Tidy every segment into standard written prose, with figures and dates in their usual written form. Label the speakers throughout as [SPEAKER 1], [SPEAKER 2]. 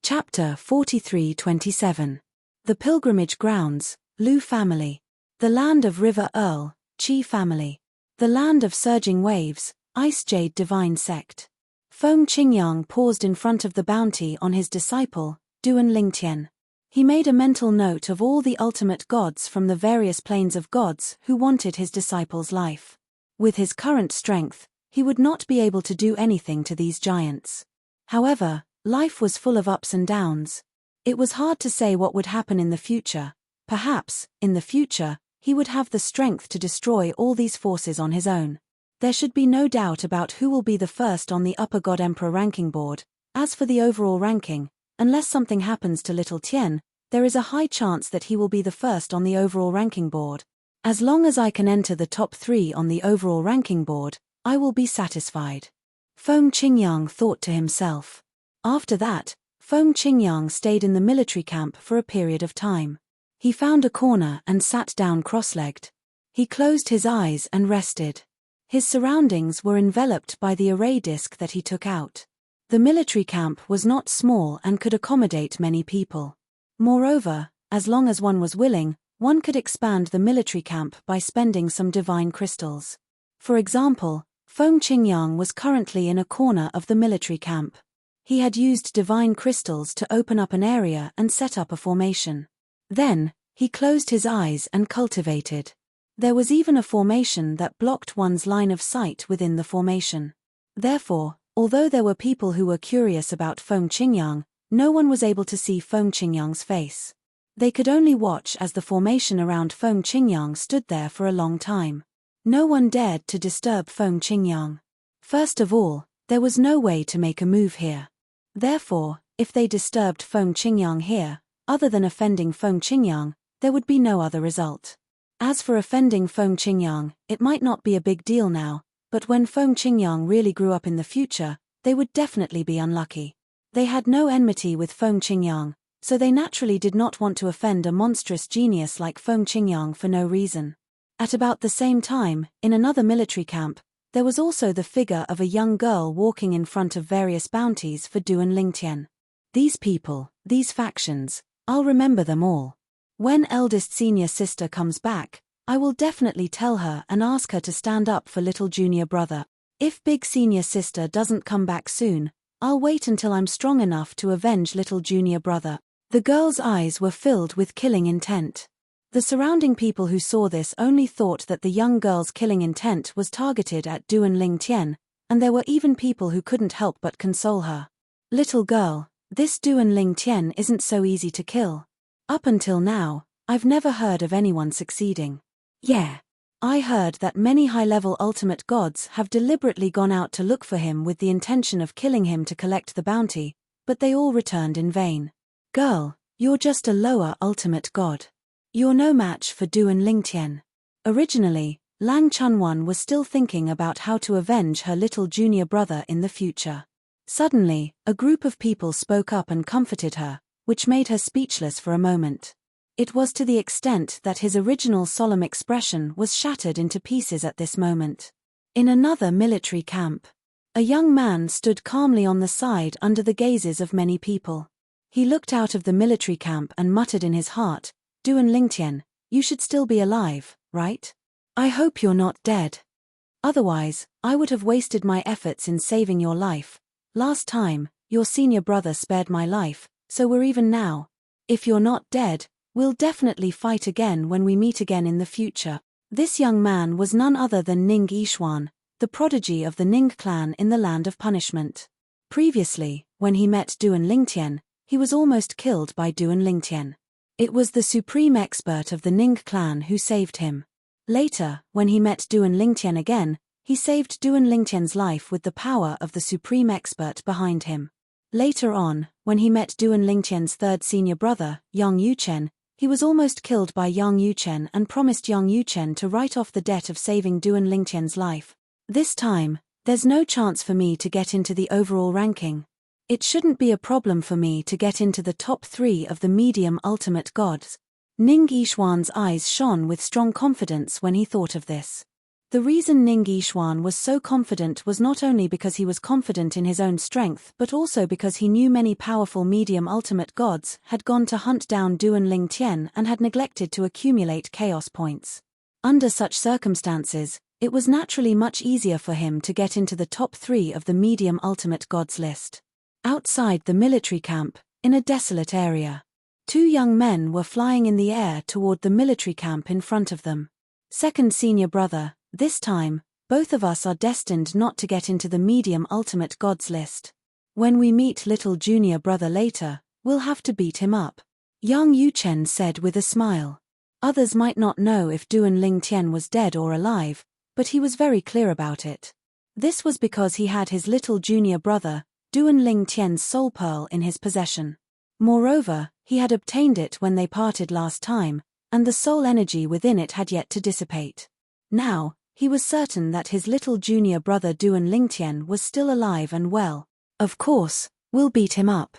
[SPEAKER 1] Chapter 43-27. The Pilgrimage Grounds, Lu Family. The Land of River Earl, Chi Family. The Land of Surging Waves, Ice Jade Divine Sect. Feng Qingyang paused in front of the bounty on his disciple, Duan Lingtian. He made a mental note of all the ultimate gods from the various planes of gods who wanted his disciple's life. With his current strength, he would not be able to do anything to these giants. However, life was full of ups and downs. It was hard to say what would happen in the future. Perhaps, in the future, he would have the strength to destroy all these forces on his own. There should be no doubt about who will be the first on the Upper God Emperor ranking board. As for the overall ranking, unless something happens to Little Tien, there is a high chance that he will be the first on the overall ranking board. As long as I can enter the top 3 on the overall ranking board, I will be satisfied. Feng Qingyang thought to himself. After that, Feng Qingyang stayed in the military camp for a period of time. He found a corner and sat down cross-legged. He closed his eyes and rested. His surroundings were enveloped by the array disc that he took out. The military camp was not small and could accommodate many people. Moreover, as long as one was willing, one could expand the military camp by spending some divine crystals. For example, Feng Qingyang was currently in a corner of the military camp. He had used divine crystals to open up an area and set up a formation. Then, he closed his eyes and cultivated. There was even a formation that blocked one's line of sight within the formation. Therefore, although there were people who were curious about Feng Qingyang, no one was able to see Feng Qingyang's face. They could only watch as the formation around Feng Qingyang stood there for a long time. No one dared to disturb Feng Qingyang. First of all, there was no way to make a move here. Therefore, if they disturbed Feng Qingyang here, other than offending Feng Qingyang, there would be no other result. As for offending Feng Qingyang, it might not be a big deal now, but when Feng Qingyang really grew up in the future, they would definitely be unlucky. They had no enmity with Feng Qingyang, so they naturally did not want to offend a monstrous genius like Feng Qingyang for no reason. At about the same time, in another military camp, there was also the figure of a young girl walking in front of various bounties for Duan Lingtian. These people, these factions, I'll remember them all. When eldest senior sister comes back, I will definitely tell her and ask her to stand up for little junior brother. If big senior sister doesn't come back soon, I'll wait until I'm strong enough to avenge little junior brother. The girl's eyes were filled with killing intent. The surrounding people who saw this only thought that the young girl's killing intent was targeted at Duan Lingtian, and there were even people who couldn't help but console her. Little girl, this Duan Lingtian isn't so easy to kill. Up until now, I've never heard of anyone succeeding. Yeah. I heard that many high-level ultimate gods have deliberately gone out to look for him with the intention of killing him to collect the bounty, but they all returned in vain. Girl, you're just a lower ultimate god. You're no match for Duan Lingtian. Originally, Lang Chunwan was still thinking about how to avenge her little junior brother in the future. Suddenly, a group of people spoke up and comforted her, which made her speechless for a moment. It was to the extent that his original solemn expression was shattered into pieces at this moment. In another military camp, a young man stood calmly on the side under the gazes of many people. He looked out of the military camp and muttered in his heart, Duan Lingtian, you should still be alive, right? I hope you're not dead. Otherwise, I would have wasted my efforts in saving your life. Last time, your senior brother spared my life, so we're even now. If you're not dead, we'll definitely fight again when we meet again in the future. This young man was none other than Ning Yishuan, the prodigy of the Ning clan in the Land of Punishment. Previously, when he met Duan Lingtian, he was almost killed by Duan Lingtian. It was the supreme expert of the Ning clan who saved him. Later, when he met Duan Lingtian again, he saved Duan Lingtian's life with the power of the supreme expert behind him. Later on, when he met Duan Lingtian's third senior brother, Yang Yuchen, he was almost killed by Yang Yuchen and promised Yang Yuchen to write off the debt of saving Duan Lingtian's life. This time, there's no chance for me to get into the overall ranking. It shouldn't be a problem for me to get into the top 3 of the medium ultimate gods. Ning Yishuan's eyes shone with strong confidence when he thought of this. The reason Ning Yixuan was so confident was not only because he was confident in his own strength but also because he knew many powerful medium ultimate gods had gone to hunt down Duan Lingtian and had neglected to accumulate chaos points. Under such circumstances, it was naturally much easier for him to get into the top 3 of the medium ultimate gods list. Outside the military camp, in a desolate area, 2 young men were flying in the air toward the military camp in front of them. Second senior brother, this time, both of us are destined not to get into the medium ultimate gods list. When we meet little junior brother later, we'll have to beat him up, Yang Yuchen said with a smile. Others might not know if Duan Lingtian was dead or alive, but he was very clear about it. This was because he had his little junior brother, Duan Lingtian's soul pearl in his possession. Moreover, he had obtained it when they parted last time, and the soul energy within it had yet to dissipate. Now, he was certain that his little junior brother Duan Lingtian was still alive and well. Of course, we'll beat him up,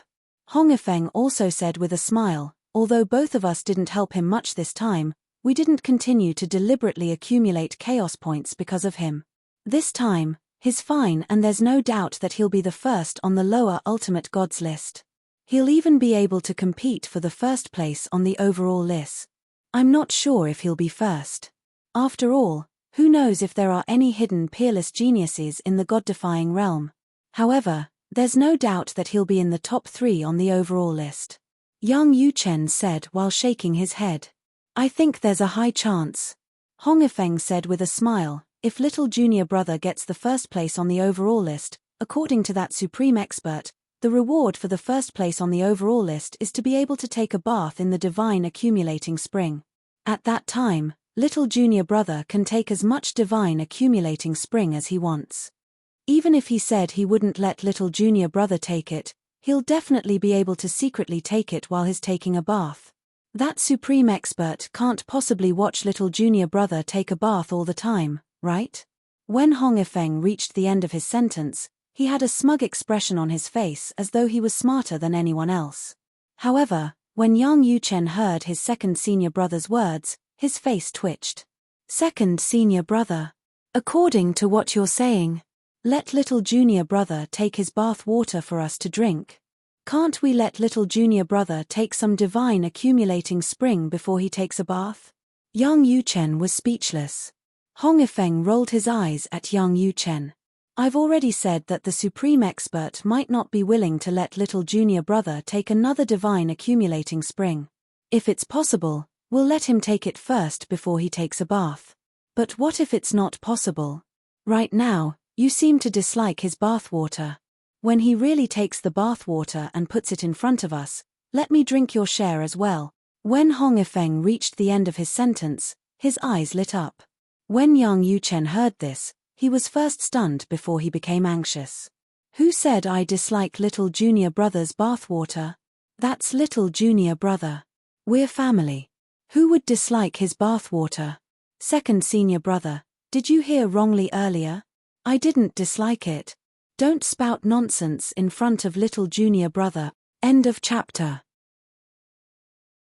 [SPEAKER 1] Hong Yifeng also said with a smile. Although both of us didn't help him much this time, we didn't continue to deliberately accumulate chaos points because of him. This time, he's fine and there's no doubt that he'll be the first on the lower ultimate gods list. He'll even be able to compete for the first place on the overall list. I'm not sure if he'll be first. After all, who knows if there are any hidden peerless geniuses in the god-defying realm. However, there's no doubt that he'll be in the top 3 on the overall list, Yang Yuchen said while shaking his head. I think there's a high chance, Hong Yifeng said with a smile. If little junior brother gets the first place on the overall list, according to that supreme expert, the reward for the first place on the overall list is to be able to take a bath in the divine accumulating spring. At that time, little junior brother can take as much divine accumulating spring as he wants. Even if he said he wouldn't let little junior brother take it, he'll definitely be able to secretly take it while he's taking a bath. That supreme expert can't possibly watch little junior brother take a bath all the time, right? When Hong Yifeng reached the end of his sentence, he had a smug expression on his face as though he was smarter than anyone else. However, when Yang Yuchen heard his second senior brother's words, his face twitched. Second senior brother. According to what you're saying, let little junior brother take his bath water for us to drink. Can't we let little junior brother take some divine accumulating spring before he takes a bath? Yang Yuchen was speechless. Hong Yifeng rolled his eyes at Yang Yuchen. I've already said that the supreme expert might not be willing to let little junior brother take another divine accumulating spring. If it's possible, we'll let him take it first before he takes a bath. But what if it's not possible? Right now, you seem to dislike his bathwater. When he really takes the bathwater and puts it in front of us, let me drink your share as well. When Hong Yifeng reached the end of his sentence, his eyes lit up. When Yang Yuchen heard this, he was first stunned before he became anxious. Who said I dislike little junior brother's bathwater? That's little junior brother. We're family. Who would dislike his bathwater? Second senior brother, did you hear wrongly earlier? I didn't dislike it. Don't spout nonsense in front of little junior brother. End of chapter.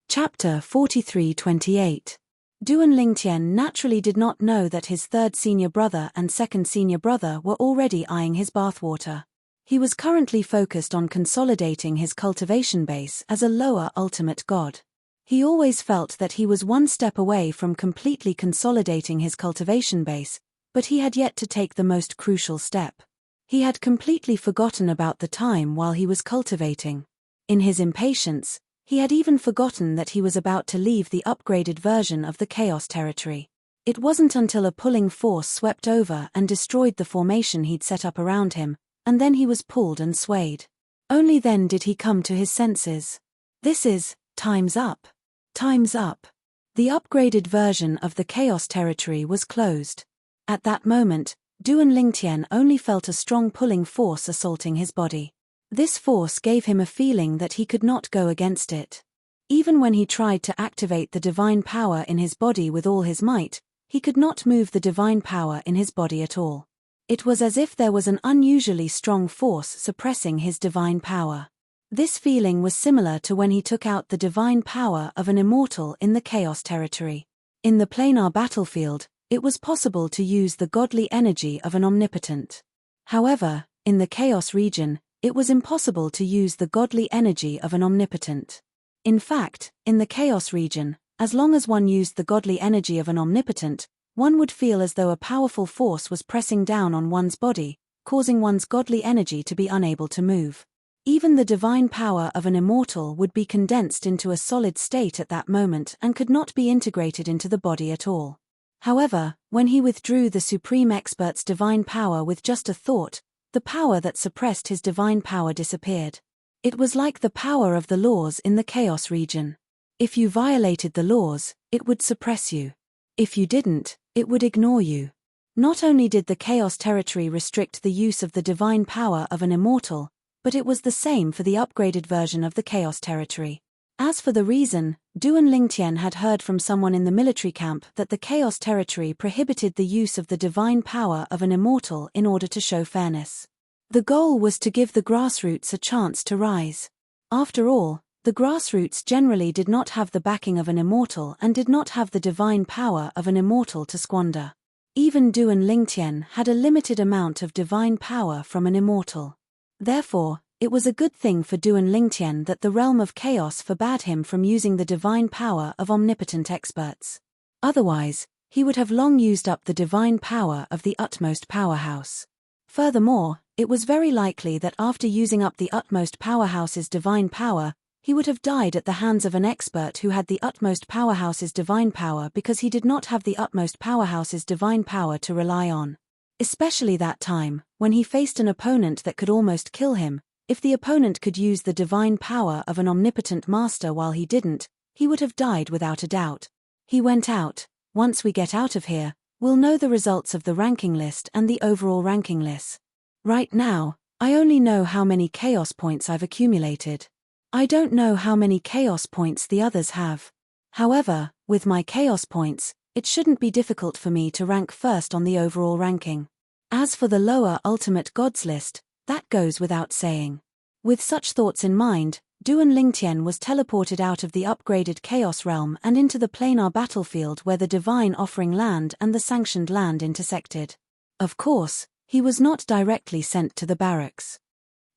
[SPEAKER 1] Chapter 43-28. Duan Lingtian naturally did not know that his third senior brother and second senior brother were already eyeing his bathwater. He was currently focused on consolidating his cultivation base as a lower ultimate god. He always felt that he was one step away from completely consolidating his cultivation base, but he had yet to take the most crucial step. He had completely forgotten about the time while he was cultivating. In his impatience, he had even forgotten that he was about to leave the upgraded version of the Chaos Territory. It wasn't until a pulling force swept over and destroyed the formation he'd set up around him, and then he was pulled and swayed. Only then did he come to his senses. This is, time's up. Time's up. The upgraded version of the Chaos Territory was closed. At that moment, Duan Lingtian only felt a strong pulling force assaulting his body. This force gave him a feeling that he could not go against it. Even when he tried to activate the divine power in his body with all his might, he could not move the divine power in his body at all. It was as if there was an unusually strong force suppressing his divine power. This feeling was similar to when he took out the divine power of an immortal in the Chaos Territory. In the planar battlefield, it was possible to use the godly energy of an omnipotent. However, in the chaos region, it was impossible to use the godly energy of an omnipotent. In fact, in the chaos region, as long as one used the godly energy of an omnipotent, one would feel as though a powerful force was pressing down on one's body, causing one's godly energy to be unable to move. Even the divine power of an immortal would be condensed into a solid state at that moment and could not be integrated into the body at all. However, when he withdrew the supreme expert's divine power with just a thought, the power that suppressed his divine power disappeared. It was like the power of the laws in the chaos region. If you violated the laws, it would suppress you. If you didn't, it would ignore you. Not only did the chaos territory restrict the use of the divine power of an immortal, but it was the same for the upgraded version of the chaos territory. As for the reason, Duan Lingtian had heard from someone in the military camp that the chaos territory prohibited the use of the divine power of an immortal in order to show fairness. The goal was to give the grassroots a chance to rise. After all, the grassroots generally did not have the backing of an immortal and did not have the divine power of an immortal to squander. Even Duan Lingtian had a limited amount of divine power from an immortal. Therefore, it was a good thing for Duan Lingtian that the realm of chaos forbade him from using the divine power of omnipotent experts. Otherwise, he would have long used up the divine power of the utmost powerhouse. Furthermore, it was very likely that after using up the utmost powerhouse's divine power, he would have died at the hands of an expert who had the utmost powerhouse's divine power because he did not have the utmost powerhouse's divine power to rely on. Especially that time, when he faced an opponent that could almost kill him. If the opponent could use the divine power of an omnipotent master while he didn't, he would have died without a doubt. He went out. Once we get out of here, we'll know the results of the ranking list and the overall ranking list. Right now, I only know how many chaos points I've accumulated. I don't know how many chaos points the others have. However, with my chaos points, it shouldn't be difficult for me to rank first on the overall ranking. As for the lower ultimate gods list, that goes without saying. With such thoughts in mind, Duan Lingtian was teleported out of the upgraded chaos realm and into the planar battlefield where the divine offering land and the sanctioned land intersected. Of course, he was not directly sent to the barracks.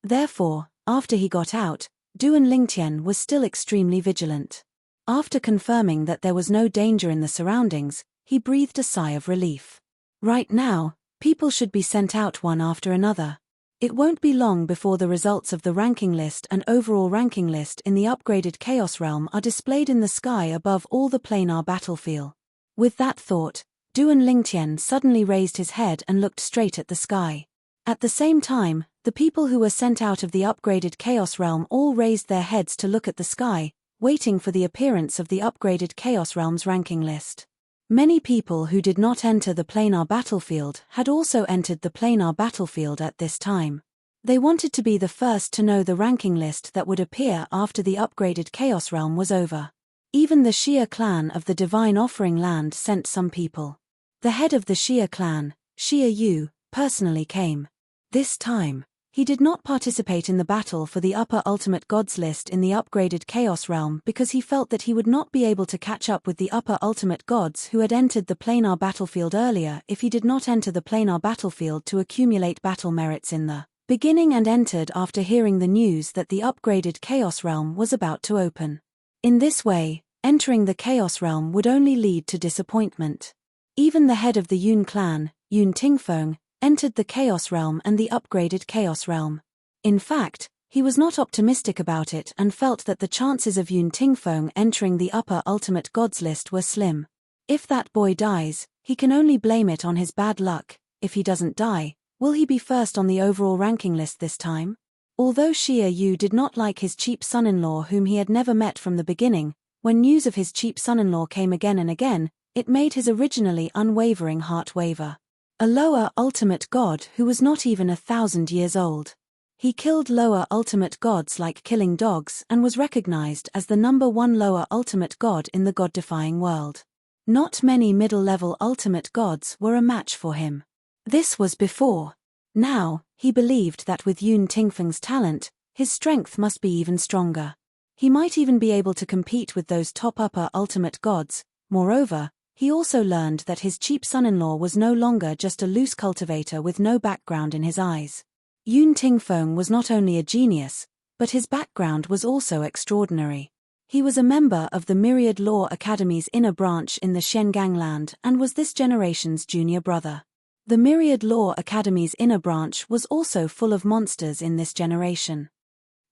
[SPEAKER 1] Therefore, after he got out, Duan Lingtian was still extremely vigilant. After confirming that there was no danger in the surroundings, he breathed a sigh of relief. Right now, people should be sent out one after another. It won't be long before the results of the ranking list and overall ranking list in the upgraded Chaos Realm are displayed in the sky above all the planar battlefield. With that thought, Duan Lingtian suddenly raised his head and looked straight at the sky. At the same time, the people who were sent out of the upgraded Chaos Realm all raised their heads to look at the sky, waiting for the appearance of the upgraded Chaos Realm's ranking list. Many people who did not enter the planar battlefield had also entered the planar battlefield at this time. They wanted to be the first to know the ranking list that would appear after the upgraded Chaos Realm was over. Even the Shia clan of the Divine Offering Land sent some people. The head of the Shia clan, Shia Yu, personally came. This time, he did not participate in the battle for the upper ultimate gods list in the upgraded Chaos Realm because he felt that he would not be able to catch up with the upper ultimate gods who had entered the planar battlefield earlier if he did not enter the planar battlefield to accumulate battle merits in the beginning and entered after hearing the news that the upgraded Chaos Realm was about to open. In this way, entering the Chaos Realm would only lead to disappointment. Even the head of the Yun clan, Yun Tingfeng, entered the Chaos Realm and the upgraded Chaos Realm. In fact, he was not optimistic about it and felt that the chances of Yun Tingfeng entering the upper ultimate gods list were slim. If that boy dies, he can only blame it on his bad luck. If he doesn't die, will he be first on the overall ranking list this time? Although Shia Yu did not like his cheap son-in-law whom he had never met from the beginning, when news of his cheap son-in-law came again and again, it made his originally unwavering heart waver. A lower ultimate god who was not even 1,000 years old. He killed lower ultimate gods like killing dogs and was recognized as the #1 lower ultimate god in the god-defying world. Not many middle-level ultimate gods were a match for him. This was before. Now, he believed that with Yun Tingfeng's talent, his strength must be even stronger. He might even be able to compete with those top upper ultimate gods. Moreover, he also learned that his cheap son-in-law was no longer just a loose cultivator with no background in his eyes. Yun Tingfeng was not only a genius, but his background was also extraordinary. He was a member of the Myriad Law Academy's inner branch in the Xiangangland and was this generation's junior brother. The Myriad Law Academy's inner branch was also full of monsters in this generation.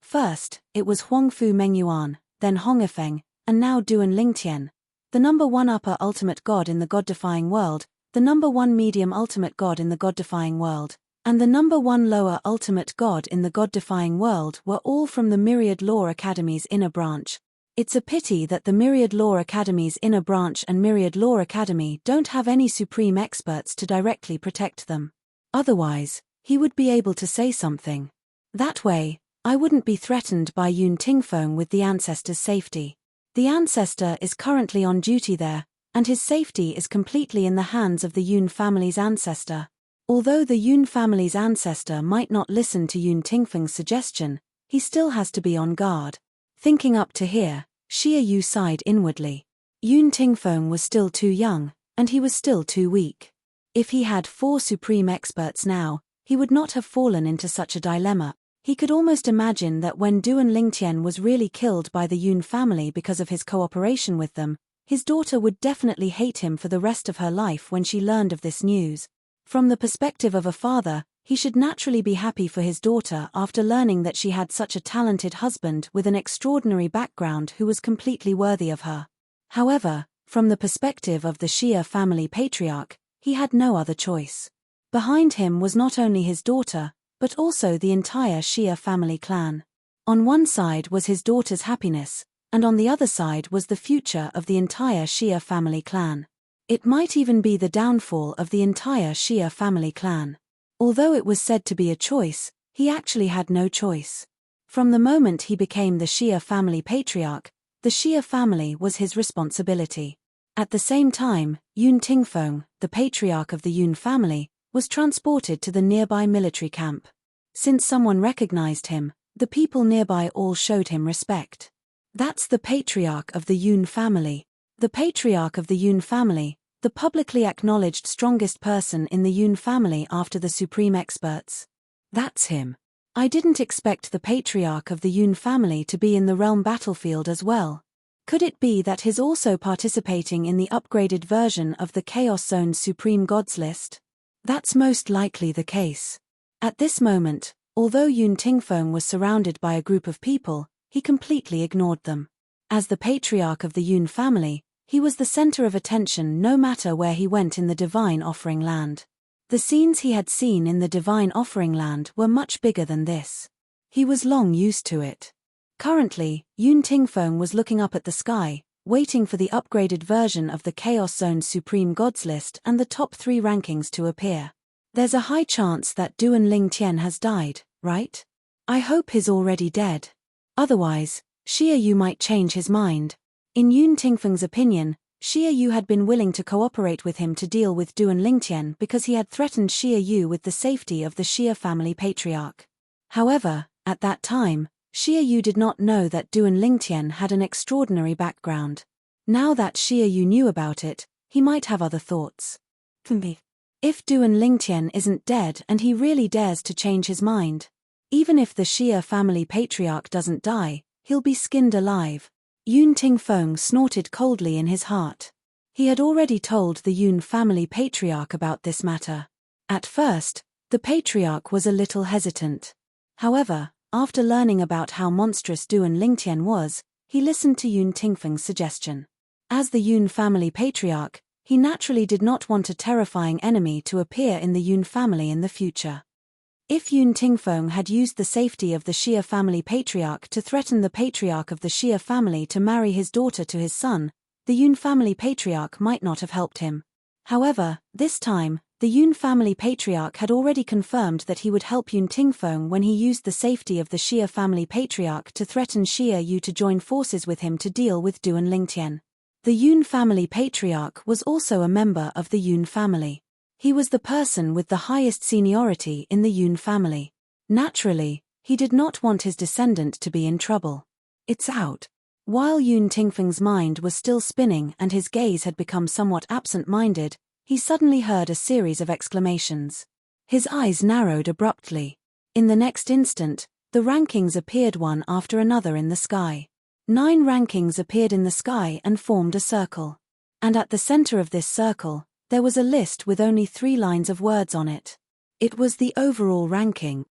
[SPEAKER 1] First, it was Huangfu Mengyuan, then Hongifeng, and now Duan Lingtian, the number one upper ultimate god in the god-defying world, the number one medium ultimate god in the god-defying world, and the number one lower ultimate god in the god-defying world were all from the Myriad Law Academy's inner branch. It's a pity that the Myriad Law Academy's inner branch and Myriad Law Academy don't have any supreme experts to directly protect them. Otherwise, he would be able to say something. That way, I wouldn't be threatened by Yun Tingfeng with the ancestor's safety. The ancestor is currently on duty there, and his safety is completely in the hands of the Yun family's ancestor. Although the Yun family's ancestor might not listen to Yun Tingfeng's suggestion, he still has to be on guard. Thinking up to here, Xia Yu sighed inwardly. Yun Tingfeng was still too young, and he was still too weak. If he had 4 supreme experts now, he would not have fallen into such a dilemma. He could almost imagine that when Duan Lingtian was really killed by the Yun family because of his cooperation with them, his daughter would definitely hate him for the rest of her life when she learned of this news. From the perspective of a father, he should naturally be happy for his daughter after learning that she had such a talented husband with an extraordinary background who was completely worthy of her. However, from the perspective of the Xia family patriarch, he had no other choice. Behind him was not only his daughter, but also the entire Xia family clan. On one side was his daughter's happiness, and on the other side was the future of the entire Xia family clan. It might even be the downfall of the entire Xia family clan. Although it was said to be a choice, he actually had no choice. From the moment he became the Xia family patriarch, the Xia family was his responsibility. At the same time, Yun Tingfeng, the patriarch of the Yun family, was transported to the nearby military camp. Since someone recognized him, the people nearby all showed him respect. That's the patriarch of the Yun family. The patriarch of the Yun family, the publicly acknowledged strongest person in the Yun family after the supreme experts. That's him. I didn't expect the patriarch of the Yun family to be in the realm battlefield as well. Could it be that he's also participating in the upgraded version of the Chaos Zone's Supreme Gods list? That's most likely the case. At this moment, although Yun Tingfeng was surrounded by a group of people, he completely ignored them. As the patriarch of the Yun family, he was the center of attention no matter where he went in the Divine Offering Land. The scenes he had seen in the Divine Offering Land were much bigger than this. He was long used to it. Currently, Yun Tingfeng was looking up at the sky, waiting for the upgraded version of the Chaos Zone's Supreme Gods list and the top 3 rankings to appear. There's a high chance that Duan Lingtian has died, right? I hope he's already dead. Otherwise, Xia Yu might change his mind. In Yun Tingfeng's opinion, Xia Yu had been willing to cooperate with him to deal with Duan Lingtian because he had threatened Xia Yu with the safety of the Xia family patriarch. However, at that time, Xia Yu did not know that Duan Lingtian had an extraordinary background. Now that Xia Yu knew about it, he might have other thoughts. If Duan Lingtian isn't dead and he really dares to change his mind, even if the Xia family patriarch doesn't die, he'll be skinned alive. Yun Tingfeng snorted coldly in his heart. He had already told the Yun family patriarch about this matter. At first, the patriarch was a little hesitant. However, after learning about how monstrous Duan Lingtian was, he listened to Yun Tingfeng's suggestion. As the Yun family patriarch, he naturally did not want a terrifying enemy to appear in the Yun family in the future. If Yun Tingfeng had used the safety of the Xia family patriarch to threaten the patriarch of the Xia family to marry his daughter to his son, the Yun family patriarch might not have helped him. However, this time, the Yun family patriarch had already confirmed that he would help Yun Tingfeng when he used the safety of the Xia family patriarch to threaten Xia Yu to join forces with him to deal with Duan Lingtian. The Yun family patriarch was also a member of the Yun family. He was the person with the highest seniority in the Yun family. Naturally, he did not want his descendant to be in trouble. It's out. While Yun Tingfeng's mind was still spinning and his gaze had become somewhat absent-minded, he suddenly heard a series of exclamations. His eyes narrowed abruptly. In the next instant, the rankings appeared one after another in the sky. 9 rankings appeared in the sky and formed a circle. And at the center of this circle, there was a list with only 3 lines of words on it. It was the overall ranking.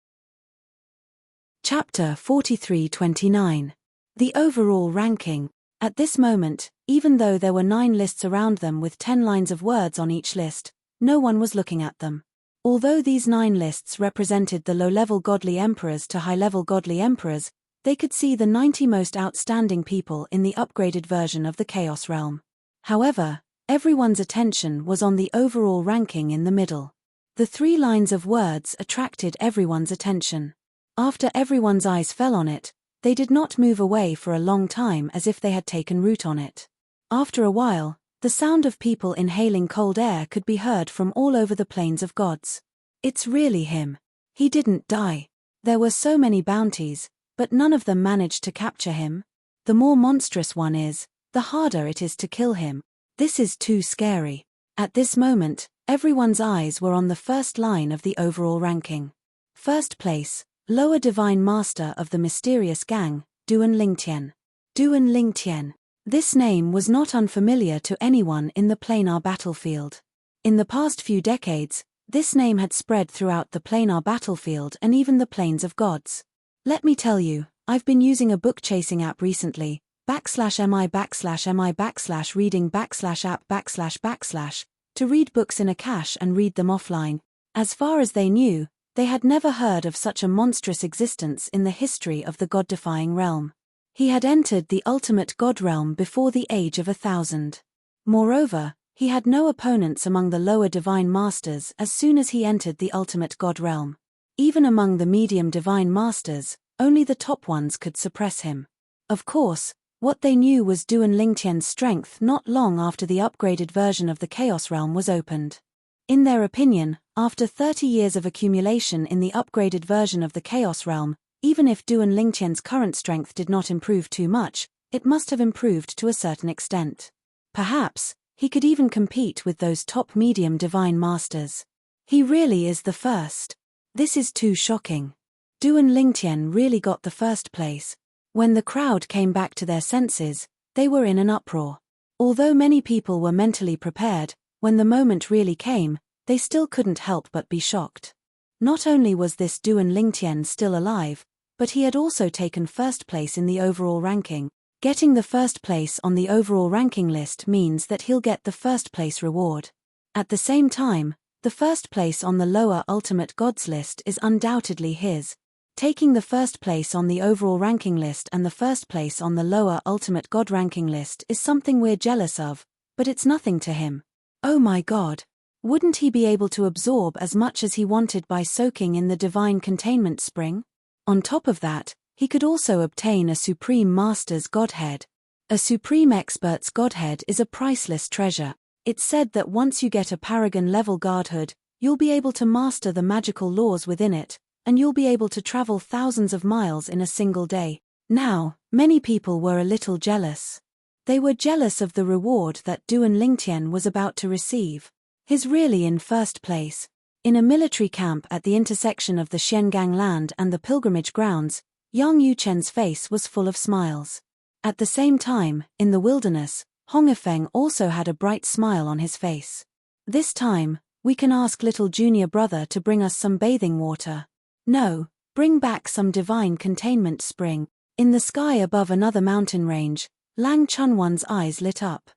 [SPEAKER 1] Chapter 43:29. The overall ranking. At this moment, even though there were 9 lists around them with 10 lines of words on each list, no one was looking at them. Although these 9 lists represented the low-level godly emperors to high-level godly emperors, they could see the 90 most outstanding people in the upgraded version of the Chaos Realm. However, everyone's attention was on the overall ranking in the middle. The 3 lines of words attracted everyone's attention. After everyone's eyes fell on it, they did not move away for a long time as if they had taken root on it. After a while, the sound of people inhaling cold air could be heard from all over the plains of gods. It's really him. He didn't die. There were so many bounties, but none of them managed to capture him. The more monstrous one is, the harder it is to kill him. This is too scary. At this moment, everyone's eyes were on the first line of the overall ranking. First place, Lower Divine Master of the Mysterious Gang, Duan Lingtian. Duan Lingtian. This name was not unfamiliar to anyone in the planar battlefield. In the past few decades, this name had spread throughout the planar battlefield and even the plains of gods. Let me tell you, I've been using a book-chasing app recently, /mi/reading/app/, to read books in a cache and read them offline. As far as they knew, they had never heard of such a monstrous existence in the history of the god-defying realm. He had entered the ultimate god realm before the age of 1,000. Moreover, he had no opponents among the lower divine masters as soon as he entered the ultimate god realm. Even among the medium divine masters, only the top ones could suppress him. Of course, what they knew was Duan Lingtian's strength not long after the upgraded version of the Chaos Realm was opened. In their opinion, after 30 years of accumulation in the upgraded version of the Chaos Realm, even if Duan Lingtian's current strength did not improve too much, it must have improved to a certain extent. Perhaps, he could even compete with those top medium divine masters. He really is the first. This is too shocking. Duan Lingtian really got the first place. When the crowd came back to their senses, they were in an uproar. Although many people were mentally prepared, when the moment really came, they still couldn't help but be shocked. Not only was this Duan Lingtian still alive, but he had also taken first place in the overall ranking. Getting the first place on the overall ranking list means that he'll get the first place reward. At the same time, the first place on the lower Ultimate Gods list is undoubtedly his. Taking the first place on the overall ranking list and the first place on the lower Ultimate God ranking list is something we're jealous of, but it's nothing to him. Oh my god. Wouldn't he be able to absorb as much as he wanted by soaking in the divine containment spring? On top of that, he could also obtain a Supreme Master's Godhead. A Supreme Expert's Godhead is a priceless treasure. It's said that once you get a Paragon-level Godhood, you'll be able to master the magical laws within it, and you'll be able to travel thousands of miles in a single day. Now, many people were a little jealous. They were jealous of the reward that Duan Lingtian was about to receive. He's really in first place. In a military camp at the intersection of the Xiangang land and the pilgrimage grounds, Yang Yuchen's face was full of smiles. At the same time, in the wilderness, Hongifeng also had a bright smile on his face. This time, we can ask little junior brother to bring us some bathing water. No, bring back some divine containment spring. In the sky above another mountain range, Lang Chunwan's eyes lit up.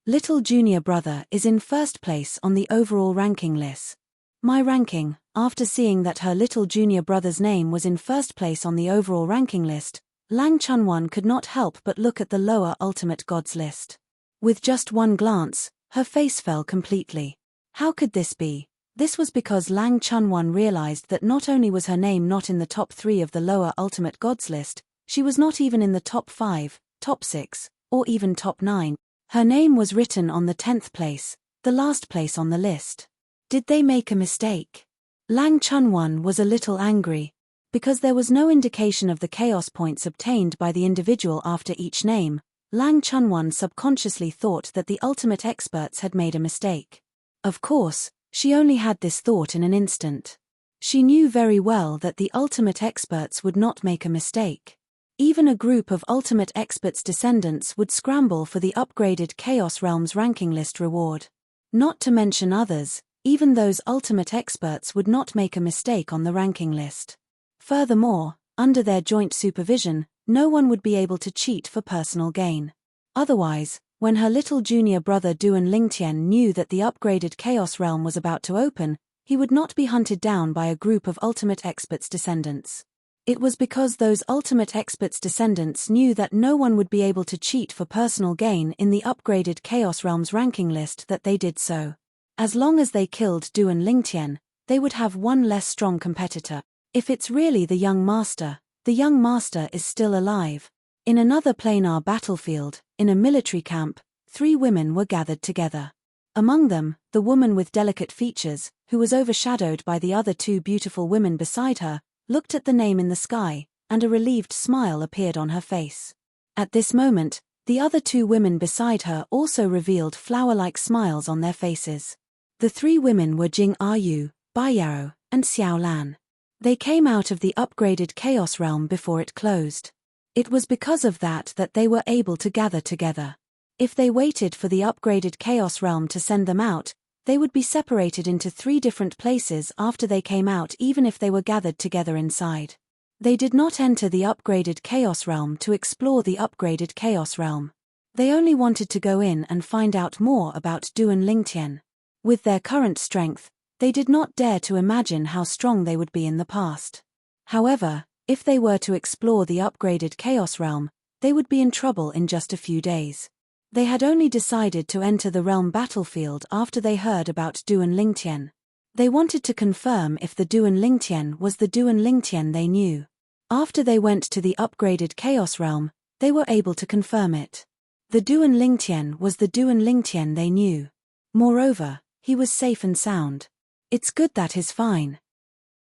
[SPEAKER 1] Little junior brother is in first place on the overall ranking list. My ranking, after seeing that her little junior brother's name was in first place on the overall ranking list, Lang Chunwan could not help but look at the lower Ultimate Gods list. With just one glance, her face fell completely. How could this be? This was because Lang Chunwan realized that not only was her name not in the top 3 of the lower Ultimate Gods list, she was not even in the top 5, top 6, or even top 9. Her name was written on the 10th place, the last place on the list. Did they make a mistake? Lang Chunwan was a little angry. Because there was no indication of the chaos points obtained by the individual after each name, Lang Chunwon subconsciously thought that the ultimate experts had made a mistake. Of course, she only had this thought in an instant. She knew very well that the ultimate experts would not make a mistake. Even a group of ultimate experts' descendants would scramble for the upgraded Chaos Realms ranking list reward. Not to mention others, even those ultimate experts would not make a mistake on the ranking list. Furthermore, under their joint supervision, no one would be able to cheat for personal gain. Otherwise, when her little junior brother Duan Lingtian knew that the upgraded Chaos Realm was about to open, he would not be hunted down by a group of ultimate experts' descendants. It was because those ultimate experts' descendants knew that no one would be able to cheat for personal gain in the upgraded Chaos Realms ranking list that they did so. As long as they killed Duan Lingtian, they would have one less strong competitor. If it's really the young master is still alive. In another planar battlefield, in a military camp, 3 women were gathered together. Among them, the woman with delicate features, who was overshadowed by the other 2 beautiful women beside her, looked at the name in the sky, and a relieved smile appeared on her face. At this moment, the other 2 women beside her also revealed flower-like smiles on their faces. The 3 women were Jing Ayu, Bai Yaro, and Xiao Lan. They came out of the upgraded Chaos Realm before it closed. It was because of that they were able to gather together. If they waited for the upgraded Chaos Realm to send them out, they would be separated into 3 different places after they came out, even if they were gathered together inside. They did not enter the upgraded Chaos Realm to explore the upgraded Chaos Realm. They only wanted to go in and find out more about Duan Lingtian. With their current strength, they did not dare to imagine how strong they would be in the past. However, if they were to explore the upgraded Chaos Realm, they would be in trouble in just a few days. They had only decided to enter the realm battlefield after they heard about Duan Lingtian. They wanted to confirm if the Duan Lingtian was the Duan Lingtian they knew. After they went to the upgraded Chaos Realm, they were able to confirm it. The Duan Lingtian was the Duan Lingtian they knew. Moreover, he was safe and sound. It's good that he's fine.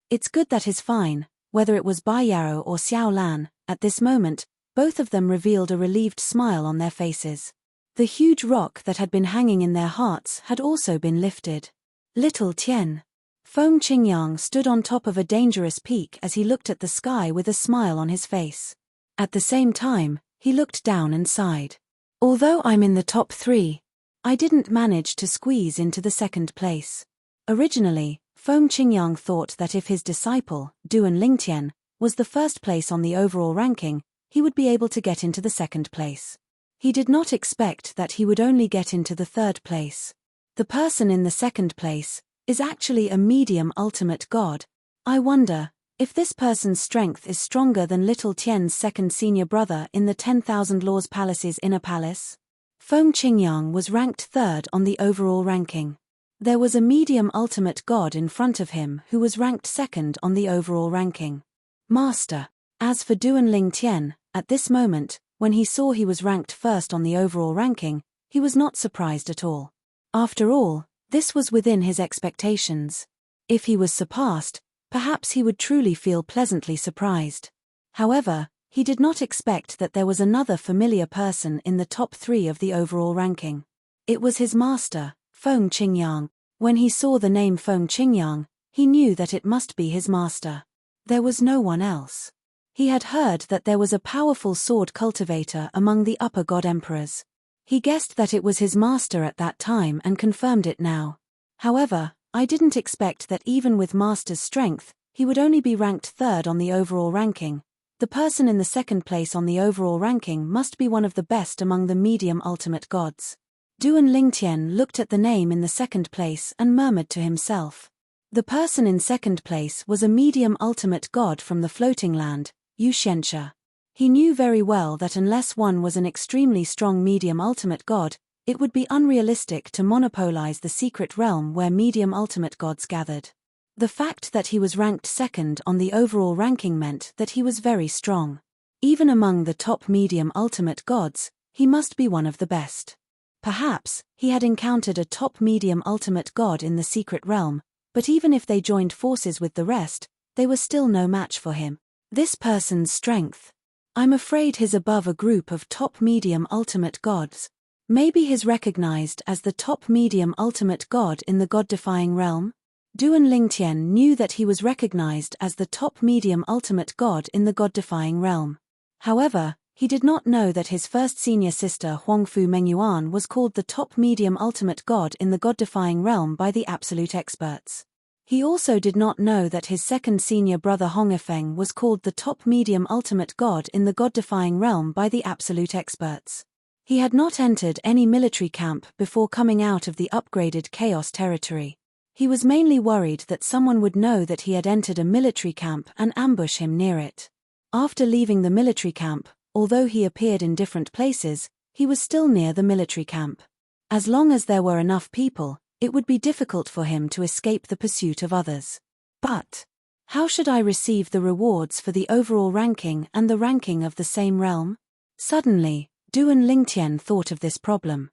[SPEAKER 1] It's good that he's fine, whether it was Bai Yaro or Xiao Lan. At this moment, both of them revealed a relieved smile on their faces. The huge rock that had been hanging in their hearts had also been lifted. Little Tian. Feng Qingyang stood on top of a dangerous peak as he looked at the sky with a smile on his face. At the same time, he looked down and sighed. Although I'm in the top 3, I didn't manage to squeeze into the 2nd place. Originally, Feng Qingyang thought that if his disciple, Duan Lingtian, was the 1st place on the overall ranking, he would be able to get into the 2nd place. He did not expect that he would only get into the 3rd place. The person in the 2nd place is actually a medium ultimate god. I wonder if this person's strength is stronger than Little Tian's 2nd senior brother in the 10,000 Laws Palace's inner palace. Feng Qingyang was ranked 3rd on the overall ranking. There was a medium ultimate god in front of him who was ranked 2nd on the overall ranking. Master. As for Duan Lingtian, at this moment, when he saw he was ranked 1st on the overall ranking, he was not surprised at all. After all, this was within his expectations. If he was surpassed, perhaps he would truly feel pleasantly surprised. However, he did not expect that there was another familiar person in the top 3 of the overall ranking. It was his master, Feng Qingyang. When he saw the name Feng Qingyang, he knew that it must be his master. There was no one else. He had heard that there was a powerful sword cultivator among the upper god emperors. He guessed that it was his master at that time and confirmed it now. However, I didn't expect that even with master's strength, he would only be ranked 3rd on the overall ranking. The person in the 2nd place on the overall ranking must be one of the best among the medium ultimate gods. Duan Lingtian looked at the name in the 2nd place and murmured to himself. The person in 2nd place was a medium ultimate god from the floating land, Yu Xianxia. He knew very well that unless one was an extremely strong medium ultimate god, it would be unrealistic to monopolize the secret realm where medium ultimate gods gathered. The fact that he was ranked 2nd on the overall ranking meant that he was very strong. Even among the top medium ultimate gods, he must be one of the best. Perhaps, he had encountered a top medium ultimate god in the secret realm, but even if they joined forces with the rest, they were still no match for him. This person's strength. I'm afraid he's above a group of top medium ultimate gods. Maybe he's recognized as the top medium ultimate god in the god-defying realm? Duan Lingtian knew that he was recognized as the top medium ultimate god in the god-defying realm. However, he did not know that his first senior sister Huangfu Mengyuan was called the top medium ultimate god in the god-defying realm by the absolute experts. He also did not know that his second senior brother Hongifeng was called the top medium ultimate god in the god-defying realm by the absolute experts. He had not entered any military camp before coming out of the upgraded chaos territory. He was mainly worried that someone would know that he had entered a military camp and ambush him near it. After leaving the military camp, although he appeared in different places, he was still near the military camp. As long as there were enough people, it would be difficult for him to escape the pursuit of others. But how should I receive the rewards for the overall ranking and the ranking of the same realm? Suddenly, Duan Lingtian thought of this problem.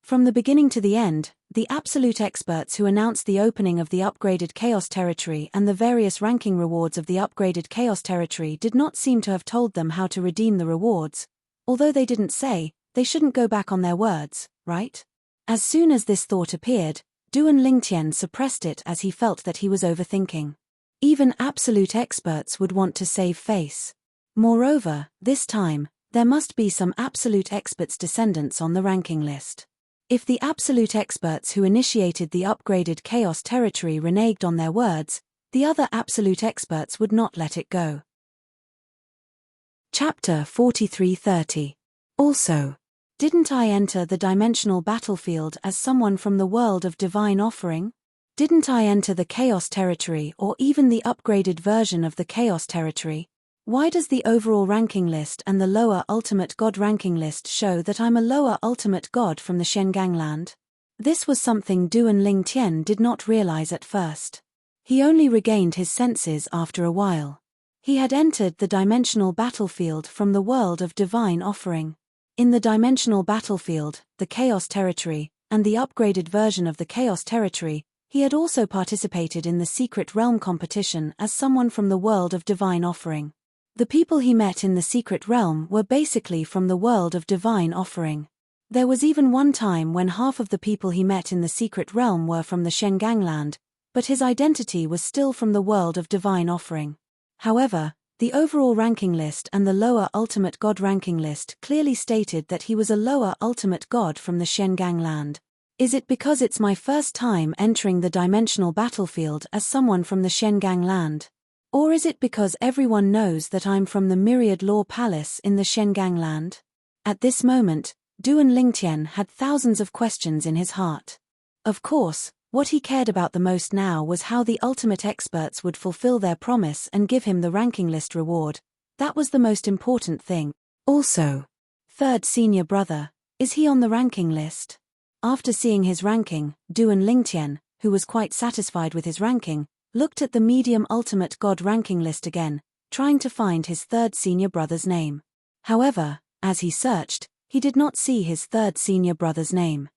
[SPEAKER 1] From the beginning to the end, the absolute experts who announced the opening of the upgraded chaos territory and the various ranking rewards of the upgraded chaos territory did not seem to have told them how to redeem the rewards, although they didn't say, they shouldn't go back on their words, right? As soon as this thought appeared, Duan Lingtian suppressed it as he felt that he was overthinking. Even absolute experts would want to save face. Moreover, this time, there must be some absolute experts' descendants on the ranking list. If the absolute experts who initiated the upgraded chaos territory reneged on their words, the other absolute experts would not let it go. Chapter 43:30. Also, didn't I enter the dimensional battlefield as someone from the world of divine offering? Didn't I enter the chaos territory or even the upgraded version of the chaos territory? Why does the overall ranking list and the lower ultimate god ranking list show that I'm a lower ultimate god from the Shengangland? This was something Duan Lingtian did not realize at first. He only regained his senses after a while. He had entered the dimensional battlefield from the world of divine offering. In the dimensional battlefield, the chaos territory, and the upgraded version of the chaos territory, he had also participated in the secret realm competition as someone from the world of divine offering. The people he met in the secret realm were basically from the world of divine offering. There was even one time when half of the people he met in the secret realm were from the Shengangland, but his identity was still from the world of divine offering. However, the overall ranking list and the lower ultimate god ranking list clearly stated that he was a lower ultimate god from the Shengangland. Is it because it's my first time entering the dimensional battlefield as someone from the Shengangland? Or is it because everyone knows that I'm from the Myriad Law Palace in the Shengangland? At this moment, Duan Lingtian had thousands of questions in his heart. Of course, what he cared about the most now was how the ultimate experts would fulfill their promise and give him the ranking list reward. That was the most important thing. Also, third senior brother, is he on the ranking list? After seeing his ranking, Duan Lingtian, who was quite satisfied with his ranking, looked at the medium ultimate god ranking list again, trying to find his third senior brother's name. However, as he searched, he did not see his third senior brother's name.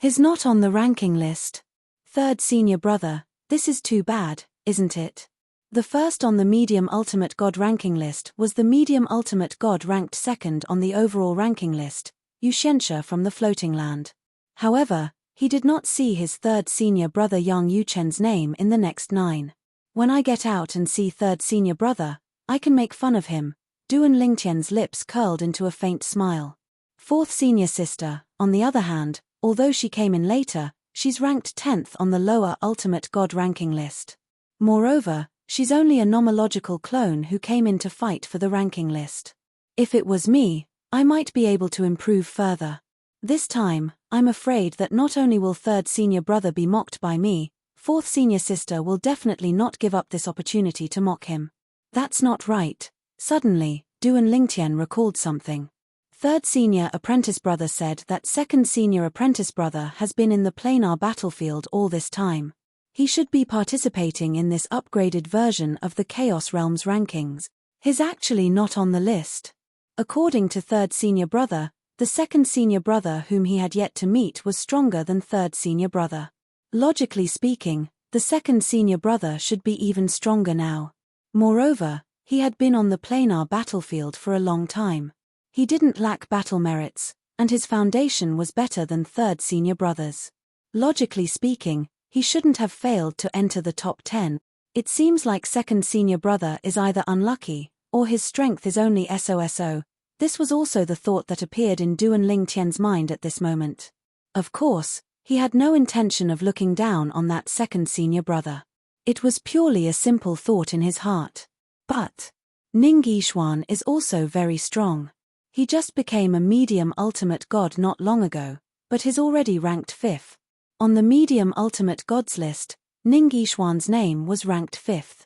[SPEAKER 1] He's not on the ranking list. Third senior brother, this is too bad, isn't it? The first on the medium ultimate god ranking list was the medium ultimate god ranked second on the overall ranking list, Yu Shensha from the Floating Land. However, he did not see his third senior brother Yang Yuchen's name in the next 9. When I get out and see third senior brother, I can make fun of him. Duan Lingtian's lips curled into a faint smile. Fourth senior sister, on the other hand, although she came in later, she's ranked 10th on the lower ultimate god ranking list. Moreover, she's only a nomological clone who came in to fight for the ranking list. If it was me, I might be able to improve further. This time, I'm afraid that not only will third senior brother be mocked by me, fourth senior sister will definitely not give up this opportunity to mock him. That's not right. Suddenly, Duan Lingtian recalled something. Third senior apprentice brother said that second senior apprentice brother has been in the planar battlefield all this time. He should be participating in this upgraded version of the Chaos Realms rankings. He's actually not on the list. According to third senior brother, the second senior brother whom he had yet to meet was stronger than third senior brother. Logically speaking, The second senior brother should be even stronger now. Moreover, he had been on the planar battlefield for a long time. He didn't lack battle merits, and his foundation was better than third senior brother's. Logically speaking, he shouldn't have failed to enter the top 10. It seems like second senior brother is either unlucky, or his strength is only SOSO. This was also the thought that appeared in Duan Lingtian's mind at this moment. Of course, he had no intention of looking down on that second senior brother. It was purely a simple thought in his heart. But Ning Yixuan is also very strong. He just became a medium ultimate god not long ago, but is already ranked 5th. On the medium ultimate gods list, Ning Yixuan's name was ranked 5th.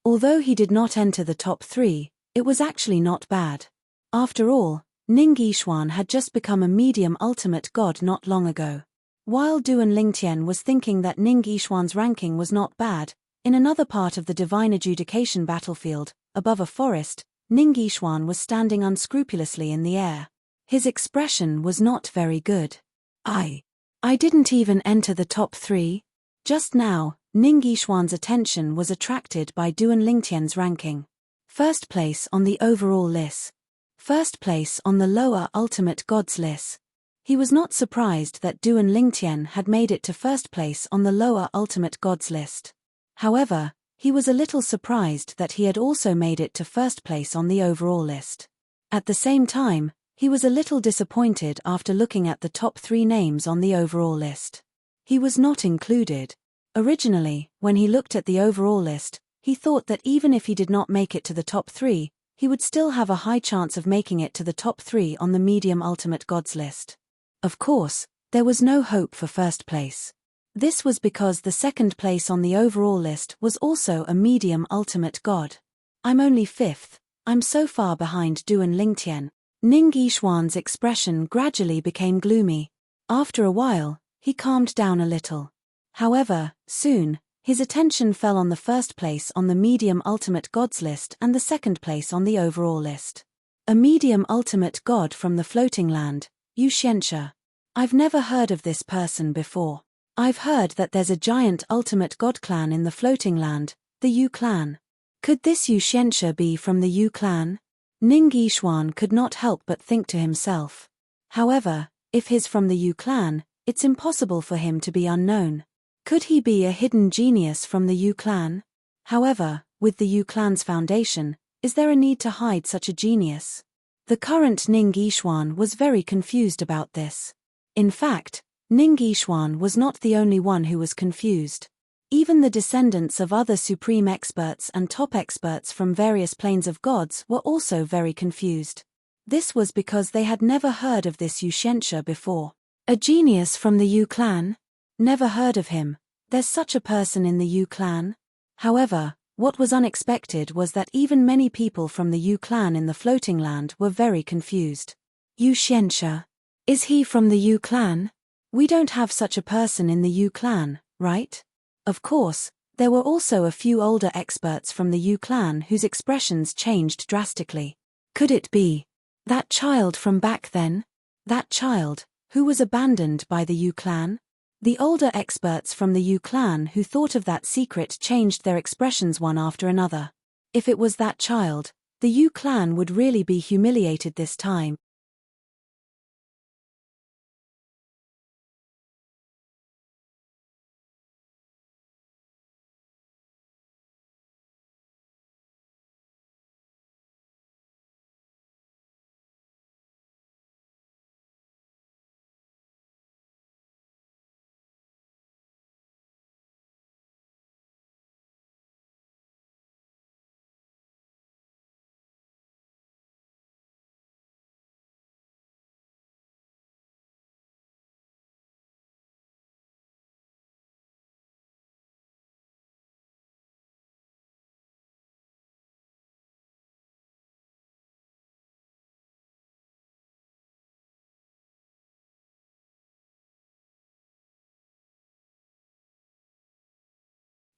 [SPEAKER 1] Although he did not enter the top 3, it was actually not bad. After all, Ning Yixuan had just become a medium ultimate god not long ago. While Duan Lingtian was thinking that Ning Yixuan's ranking was not bad, in another part of the divine adjudication battlefield, above a forest, Ning Yixuan was standing unscrupulously in the air. His expression was not very good. I didn't even enter the top 3. Just now, Ning Yixuan's attention was attracted by Duan Lingtian's ranking. First place on the overall list. First place on the lower ultimate gods list. He was not surprised that Duan Lingtian had made it to first place on the lower ultimate gods list. However, he was a little surprised that he had also made it to first place on the overall list. At the same time, he was a little disappointed after looking at the top 3 names on the overall list. He was not included. Originally, when he looked at the overall list, he thought that even if he did not make it to the top 3, he would still have a high chance of making it to the top 3 on the medium ultimate gods list. Of course, there was no hope for first place. This was because the second place on the overall list was also a medium ultimate god. I'm only 5th, I'm so far behind Duan Lingtian. Ning Yixuan's expression gradually became gloomy. After a while, he calmed down a little. However, soon, his attention fell on the first place on the medium ultimate gods list and the second place on the overall list. A medium ultimate god from the floating land, Yu Xianxia. I've never heard of this person before. I've heard that there's a giant ultimate god clan in the floating land, the Yu clan. Could this Yu Xianxia be from the Yu clan? Ning Yixuan could not help but think to himself. However, if he's from the Yu clan, it's impossible for him to be unknown. Could he be a hidden genius from the Yu clan? However, with the Yu clan's foundation, is there a need to hide such a genius? The current Ning Yixuan was very confused about this. In fact, Ning Yixuan was not the only one who was confused. Even the descendants of other supreme experts and top experts from various planes of gods were also very confused. This was because they had never heard of this Yu Xianxia before. A genius from the Yu clan? Never heard of him. There's such a person in the Yu clan? However, what was unexpected was that even many people from the Yu clan in the floating land were very confused. Yu Xianxia. Is he from the Yu clan? We don't have such a person in the Yu clan, right? Of course, there were also a few older experts from the Yu clan whose expressions changed drastically. Could it be that child from back then? That child, who was abandoned by the Yu clan? The older experts from the Yu clan who thought of that secret changed their expressions one after another. If it was that child, the Yu clan would really be humiliated this time.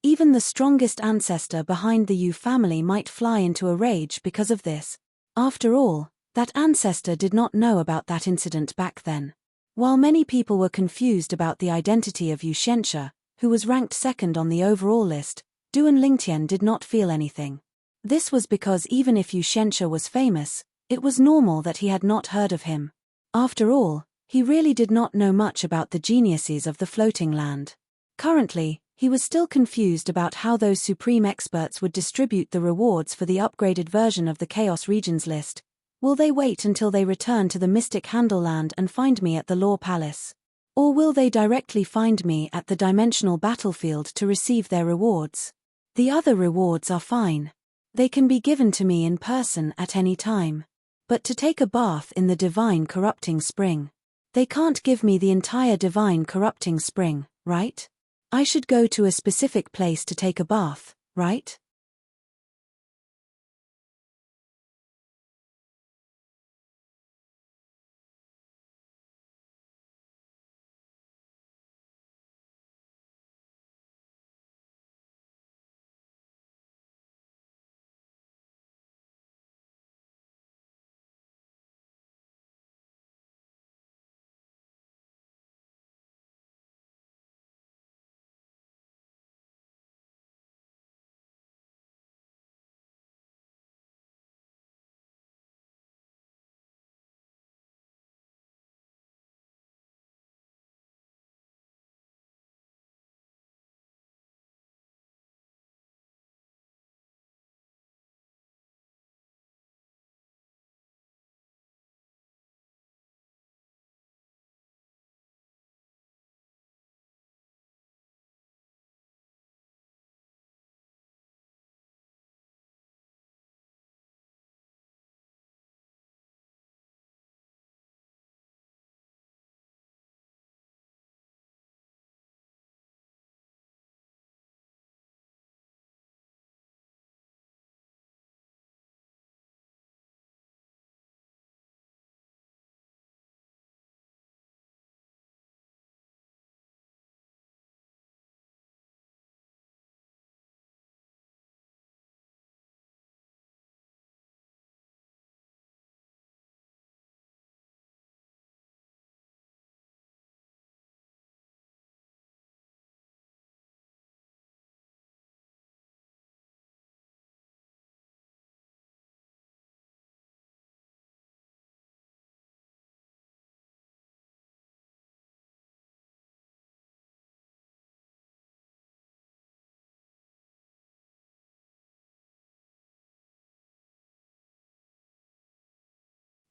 [SPEAKER 1] Even the strongest ancestor behind the Yu family might fly into a rage because of this. After all, that ancestor did not know about that incident back then. While many people were confused about the identity of Yu Xianxia, who was ranked second on the overall list, Duan Lingtian did not feel anything. This was because even if Yu Shensha was famous, it was normal that he had not heard of him. After all, he really did not know much about the geniuses of the floating land. Currently, he was still confused about how those supreme experts would distribute the rewards for the upgraded version of the Chaos Regions list. Will they wait until they return to the Mystic Handle Land and find me at the Law Palace? Or will they directly find me at the dimensional battlefield to receive their rewards? The other rewards are fine. They can be given to me in person at any time. But to take a bath in the divine corrupting spring. They can't give me the entire divine corrupting spring, right? I should go to a specific place to take a bath, right?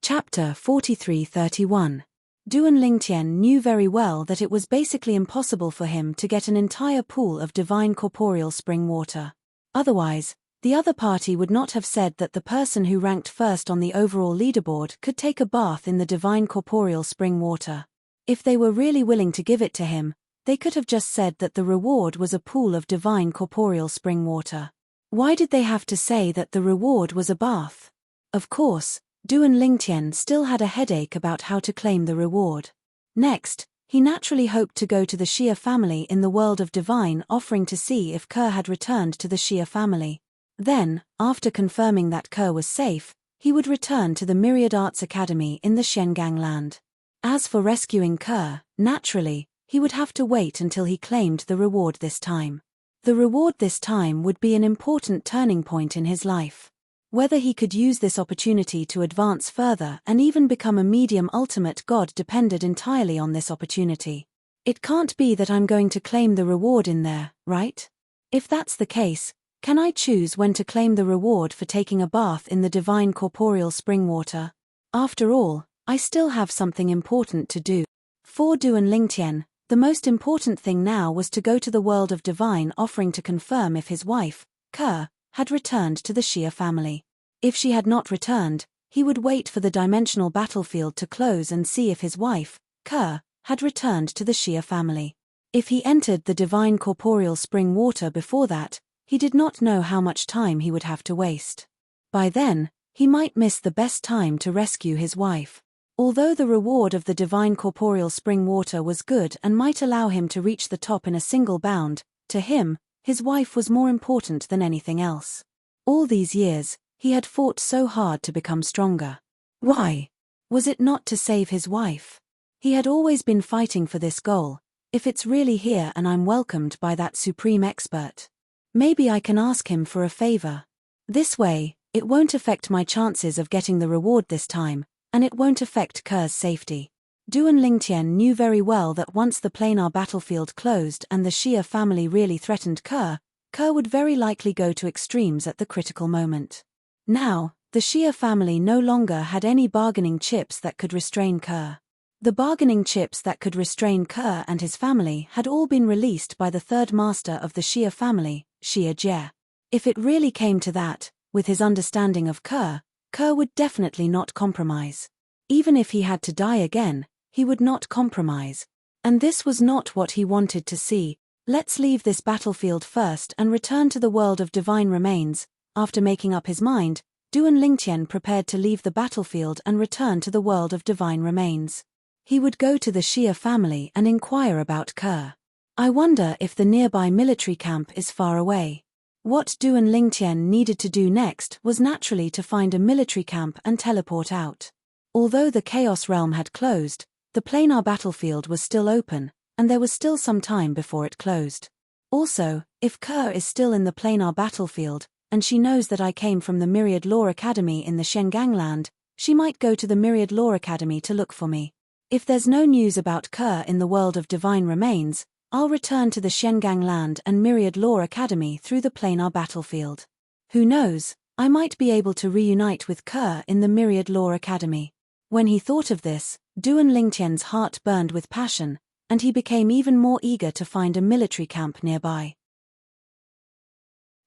[SPEAKER 1] Chapter 43-31. Duan Lingtian knew very well that it was basically impossible for him to get an entire pool of divine corporeal spring water. Otherwise, the other party would not have said that the person who ranked first on the overall leaderboard could take a bath in the divine corporeal spring water. If they were really willing to give it to him, they could have just said that the reward was a pool of divine corporeal spring water. Why did they have to say that the reward was a bath? Of course, Duan Lingtian still had a headache about how to claim the reward. Next, he naturally hoped to go to the Xia family in the world of divine offering to see if Ke had returned to the Xia family. Then, after confirming that Ke was safe, he would return to the Myriad Arts Academy in the Shengang land. As for rescuing Ke, naturally, he would have to wait until he claimed the reward this time. The reward this time would be an important turning point in his life. Whether he could use this opportunity to advance further and even become a medium ultimate god depended entirely on this opportunity. It can't be that I'm going to claim the reward in there, right? If that's the case, can I choose when to claim the reward for taking a bath in the divine corporeal spring water? After all, I still have something important to do. For Duan Lingtian, the most important thing now was to go to the world of divine offering to confirm if his wife, Ke, had returned to the Xia family. If she had not returned, he would wait for the dimensional battlefield to close and see if his wife, Ke, had returned to the Xia family. If he entered the divine corporeal spring water before that, he did not know how much time he would have to waste. By then, he might miss the best time to rescue his wife. Although the reward of the divine corporeal spring water was good and might allow him to reach the top in a single bound, to him, his wife was more important than anything else. All these years, he had fought so hard to become stronger. Why? Was it not to save his wife? He had always been fighting for this goal, if it's really here and I'm welcomed by that supreme expert. Maybe I can ask him for a favor. This way, it won't affect my chances of getting the reward this time, and it won't affect Ker's safety. Duan Lingtian knew very well that once the planar battlefield closed and the Xia family really threatened Ker would very likely go to extremes at the critical moment. Now, the Xia family no longer had any bargaining chips that could restrain Ker. The bargaining chips that could restrain Ker and his family had all been released by the third master of the Xia family, Xia Jie. If it really came to that, with his understanding of Ker would definitely not compromise. Even if he had to die again, he would not compromise. And this was not what he wanted to see. Let's leave this battlefield first and return to the world of divine remains. After making up his mind, Duan Lingtian prepared to leave the battlefield and return to the world of divine remains. He would go to the Xia family and inquire about Ker. I wonder if the nearby military camp is far away. What Duan Lingtian needed to do next was naturally to find a military camp and teleport out. Although the Chaos Realm had closed, the planar battlefield was still open, and there was still some time before it closed. Also, if Ker is still in the planar battlefield, and she knows that I came from the Myriad Law Academy in the Shengang land, she might go to the Myriad Law Academy to look for me. If there's no news about Ker in the world of divine remains, I'll return to the Shengang land and Myriad Law Academy through the planar battlefield. Who knows, I might be able to reunite with Ker in the Myriad Law Academy. When he thought of this, Duan Lingtian's heart burned with passion, and he became even more eager to find a military camp nearby.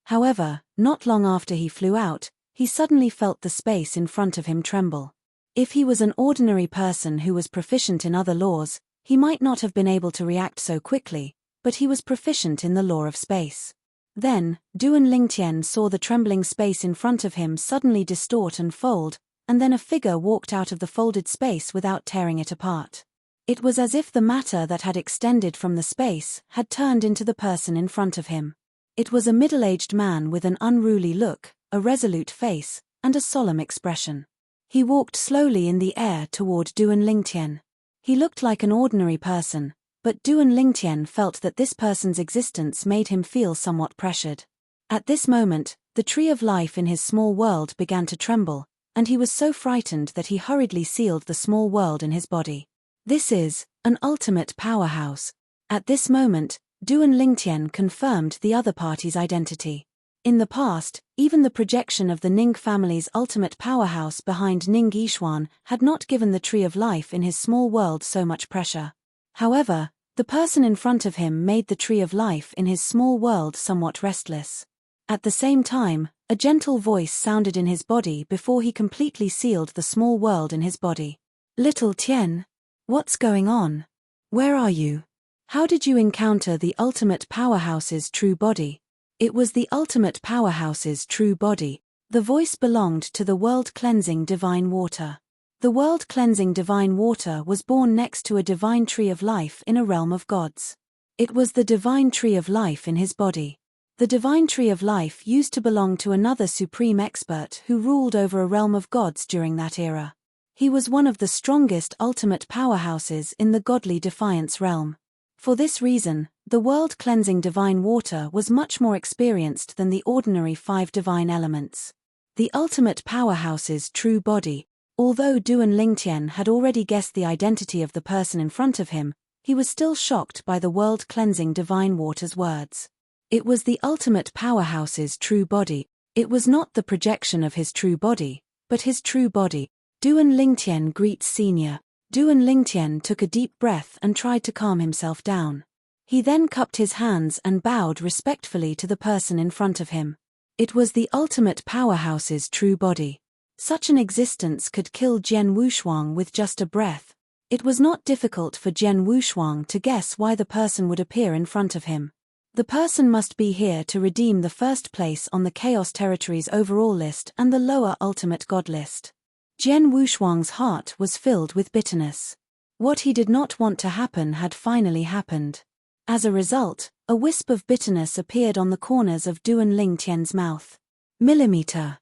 [SPEAKER 1] However, not long after he flew out, he suddenly felt the space in front of him tremble. If he was an ordinary person who was proficient in other laws, he might not have been able to react so quickly, but he was proficient in the law of space. Then, Duan Lingtian saw the trembling space in front of him suddenly distort and fold, and then a figure walked out of the folded space without tearing it apart. It was as if the matter that had extended from the space had turned into the person in front of him. It was a middle-aged man with an unruly look, a resolute face, and a solemn expression. He walked slowly in the air toward Duan Lingtian. He looked like an ordinary person, but Duan Lingtian felt that this person's existence made him feel somewhat pressured. At this moment, the tree of life in his small world began to tremble, and he was so frightened that he hurriedly sealed the small world in his body. This is an ultimate powerhouse. At this moment, Duan Lingtian confirmed the other party's identity. In the past, even the projection of the Ning family's ultimate powerhouse behind Ning Yishuan had not given the tree of life in his small world so much pressure. However, the person in front of him made the tree of life in his small world somewhat restless. At the same time, a gentle voice sounded in his body before he completely sealed the small world in his body. Little Tian, what's going on? Where are you? How did you encounter the ultimate powerhouse's true body? It was the ultimate powerhouse's true body. The voice belonged to the world-cleansing divine water. The world-cleansing divine water was born next to a divine tree of life in a realm of gods. It was the divine tree of life in his body. The divine tree of life used to belong to another supreme expert who ruled over a realm of gods during that era. He was one of the strongest ultimate powerhouses in the godly defiance realm. For this reason, the world-cleansing divine water was much more experienced than the ordinary 5 divine elements. The ultimate powerhouse's true body. Although Duan Lingtian had already guessed the identity of the person in front of him, he was still shocked by the world-cleansing divine water's words. It was the ultimate powerhouse's true body. It was not the projection of his true body, but his true body. Duan Lingtian greets Senior. Duan Lingtian took a deep breath and tried to calm himself down. He then cupped his hands and bowed respectfully to the person in front of him. It was the ultimate powerhouse's true body. Such an existence could kill Jian Wushuang with just a breath. It was not difficult for Jian Wushuang to guess why the person would appear in front of him. The person must be here to redeem the first place on the Chaos Territories overall list and the lower Ultimate God list. Jian Wushuang's heart was filled with bitterness. What he did not want to happen had finally happened. As a result, a wisp of bitterness appeared on the corners of Duan Lingtian's mouth. Millimeter.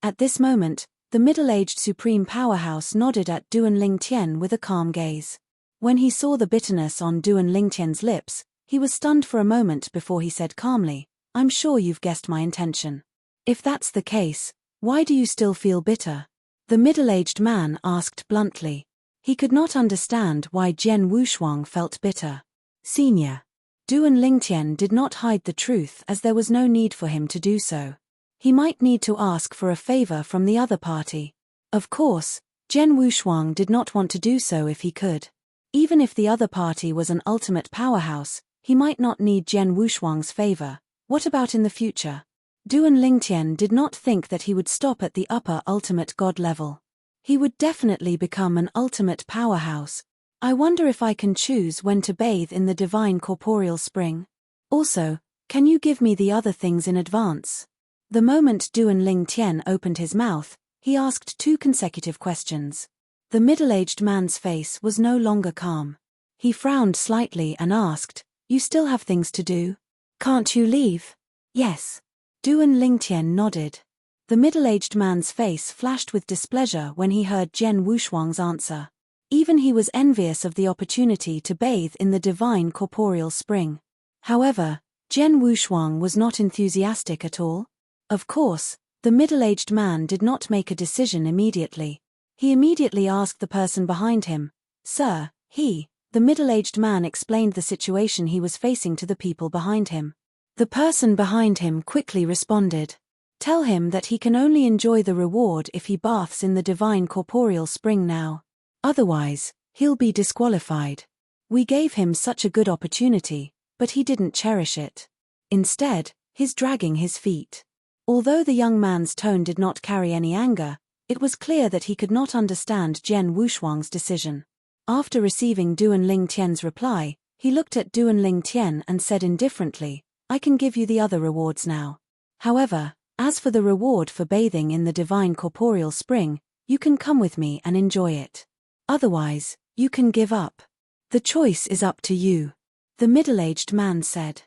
[SPEAKER 1] At this moment, the middle-aged supreme powerhouse nodded at Duan Lingtian with a calm gaze. When he saw the bitterness on Duan Lingtian's lips, he was stunned for a moment before he said calmly, "I'm sure you've guessed my intention. If that's the case, why do you still feel bitter?" The middle-aged man asked bluntly. He could not understand why Jian Wushuang felt bitter. Senior. Duan Lingtian did not hide the truth as there was no need for him to do so. He might need to ask for a favor from the other party. Of course, Jian Wushuang did not want to do so if he could. Even if the other party was an ultimate powerhouse, he might not need Jian Wushuang's favor. What about in the future? Duan Lingtian did not think that he would stop at the upper ultimate god level. He would definitely become an ultimate powerhouse. I wonder if I can choose when to bathe in the divine corporeal spring. Also, can you give me the other things in advance? The moment Duan Lingtian opened his mouth, he asked 2 consecutive questions. The middle-aged man's face was no longer calm. He frowned slightly and asked, "You still have things to do? Can't you leave?" "Yes." Duan Lingtian nodded. The middle-aged man's face flashed with displeasure when he heard Jian Wushuang's answer. Even he was envious of the opportunity to bathe in the divine corporeal spring. However, Jian Wushuang was not enthusiastic at all. Of course, the middle-aged man did not make a decision immediately. He immediately asked the person behind him, "Sir, the middle-aged man explained the situation he was facing to the people behind him. The person behind him quickly responded, "Tell him that he can only enjoy the reward if he baths in the divine corporeal spring now. Otherwise, he'll be disqualified. We gave him such a good opportunity, but he didn't cherish it. Instead, he's dragging his feet." Although the young man's tone did not carry any anger, it was clear that he could not understand Jian Wushuang's decision. After receiving Duan Lingtian's reply, he looked at Duan Lingtian and said indifferently, "I can give you the other rewards now. However, as for the reward for bathing in the divine corporeal spring, you can come with me and enjoy it. Otherwise, you can give up. The choice is up to you," the middle-aged man said.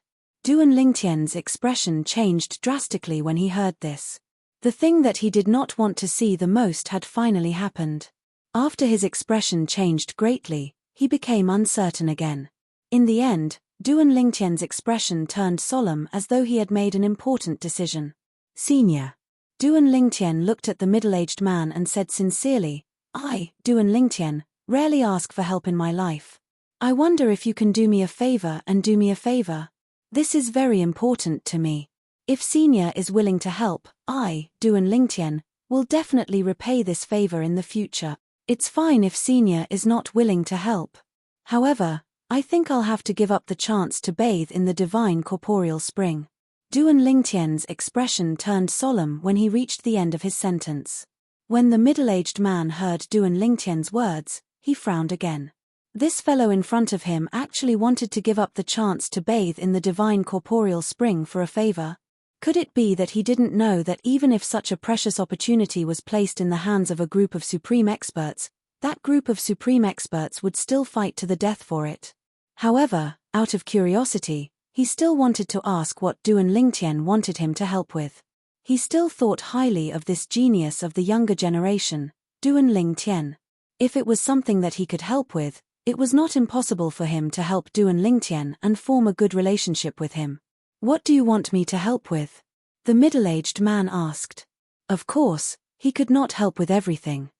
[SPEAKER 1] Duan Lingtian's expression changed drastically when he heard this. The thing that he did not want to see the most had finally happened. After his expression changed greatly, he became uncertain again. In the end, Duan Lingtian's expression turned solemn as though he had made an important decision. "Senior." Duan Lingtian looked at the middle-aged man and said sincerely, "I, Duan Lingtian, rarely ask for help in my life. I wonder if you can do me a favor and do me a favor. This is very important to me. If Senior is willing to help, I, Duan Lingtian, will definitely repay this favor in the future. It's fine if Senior is not willing to help. However, I think I'll have to give up the chance to bathe in the divine corporeal spring." Duan Lingtian's expression turned solemn when he reached the end of his sentence. When the middle-aged man heard Duan Lingtian's words, he frowned again. This fellow in front of him actually wanted to give up the chance to bathe in the divine corporeal spring for a favor. Could it be that he didn't know that even if such a precious opportunity was placed in the hands of a group of supreme experts, that group of supreme experts would still fight to the death for it? However, out of curiosity, he still wanted to ask what Duan Lingtian wanted him to help with. He still thought highly of this genius of the younger generation, Duan Lingtian. If it was something that he could help with, it was not impossible for him to help Duan Lingtian and form a good relationship with him. "What do you want me to help with?" the middle-aged man asked. Of course, he could not help with everything.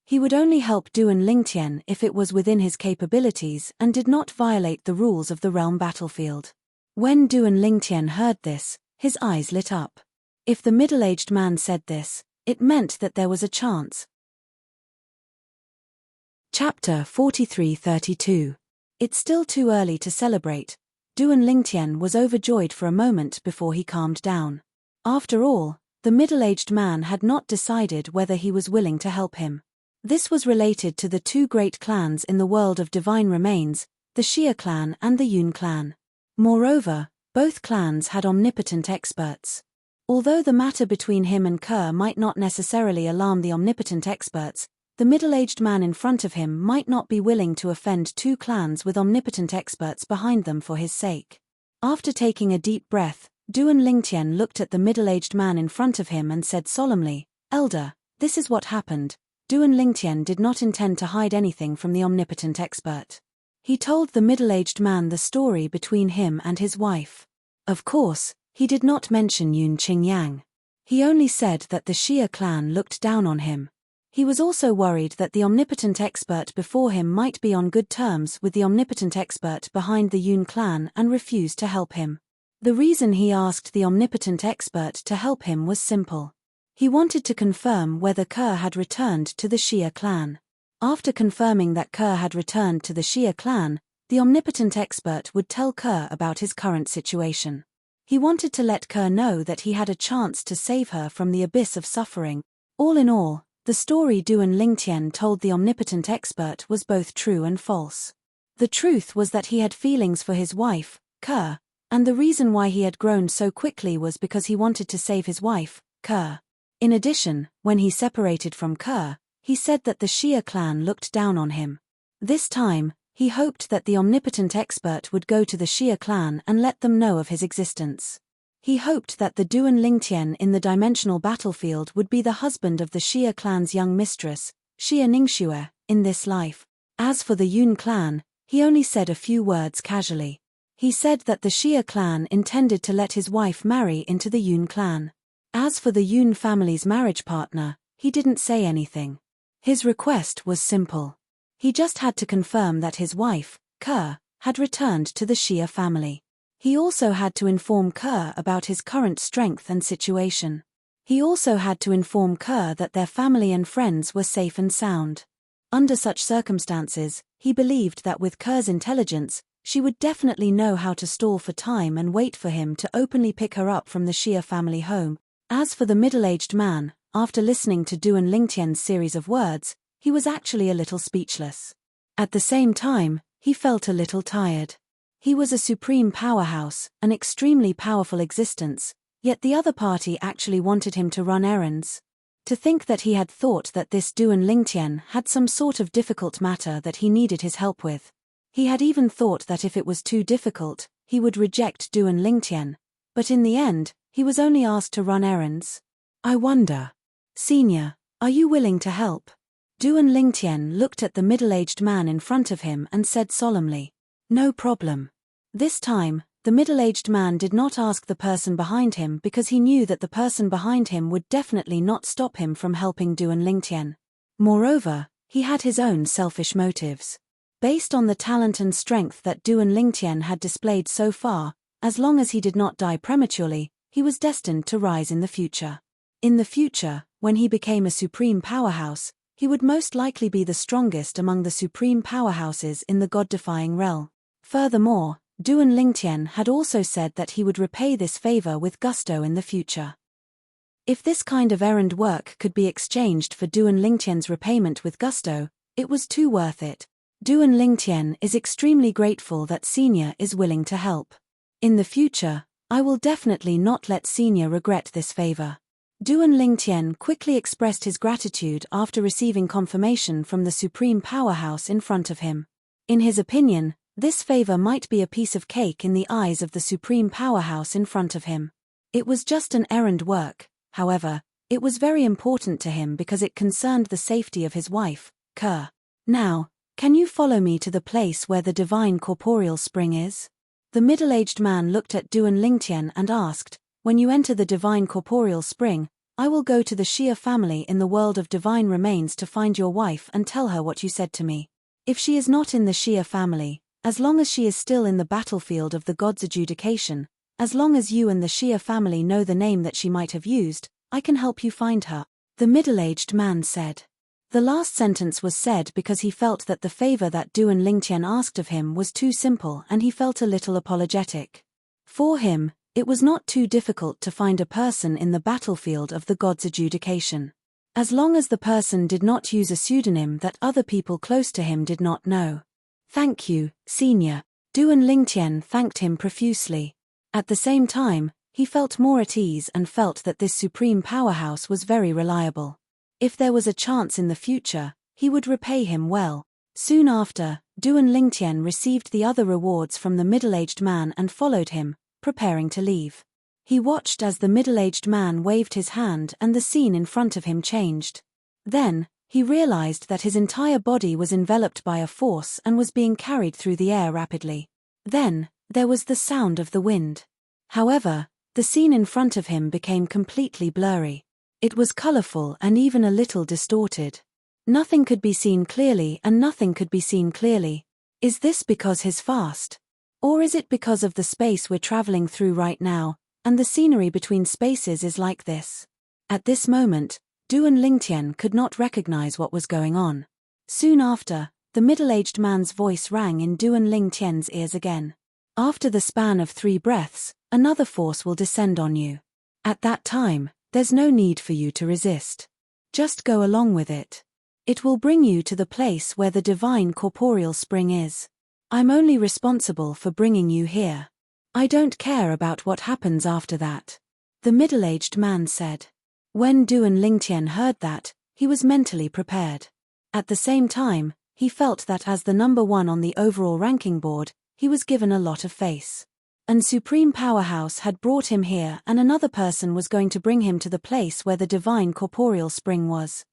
[SPEAKER 1] He would only help Duan Lingtian if it was within his capabilities and did not violate the rules of the realm battlefield. When Duan Lingtian heard this, his eyes lit up. If the middle-aged man said this, it meant that there was a chance. Chapter 43-32. It's still too early to celebrate. Duan Lingtian was overjoyed for a moment before he calmed down. After all, the middle-aged man had not decided whether he was willing to help him. This was related to the 2 great clans in the world of divine remains, the Xia clan and the Yun clan. Moreover, both clans had omnipotent experts. Although the matter between him and Kerr might not necessarily alarm the omnipotent experts, the middle-aged man in front of him might not be willing to offend 2 clans with omnipotent experts behind them for his sake. After taking a deep breath, Duan Lingtian looked at the middle-aged man in front of him and said solemnly, "Elder, this is what happened. Duan Lingtian did not intend to hide anything from the omnipotent expert. He told the middle-aged man the story between him and his wife. Of course, he did not mention Yun Qingyang. He only said that the Xia clan looked down on him. He was also worried that the omnipotent expert before him might be on good terms with the omnipotent expert behind the Yun clan and refuse to help him. The reason he asked the omnipotent expert to help him was simple. He wanted to confirm whether Ke had returned to the Xia clan. After confirming that Ke had returned to the Xia clan, the omnipotent expert would tell Ke about his current situation. He wanted to let Ke know that he had a chance to save her from the abyss of suffering. All in all, the story Duan Lingtian told the omnipotent expert was both true and false. The truth was that he had feelings for his wife, Ke, and the reason why he had grown so quickly was because he wanted to save his wife, Ke. In addition, when he separated from Ke, he said that the Xia clan looked down on him. This time, he hoped that the omnipotent expert would go to the Xia clan and let them know of his existence. He hoped that the Duan Lingtian in the dimensional battlefield would be the husband of the Xia clan's young mistress, Xia Ningxue, in this life. As for the Yun clan, he only said a few words casually. He said that the Xia clan intended to let his wife marry into the Yun clan. As for the Yun family's marriage partner, he didn't say anything. His request was simple. He just had to confirm that his wife, Ke, had returned to the Xia family. He also had to inform Ke about his current strength and situation. He also had to inform Ke that their family and friends were safe and sound. Under such circumstances, he believed that with Ke's intelligence, she would definitely know how to stall for time and wait for him to openly pick her up from the Xia family home. As for the middle-aged man, after listening to Duan Lingtian's series of words, he was actually a little speechless. At the same time, he felt a little tired. He was a supreme powerhouse, an extremely powerful existence, yet the other party actually wanted him to run errands. To think that he had thought that this Duan Lingtian had some sort of difficult matter that he needed his help with. He had even thought that if it was too difficult, he would reject Duan Lingtian, but in the end, he was only asked to run errands. I wonder. Senior, are you willing to help? Duan Lingtian looked at the middle-aged man in front of him and said solemnly, No problem. This time, the middle-aged man did not ask the person behind him because he knew that the person behind him would definitely not stop him from helping Duan Lingtian. Moreover, he had his own selfish motives. Based on the talent and strength that Duan Lingtian had displayed so far, as long as he did not die prematurely, he was destined to rise in the future. In the future, when he became a supreme powerhouse, he would most likely be the strongest among the supreme powerhouses in the god-defying realm. Furthermore, Duan Lingtian had also said that he would repay this favor with gusto in the future. If this kind of errand work could be exchanged for Duan Lingtian's repayment with gusto, it was too worth it. Duan Lingtian is extremely grateful that Senior is willing to help. In the future, I will definitely not let Senior regret this favor. Duan Lingtian quickly expressed his gratitude after receiving confirmation from the supreme powerhouse in front of him. In his opinion, this favor might be a piece of cake in the eyes of the supreme powerhouse in front of him. It was just an errand work, however, it was very important to him because it concerned the safety of his wife, Ke. Now, can you follow me to the place where the divine corporeal spring is? The middle-aged man looked at Duan Lingtian and asked, When you enter the divine corporeal spring, I will go to the Xia family in the world of divine remains to find your wife and tell her what you said to me. If she is not in the Xia family, as long as she is still in the battlefield of the gods' adjudication, as long as you and the Xia family know the name that she might have used, I can help you find her, the middle-aged man said. The last sentence was said because he felt that the favor that Duan Lingtian asked of him was too simple and he felt a little apologetic. For him, it was not too difficult to find a person in the battlefield of the gods' adjudication. As long as the person did not use a pseudonym that other people close to him did not know. Thank you, Senior. Duan Lingtian thanked him profusely. At the same time, he felt more at ease and felt that this supreme powerhouse was very reliable. If there was a chance in the future, he would repay him well. Soon after, Duan Lingtian received the other rewards from the middle-aged man and followed him, preparing to leave. He watched as the middle-aged man waved his hand and the scene in front of him changed. Then, He realized that his entire body was enveloped by a force and was being carried through the air rapidly. Then, there was the sound of the wind. However, the scene in front of him became completely blurry. It was colorful and even a little distorted. Nothing could be seen clearly and nothing could be seen clearly. Is this because he's fast? Or is it because of the space we're traveling through right now, and the scenery between spaces is like this? At this moment, Duan Lingtian could not recognize what was going on. Soon after, the middle-aged man's voice rang in Duan Lingtian's ears again. After the span of 3 breaths, another force will descend on you. At that time, there's no need for you to resist. Just go along with it. It will bring you to the place where the divine corporeal spring is. I'm only responsible for bringing you here. I don't care about what happens after that. The middle-aged man said. When Duan Lingtian heard that, he was mentally prepared. At the same time, he felt that as the number 1 on the overall ranking board, he was given a lot of face. An supreme powerhouse had brought him here and another person was going to bring him to the place where the divine corporeal spring was.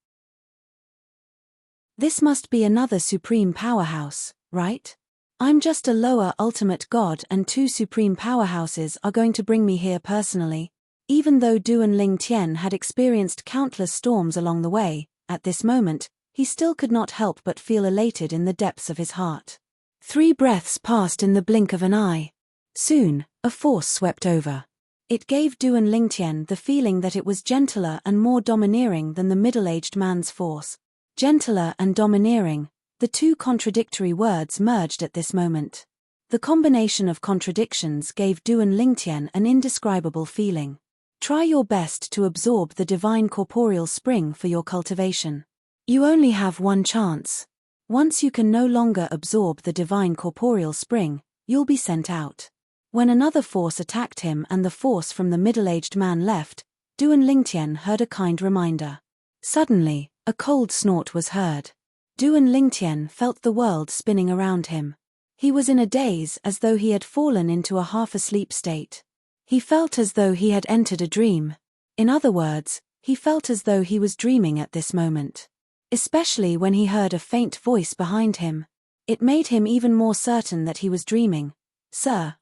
[SPEAKER 1] This must be another supreme powerhouse, right? I'm just a lower ultimate god and 2 supreme powerhouses are going to bring me here personally. Even though Duan Lingtian had experienced countless storms along the way, at this moment, he still could not help but feel elated in the depths of his heart. 3 breaths passed in the blink of an eye. Soon, a force swept over. It gave Duan Lingtian the feeling that it was gentler and more domineering than the middle-aged man's force. Gentler and domineering, the 2 contradictory words merged at this moment. The combination of contradictions gave Duan Lingtian an indescribable feeling. Try your best to absorb the divine corporeal spring for your cultivation. You only have 1 chance. Once you can no longer absorb the divine corporeal spring, you'll be sent out. When another force attacked him and the force from the middle-aged man left, Duan Lingtian heard a kind reminder. Suddenly, a cold snort was heard. Duan Lingtian felt the world spinning around him. He was in a daze as though he had fallen into a half-asleep state. He felt as though he had entered a dream. In other words, he felt as though he was dreaming at this moment. Especially when he heard a faint voice behind him. It made him even more certain that he was dreaming. Sir,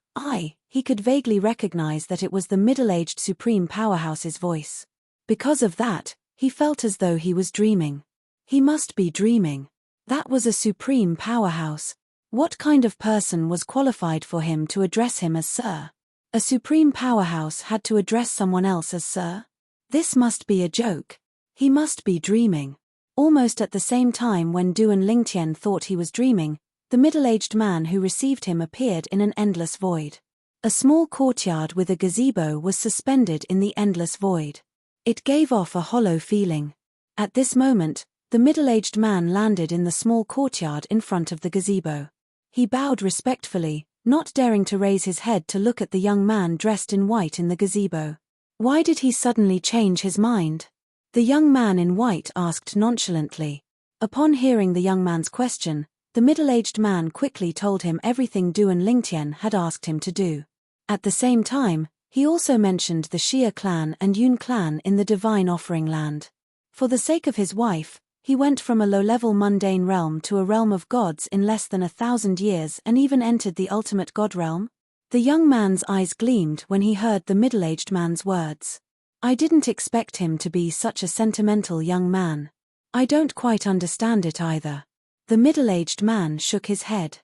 [SPEAKER 1] he could vaguely recognize that it was the middle-aged supreme powerhouse's voice. Because of that, he felt as though he was dreaming. He must be dreaming. That was a supreme powerhouse. What kind of person was qualified for him to address him as sir? A supreme powerhouse had to address someone else as sir? This must be a joke. He must be dreaming. Almost at the same time when Duan Lingtian thought he was dreaming, the middle-aged man who received him appeared in an endless void. A small courtyard with a gazebo was suspended in the endless void. It gave off a hollow feeling. At this moment, the middle-aged man landed in the small courtyard in front of the gazebo. He bowed respectfully, not daring to raise his head to look at the young man dressed in white in the gazebo. Why did he suddenly change his mind? The young man in white asked nonchalantly. Upon hearing the young man's question, the middle-aged man quickly told him everything Duan Lingtian had asked him to do. At the same time, he also mentioned the Xia clan and Yun clan in the divine offering land. For the sake of his wife, he went from a low-level mundane realm to a realm of gods in less than 1,000 years and even entered the ultimate god realm. The young man's eyes gleamed when he heard the middle-aged man's words. I didn't expect him to be such a sentimental young man. I don't quite understand it either. The middle-aged man shook his head.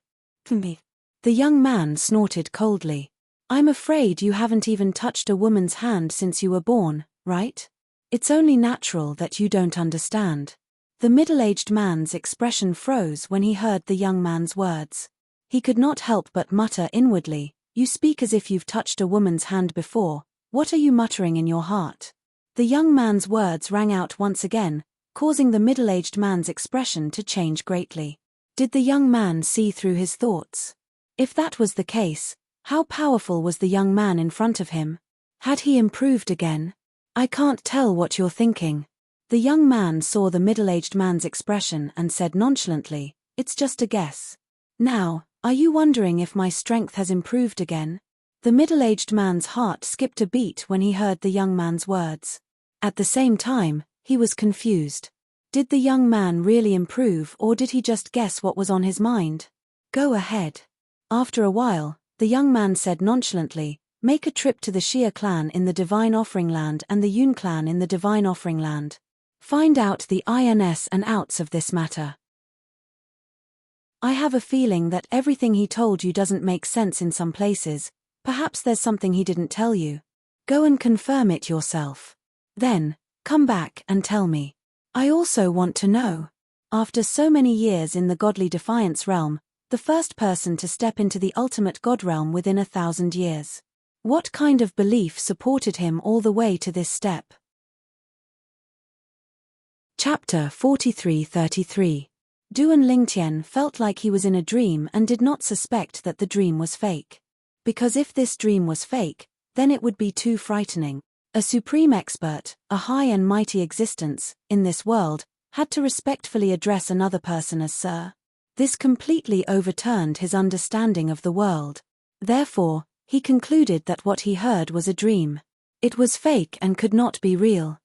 [SPEAKER 1] The young man snorted coldly. I'm afraid you haven't even touched a woman's hand since you were born, right? It's only natural that you don't understand. The middle-aged man's expression froze when he heard the young man's words. He could not help but mutter inwardly, "You speak as if you've touched a woman's hand before. What are you muttering in your heart?" The young man's words rang out once again, causing the middle-aged man's expression to change greatly. Did the young man see through his thoughts? If that was the case, how powerful was the young man in front of him? Had he improved again? I can't tell what you're thinking. The young man saw the middle-aged man's expression and said nonchalantly, "It's just a guess." Now, are you wondering if my strength has improved again? The middle-aged man's heart skipped a beat when he heard the young man's words. At the same time, he was confused. Did the young man really improve, or did he just guess what was on his mind? Go ahead. After a while, the young man said nonchalantly, make a trip to the Shia clan in the Divine Offering Land and the Yun clan in the Divine Offering Land. Find out the ins and outs of this matter. I have a feeling that everything he told you doesn't make sense in some places. Perhaps there's something he didn't tell you. Go and confirm it yourself. Then, come back and tell me. I also want to know. After so many years in the godly defiance realm, the first person to step into the ultimate god realm within 1,000 years. What kind of belief supported him all the way to this step? Chapter 43:33. Duan Lingtian felt like he was in a dream and did not suspect that the dream was fake. Because if this dream was fake, then it would be too frightening. A supreme expert, a high and mighty existence, in this world, had to respectfully address another person as Sir. This completely overturned his understanding of the world. Therefore, he concluded that what he heard was a dream. It was fake and could not be real.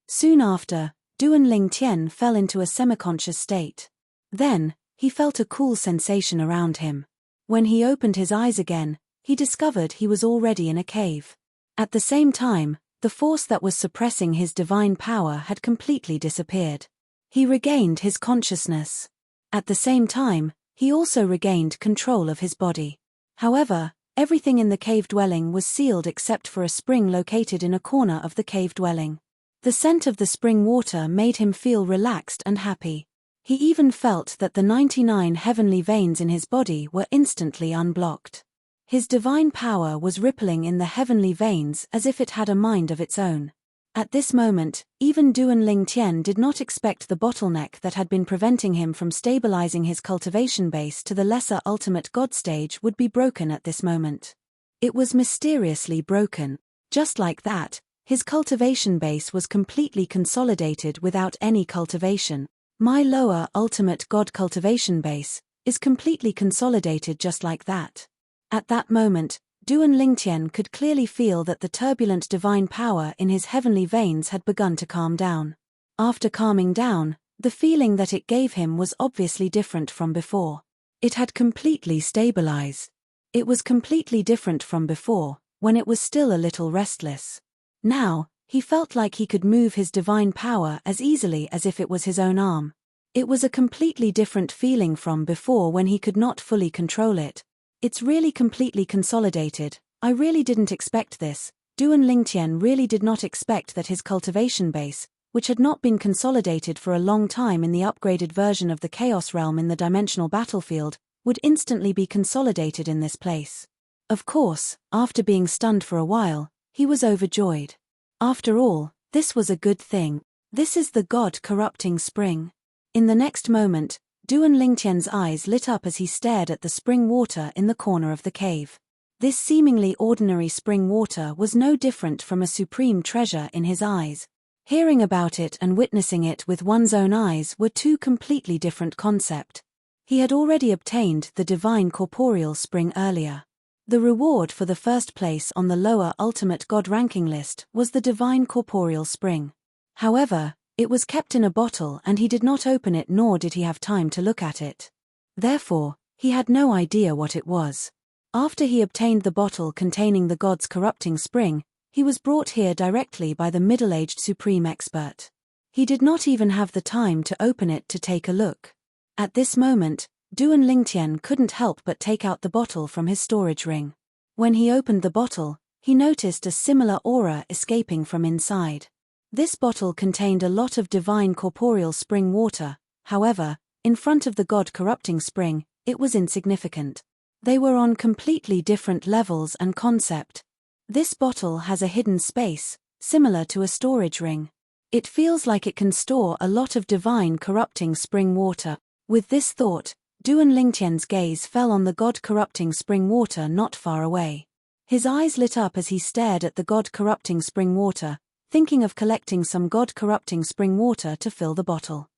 [SPEAKER 1] Soon after, Duan Lingtian fell into a semi-conscious state. Then, he felt a cool sensation around him. When he opened his eyes again, he discovered he was already in a cave. At the same time, the force that was suppressing his divine power had completely disappeared. He regained his consciousness. At the same time, he also regained control of his body. However, everything in the cave dwelling was sealed except for a spring located in a corner of the cave dwelling. The scent of the spring water made him feel relaxed and happy. He even felt that the 99 heavenly veins in his body were instantly unblocked. His divine power was rippling in the heavenly veins as if it had a mind of its own. At this moment, even Duan Lingtian did not expect the bottleneck that had been preventing him from stabilizing his cultivation base to the lesser ultimate god stage would be broken at this moment. It was mysteriously broken. Just like that, his cultivation base was completely consolidated without any cultivation. My lower ultimate god cultivation base is completely consolidated just like that. At that moment, Duan Lingtian could clearly feel that the turbulent divine power in his heavenly veins had begun to calm down. After calming down, the feeling that it gave him was obviously different from before. It had completely stabilized. It was completely different from before, when it was still a little restless. Now, he felt like he could move his divine power as easily as if it was his own arm. It was a completely different feeling from before when he could not fully control it. It's really completely consolidated. I really didn't expect this. Duan Lingtian really did not expect that his cultivation base, which had not been consolidated for a long time in the upgraded version of the Chaos Realm in the dimensional battlefield, would instantly be consolidated in this place. Of course, after being stunned for a while, he was overjoyed. After all, this was a good thing. This is the God-corrupting spring. In the next moment, Duan Lingtian's eyes lit up as he stared at the spring water in the corner of the cave. This seemingly ordinary spring water was no different from a supreme treasure in his eyes. Hearing about it and witnessing it with one's own eyes were two completely different concepts. He had already obtained the divine corporeal spring earlier. The reward for the first place on the lower ultimate god ranking list was the divine corporeal spring. However, it was kept in a bottle and he did not open it, nor did he have time to look at it. Therefore, he had no idea what it was. After he obtained the bottle containing the god's corrupting spring, he was brought here directly by the middle-aged supreme expert. He did not even have the time to open it to take a look. At this moment, Duan Lingtian couldn't help but take out the bottle from his storage ring. When he opened the bottle, he noticed a similar aura escaping from inside. This bottle contained a lot of divine corporeal spring water. However, in front of the god-corrupting spring, it was insignificant. They were on completely different levels and concept. This bottle has a hidden space, similar to a storage ring. It feels like it can store a lot of divine corrupting spring water. With this thought, Duan Lingtian's gaze fell on the god-corrupting spring water not far away. His eyes lit up as he stared at the god-corrupting spring water, thinking of collecting some god-corrupting spring water to fill the bottle.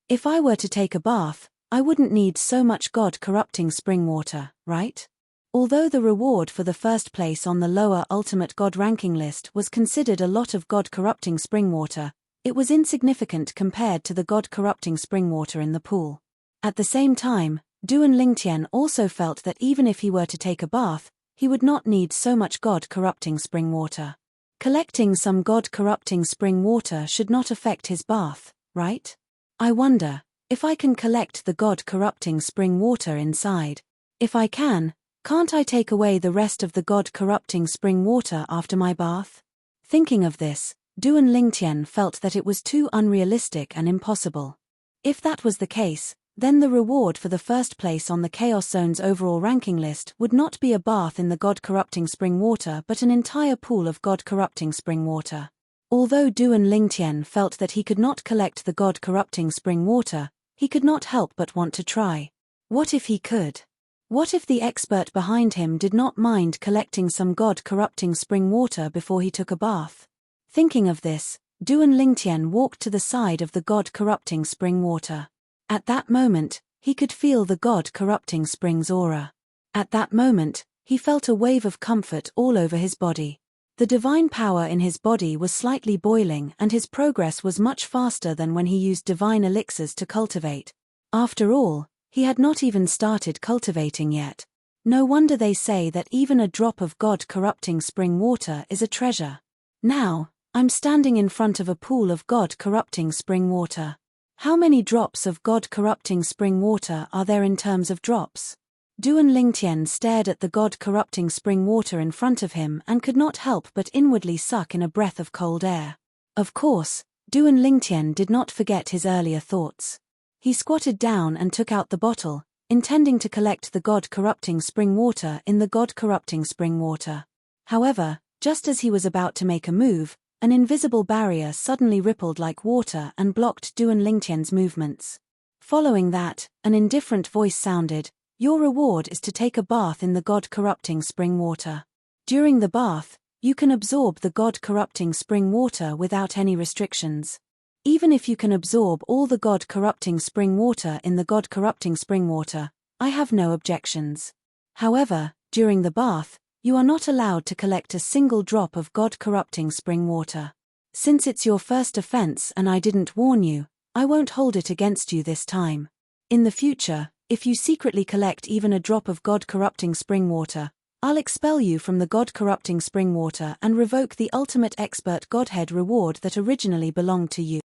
[SPEAKER 1] If I were to take a bath, I wouldn't need so much god-corrupting spring water, right? Although the reward for the first place on the lower ultimate god ranking list was considered a lot of god-corrupting spring water, it was insignificant compared to the god-corrupting spring water in the pool. At the same time, Duan Lingtian also felt that even if he were to take a bath, he would not need so much god-corrupting spring water. Collecting some god-corrupting spring water should not affect his bath, right? I wonder if I can collect the god-corrupting spring water inside. If I can, can't I take away the rest of the god-corrupting spring water after my bath? Thinking of this, Duan Lingtian felt that it was too unrealistic and impossible. If that was the case, then the reward for the first place on the Chaos Zone's overall ranking list would not be a bath in the god-corrupting spring water but an entire pool of god-corrupting spring water. Although Duan Lingtian felt that he could not collect the god-corrupting spring water, he could not help but want to try. What if he could? What if the expert behind him did not mind collecting some god-corrupting spring water before he took a bath? Thinking of this, Duan Lingtian walked to the side of the god-corrupting spring water. At that moment, he could feel the god-corrupting spring's aura. At that moment, he felt a wave of comfort all over his body. The divine power in his body was slightly boiling and his progress was much faster than when he used divine elixirs to cultivate. After all, he had not even started cultivating yet. No wonder they say that even a drop of god-corrupting spring water is a treasure. Now, I'm standing in front of a pool of god-corrupting spring water. How many drops of god-corrupting spring water are there in terms of drops? Duan Lingtian stared at the god-corrupting spring water in front of him and could not help but inwardly suck in a breath of cold air. Of course, Duan Lingtian did not forget his earlier thoughts. He squatted down and took out the bottle, intending to collect the god-corrupting spring water in the god-corrupting spring water. However, just as he was about to make a move, an invisible barrier suddenly rippled like water and blocked Duan Lingtian's movements. Following that, an indifferent voice sounded, "Your reward is to take a bath in the god-corrupting spring water. During the bath, you can absorb the god-corrupting spring water without any restrictions. Even if you can absorb all the god-corrupting spring water in the god-corrupting spring water, I have no objections. However, during the bath, you are not allowed to collect a single drop of god-corrupting spring water. Since it's your first offense and I didn't warn you, I won't hold it against you this time. In the future, if you secretly collect even a drop of god-corrupting spring water, I'll expel you from the god-corrupting spring water and revoke the ultimate expert godhead reward that originally belonged to you."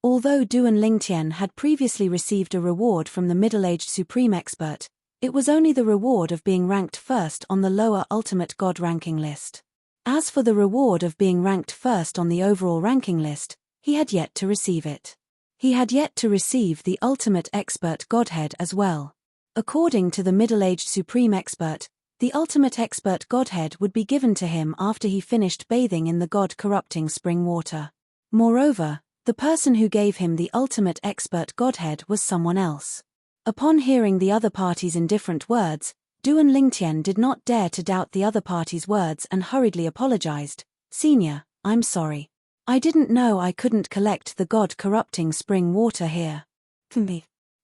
[SPEAKER 1] Although Duan Lingtian had previously received a reward from the middle-aged supreme expert, it was only the reward of being ranked first on the lower ultimate god ranking list. As for the reward of being ranked first on the overall ranking list, he had yet to receive it. He had yet to receive the ultimate expert godhead as well. According to the middle-aged supreme expert, the ultimate expert godhead would be given to him after he finished bathing in the god-corrupting spring water. Moreover, the person who gave him the ultimate expert godhead was someone else. Upon hearing the other party's indifferent words, Duan Lingtian did not dare to doubt the other party's words and hurriedly apologized. "Senior, I'm sorry. I didn't know I couldn't collect the god-corrupting spring water here.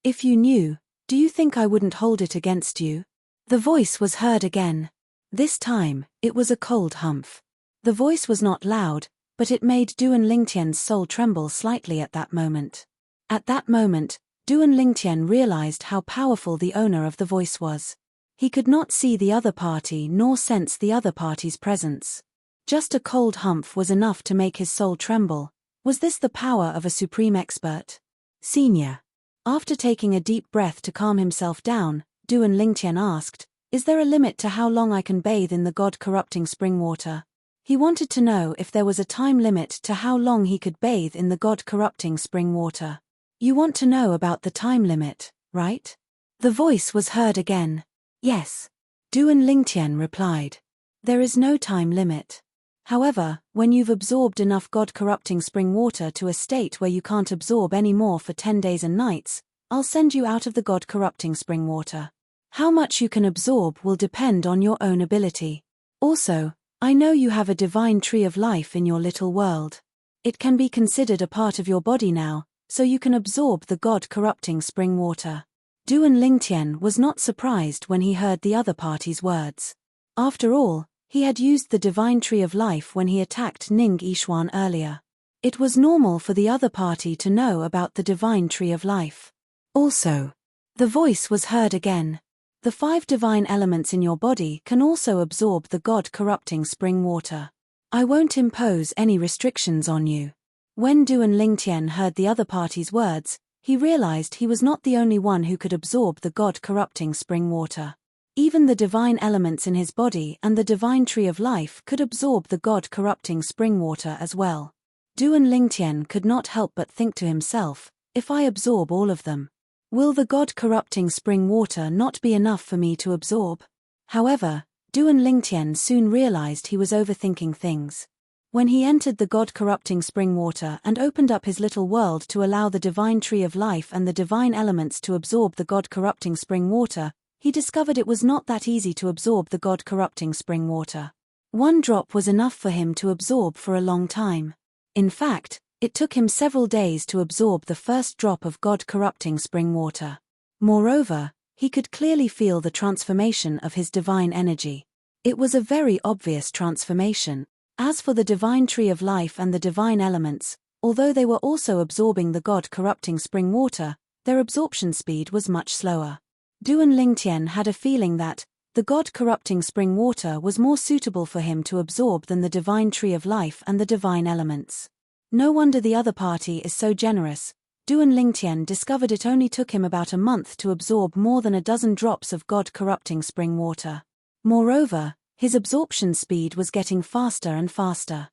[SPEAKER 1] If you knew, do you think I wouldn't hold it against you?" The voice was heard again. This time, it was a cold humph. The voice was not loud, but it made Duan Lingtian's soul tremble slightly at that moment. At that moment, Duan Lingtian realized how powerful the owner of the voice was. He could not see the other party nor sense the other party's presence. Just a cold humph was enough to make his soul tremble. Was this the power of a supreme expert? "Senior." After taking a deep breath to calm himself down, Duan Lingtian asked, "Is there a limit to how long I can bathe in the god-corrupting spring water?" He wanted to know if there was a time limit to how long he could bathe in the god-corrupting spring water. "You want to know about the time limit, right?" The voice was heard again. "Yes." Duan Lingtian replied. "There is no time limit. However, when you've absorbed enough god-corrupting spring water to a state where you can't absorb any more for 10 days and nights, I'll send you out of the god-corrupting spring water. How much you can absorb will depend on your own ability. Also, I know you have a divine tree of life in your little world. It can be considered a part of your body now, so you can absorb the god-corrupting spring water." Duan Lingtian was not surprised when he heard the other party's words. After all, he had used the divine tree of life when he attacked Ning Yishuan earlier. It was normal for the other party to know about the divine tree of life. Also, the voice was heard again. The 5 divine elements in your body can also absorb the God-corrupting spring water. I won't impose any restrictions on you. When Duan Lingtian heard the other party's words, he realized he was not the only one who could absorb the God-corrupting spring water. Even the divine elements in his body and the divine tree of life could absorb the God-corrupting spring water as well. Duan Lingtian could not help but think to himself, if I absorb all of them, will the God-corrupting spring water not be enough for me to absorb? However, Duan Lingtian soon realized he was overthinking things. When he entered the God-corrupting spring water and opened up his little world to allow the divine tree of life and the divine elements to absorb the God-corrupting spring water, he discovered it was not that easy to absorb the God-corrupting spring water. 1 drop was enough for him to absorb for a long time. In fact, it took him several days to absorb the first drop of God-corrupting spring water. Moreover, he could clearly feel the transformation of his divine energy. It was a very obvious transformation. As for the divine tree of life and the divine elements, although they were also absorbing the God-corrupting spring water, their absorption speed was much slower. Duan Lingtian had a feeling that the God-corrupting spring water was more suitable for him to absorb than the divine tree of life and the divine elements. No wonder the other party is so generous. Duan Lingtian discovered it only took him about a month to absorb more than a dozen drops of God-corrupting spring water. Moreover, his absorption speed was getting faster and faster.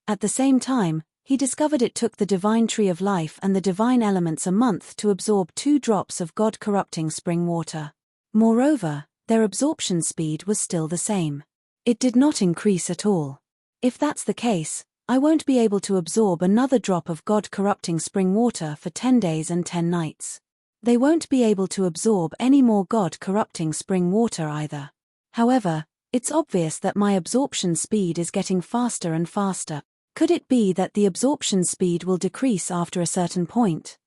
[SPEAKER 1] At the same time, he discovered it took the divine tree of life and the divine elements a month to absorb 2 drops of God-corrupting spring water. Moreover, their absorption speed was still the same. It did not increase at all. If that's the case, I won't be able to absorb another drop of God-corrupting spring water for 10 days and 10 nights. They won't be able to absorb any more God-corrupting spring water either. However, it's obvious that my absorption speed is getting faster and faster. Could it be that the absorption speed will decrease after a certain point?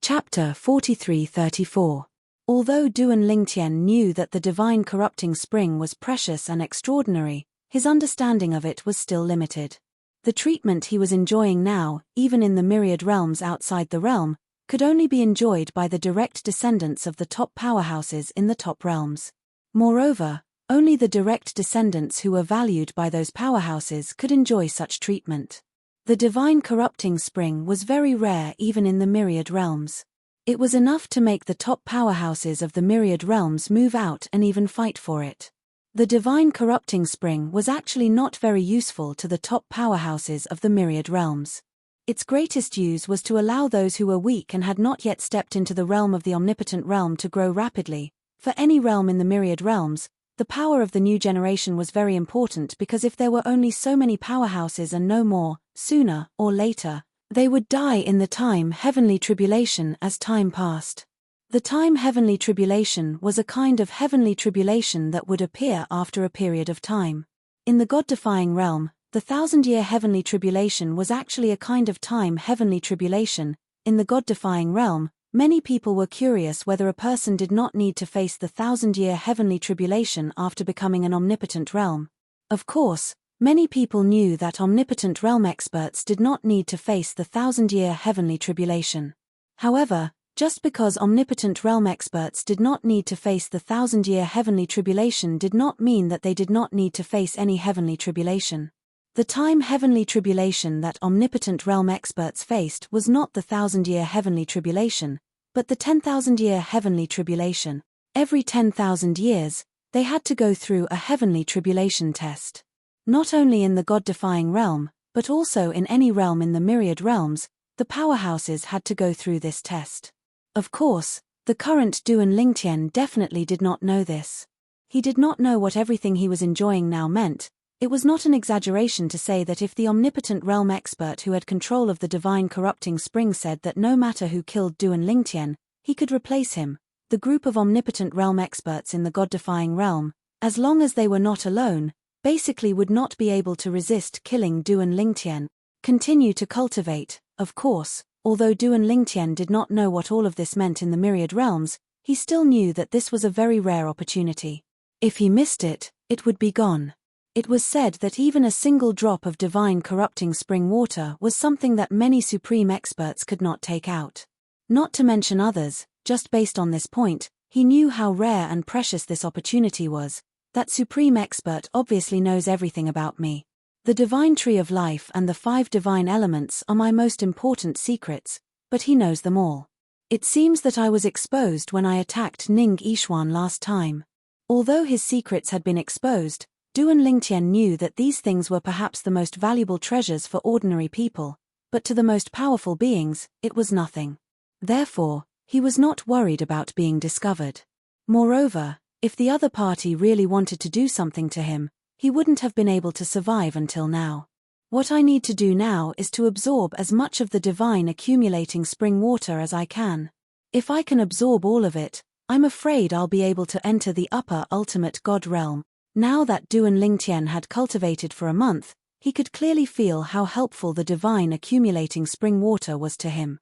[SPEAKER 1] Chapter 43-34. Although Duan Lingtian knew that the divine corrupting spring was precious and extraordinary, his understanding of it was still limited. The treatment he was enjoying now, even in the myriad realms outside the realm, could only be enjoyed by the direct descendants of the top powerhouses in the top realms. Moreover, only the direct descendants who were valued by those powerhouses could enjoy such treatment. The divine corrupting spring was very rare even in the myriad realms. It was enough to make the top powerhouses of the myriad realms move out and even fight for it. The divine corrupting spring was actually not very useful to the top powerhouses of the myriad realms. Its greatest use was to allow those who were weak and had not yet stepped into the realm of the omnipotent realm to grow rapidly. For any realm in the myriad realms, the power of the new generation was very important because if there were only so many powerhouses and no more, sooner or later, they would die in the time heavenly tribulation as time passed. The time heavenly tribulation was a kind of heavenly tribulation that would appear after a period of time. In the God-defying realm, the 1,000-year heavenly tribulation was actually a kind of time heavenly tribulation. In the God-defying realm, many people were curious whether a person did not need to face the 1,000-year heavenly tribulation after becoming an omnipotent realm. Of course, many people knew that omnipotent realm experts did not need to face the 1,000-year heavenly tribulation. However, just because omnipotent realm experts did not need to face the 1,000-year heavenly tribulation did not mean that they did not need to face any heavenly tribulation. The time heavenly tribulation that omnipotent realm experts faced was not the 1,000-year heavenly tribulation, but the 10,000-year heavenly tribulation. Every 10,000 years, they had to go through a heavenly tribulation test. Not only in the God-defying realm, but also in any realm in the myriad realms, the powerhouses had to go through this test. Of course, the current Duan Lingtian definitely did not know this. He did not know what everything he was enjoying now meant. It was not an exaggeration to say that if the omnipotent realm expert who had control of the divine corrupting spring said that no matter who killed Duan Lingtian, he could replace him, the group of omnipotent realm experts in the God-defying realm, as long as they were not alone, basically would not be able to resist killing Duan Lingtian, continue to cultivate, Of course, although Duan Lingtian did not know what all of this meant in the myriad realms, he still knew that this was a very rare opportunity. If he missed it, it would be gone. It was said that even a single drop of divine corrupting spring water was something that many supreme experts could not take out. Not to mention others, just based on this point, he knew how rare and precious this opportunity was. That supreme expert obviously knows everything about me. The divine tree of life and the 5 divine elements are my most important secrets, but he knows them all. It seems that I was exposed when I attacked Ning Yishuan last time. Although his secrets had been exposed, Duan Lingtian knew that these things were perhaps the most valuable treasures for ordinary people, but to the most powerful beings, it was nothing. Therefore, he was not worried about being discovered. Moreover, if the other party really wanted to do something to him, he wouldn't have been able to survive until now. What I need to do now is to absorb as much of the divine accumulating spring water as I can. If I can absorb all of it, I'm afraid I'll be able to enter the upper ultimate God realm. Now that Duan Lingtian had cultivated for a month, he could clearly feel how helpful the divine accumulating spring water was to him.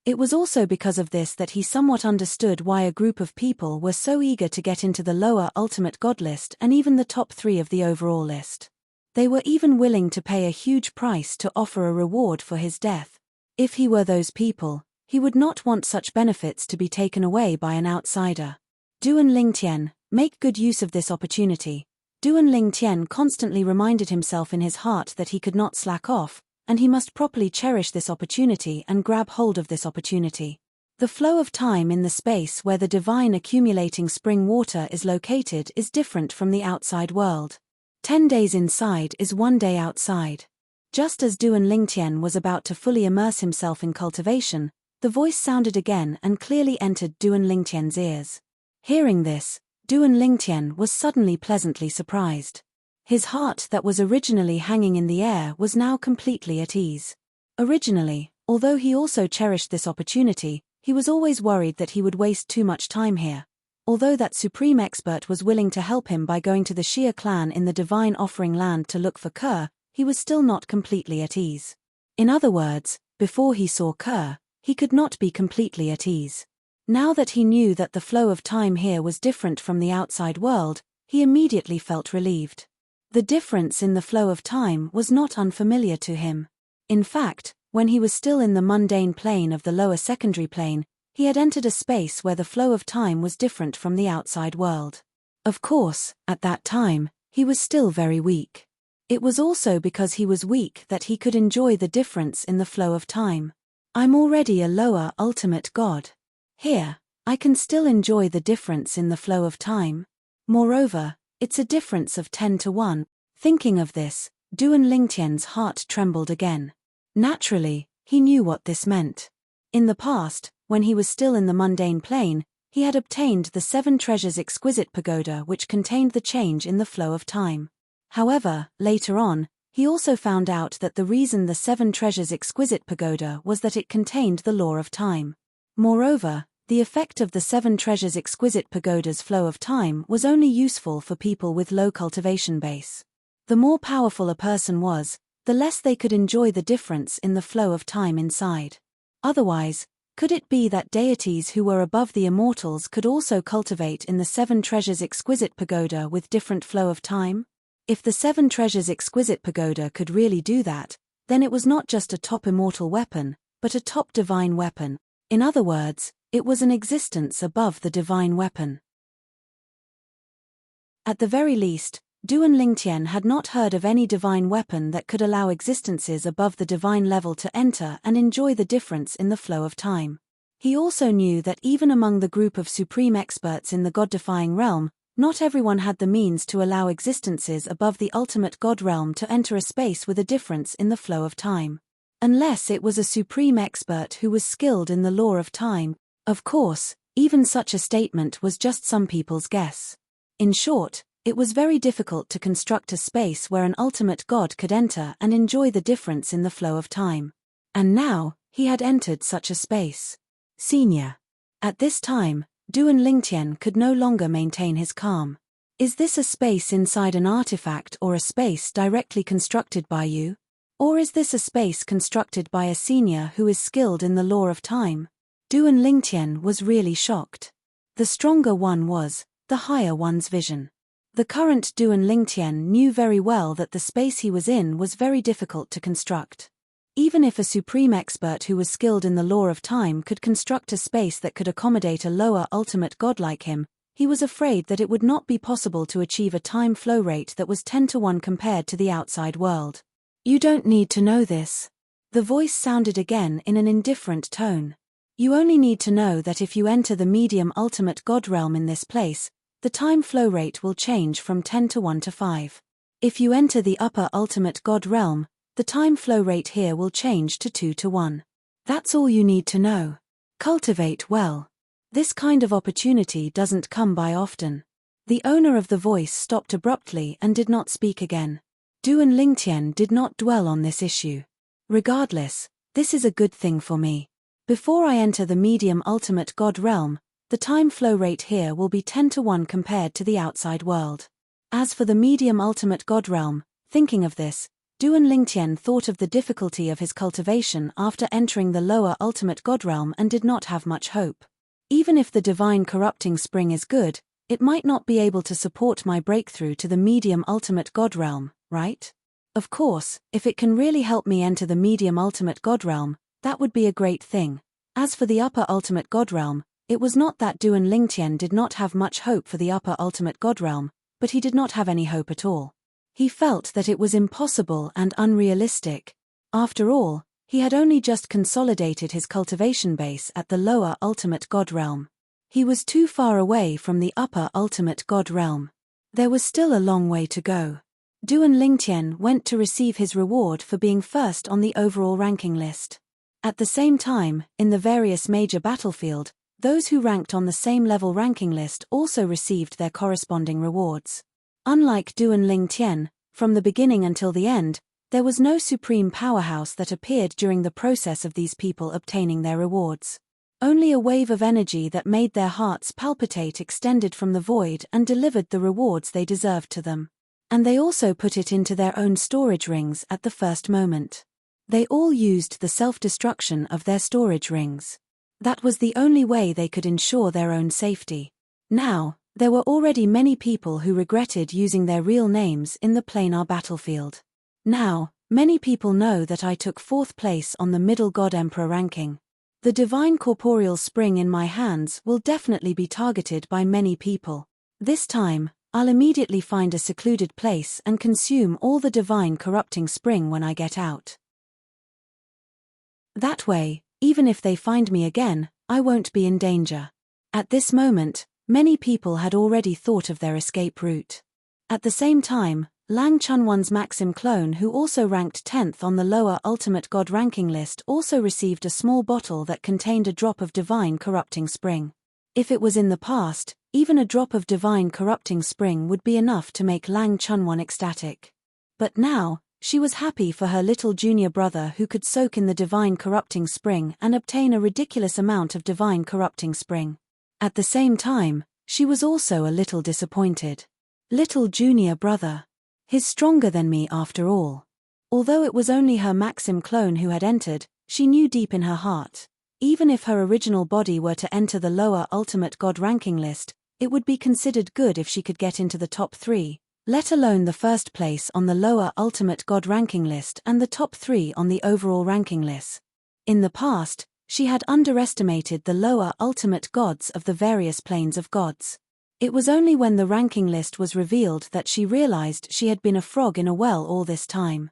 [SPEAKER 1] It was also because of this that he somewhat understood why a group of people were so eager to get into the lower ultimate God list and even the top 3 of the overall list. They were even willing to pay a huge price to offer a reward for his death. If he were those people, he would not want such benefits to be taken away by an outsider. Duan Lingtian, make good use of this opportunity. Duan Lingtian constantly reminded himself in his heart that he could not slack off, and he must properly cherish this opportunity and grab hold of this opportunity. The flow of time in the space where the divine accumulating spring water is located is different from the outside world. 10 days inside is 1 day outside. Just as Duan Lingtian was about to fully immerse himself in cultivation, the voice sounded again and clearly entered Duan Lingtian's ears. Hearing this, Duan Lingtian was suddenly pleasantly surprised. His heart that was originally hanging in the air was now completely at ease. Originally, although he also cherished this opportunity, he was always worried that he would waste too much time here. Although that supreme expert was willing to help him by going to the Shia clan in the Divine Offering Land to look for Kerr, he was still not completely at ease. In other words, before he saw Kerr, he could not be completely at ease. Now that he knew that the flow of time here was different from the outside world, he immediately felt relieved. The difference in the flow of time was not unfamiliar to him. In fact, when he was still in the mundane plane of the lower secondary plane, he had entered a space where the flow of time was different from the outside world. Of course, at that time, he was still very weak. It was also because he was weak that he could enjoy the difference in the flow of time. I'm already a lower ultimate God. Here, I can still enjoy the difference in the flow of time. Moreover, it's a difference of 10 to 1. Thinking of this, Duan Lingtian's heart trembled again. Naturally, he knew what this meant. In the past, when he was still in the mundane plane, he had obtained the 7 treasures exquisite pagoda which contained the change in the flow of time. However, later on, he also found out that the reason the 7 treasures exquisite pagoda was that it contained the law of time. Moreover, the effect of the 7 treasures exquisite pagoda's flow of time was only useful for people with low cultivation base. The more powerful a person was, the less they could enjoy the difference in the flow of time inside. Otherwise, could it be that deities who were above the immortals could also cultivate in the 7 treasures exquisite pagoda with different flow of time? If the 7 treasures exquisite pagoda could really do that, then it was not just a top immortal weapon, but a top divine weapon. In other words, it was an existence above the divine weapon. At the very least, Duan Lingtian had not heard of any divine weapon that could allow existences above the divine level to enter and enjoy the difference in the flow of time. He also knew that even among the group of supreme experts in the God-defying realm, not everyone had the means to allow existences above the ultimate God realm to enter a space with a difference in the flow of time. Unless it was a supreme expert who was skilled in the law of time. Of course, even such a statement was just some people's guess. In short, it was very difficult to construct a space where an ultimate God could enter and enjoy the difference in the flow of time. And now, he had entered such a space. Senior. At this time, Duan Lingtian could no longer maintain his calm. Is this a space inside an artifact or a space directly constructed by you? Or is this a space constructed by a senior who is skilled in the law of time? Duan Lingtian was really shocked. The stronger one was, the higher one's vision. The current Duan Lingtian knew very well that the space he was in was very difficult to construct. Even if a supreme expert who was skilled in the law of time could construct a space that could accommodate a lower ultimate god like him, he was afraid that it would not be possible to achieve a time flow rate that was 10-to-1 compared to the outside world. You don't need to know this. The voice sounded again in an indifferent tone. You only need to know that if you enter the medium ultimate god realm in this place, the time flow rate will change from 10-to-1 to 5. If you enter the upper ultimate god realm, the time flow rate here will change to 2-to-1. That's all you need to know. Cultivate well. This kind of opportunity doesn't come by often. The owner of the voice stopped abruptly and did not speak again. Duan Lingtian did not dwell on this issue. Regardless, this is a good thing for me. Before I enter the medium ultimate god realm, the time flow rate here will be 10-to-1 compared to the outside world. As for the medium ultimate god realm, thinking of this, Duan Lingtian thought of the difficulty of his cultivation after entering the lower ultimate god realm and did not have much hope. Even if the divine corrupting spring is good, it might not be able to support my breakthrough to the medium ultimate god realm, right? Of course, if it can really help me enter the medium ultimate god realm, that would be a great thing. As for the upper ultimate god realm, it was not that Duan Lingtian did not have much hope for the upper ultimate god realm, but he did not have any hope at all. He felt that it was impossible and unrealistic. After all, he had only just consolidated his cultivation base at the lower ultimate god realm. He was too far away from the upper ultimate god realm. There was still a long way to go. Duan Lingtian went to receive his reward for being first on the overall ranking list. At the same time, in the various major battlefield, those who ranked on the same level ranking list also received their corresponding rewards. Unlike Duan Lingtian, from the beginning until the end, there was no supreme powerhouse that appeared during the process of these people obtaining their rewards. Only a wave of energy that made their hearts palpitate extended from the void and delivered the rewards they deserved to them. And they also put it into their own storage rings at the first moment. They all used the self-destruction of their storage rings. That was the only way they could ensure their own safety. Now, there were already many people who regretted using their real names in the planar battlefield. Now, many people know that I took 4th place on the Middle God Emperor ranking. The divine corporeal spring in my hands will definitely be targeted by many people. This time, I'll immediately find a secluded place and consume all the divine corrupting spring when I get out. That way, even if they find me again, I won't be in danger. At this moment, many people had already thought of their escape route. At the same time, Lang Chunwan's Maxim clone, who also ranked 10th on the lower ultimate god ranking list, also received a small bottle that contained a drop of divine corrupting spring. If it was in the past, even a drop of divine corrupting spring would be enough to make Lang Chunwan ecstatic. But now, she was happy for her little junior brother who could soak in the divine corrupting spring and obtain a ridiculous amount of divine corrupting spring. At the same time, she was also a little disappointed. Little junior brother. He's stronger than me after all. Although it was only her Maxim clone who had entered, she knew deep in her heart, even if her original body were to enter the lower ultimate god ranking list, it would be considered good if she could get into the top 3, let alone the first place on the lower ultimate god ranking list and the top 3 on the overall ranking list. In the past, she had underestimated the lower ultimate gods of the various planes of gods. It was only when the ranking list was revealed that she realized she had been a frog in a well all this time.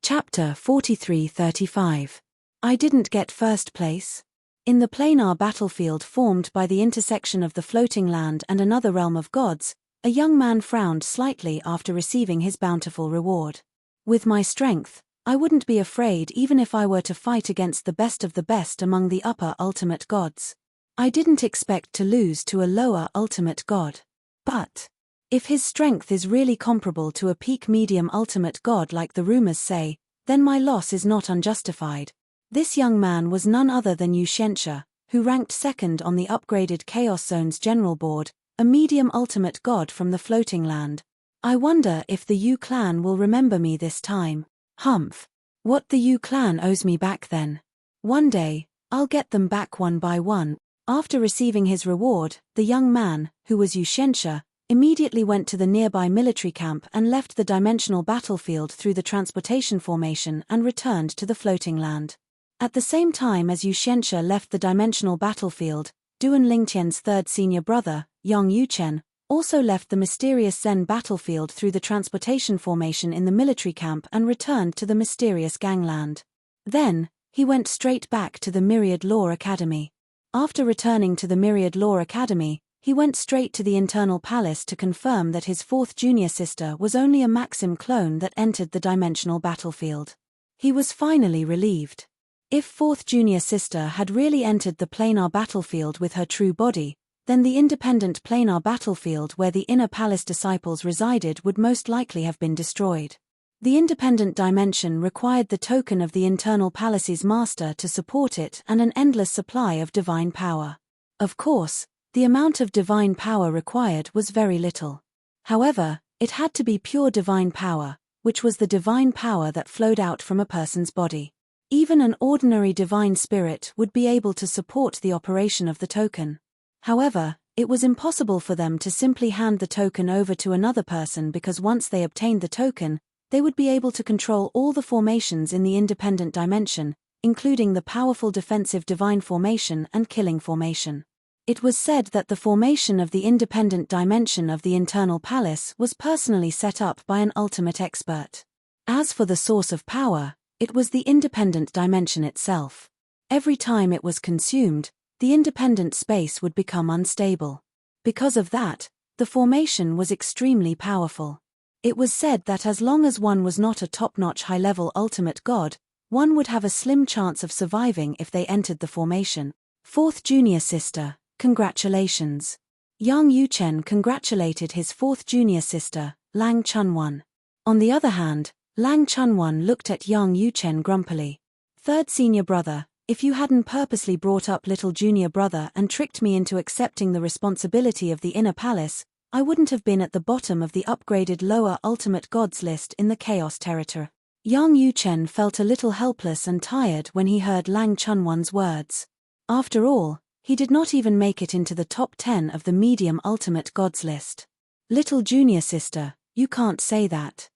[SPEAKER 1] Chapter 43-35. I didn't get first place. In the planar battlefield formed by the intersection of the floating land and another realm of gods, a young man frowned slightly after receiving his bountiful reward. With my strength, I wouldn't be afraid even if I were to fight against the best of the best among the upper ultimate gods. I didn't expect to lose to a lower ultimate god. But if his strength is really comparable to a peak medium ultimate god like the rumors say, then my loss is not unjustified. This young man was none other than Yu Xianxia, who ranked 2nd on the upgraded Chaos Zone's general board, a medium ultimate god from the floating land. I wonder if the Yu clan will remember me this time. Humph. What the Yu clan owes me back then. One day, I'll get them back one by one. After receiving his reward, the young man, who was Yu Shensha, immediately went to the nearby military camp and left the dimensional battlefield through the transportation formation and returned to the floating land. At the same time as Yu Shensha left the dimensional battlefield, Duan Lingtian's third senior brother, Yang Yuchen, also left the mysterious Zen battlefield through the transportation formation in the military camp and returned to the mysterious gangland. Then, he went straight back to the Myriad Law Academy. After returning to the Myriad Law Academy, he went straight to the internal palace to confirm that his fourth junior sister was only a Maxim clone that entered the dimensional battlefield. He was finally relieved. If fourth junior sister had really entered the planar battlefield with her true body, then the independent planar battlefield where the inner palace disciples resided would most likely have been destroyed. The independent dimension required the token of the internal palace's master to support it and an endless supply of divine power. Of course, the amount of divine power required was very little. However, it had to be pure divine power, which was the divine power that flowed out from a person's body. Even an ordinary divine spirit would be able to support the operation of the token. However, it was impossible for them to simply hand the token over to another person because once they obtained the token, they would be able to control all the formations in the independent dimension, including the powerful defensive divine formation and killing formation. It was said that the formation of the independent dimension of the internal palace was personally set up by an ultimate expert. As for the source of power, it was the independent dimension itself. Every time it was consumed, the independent space would become unstable. Because of that, the formation was extremely powerful. It was said that as long as one was not a top-notch high-level ultimate god, one would have a slim chance of surviving if they entered the formation. Fourth junior sister, congratulations. Yang Yuchen congratulated his fourth junior sister, Lang Chunwan. On the other hand, Lang Chunwan looked at Yang Yuchen grumpily. Third senior brother, if you hadn't purposely brought up little junior brother and tricked me into accepting the responsibility of the inner palace, I wouldn't have been at the bottom of the upgraded lower ultimate gods list in the chaos territory. Yang Yuchen felt a little helpless and tired when he heard Lang Chunwan's words. After all, he did not even make it into the top 10 of the medium ultimate gods list. Little junior sister, you can't say that.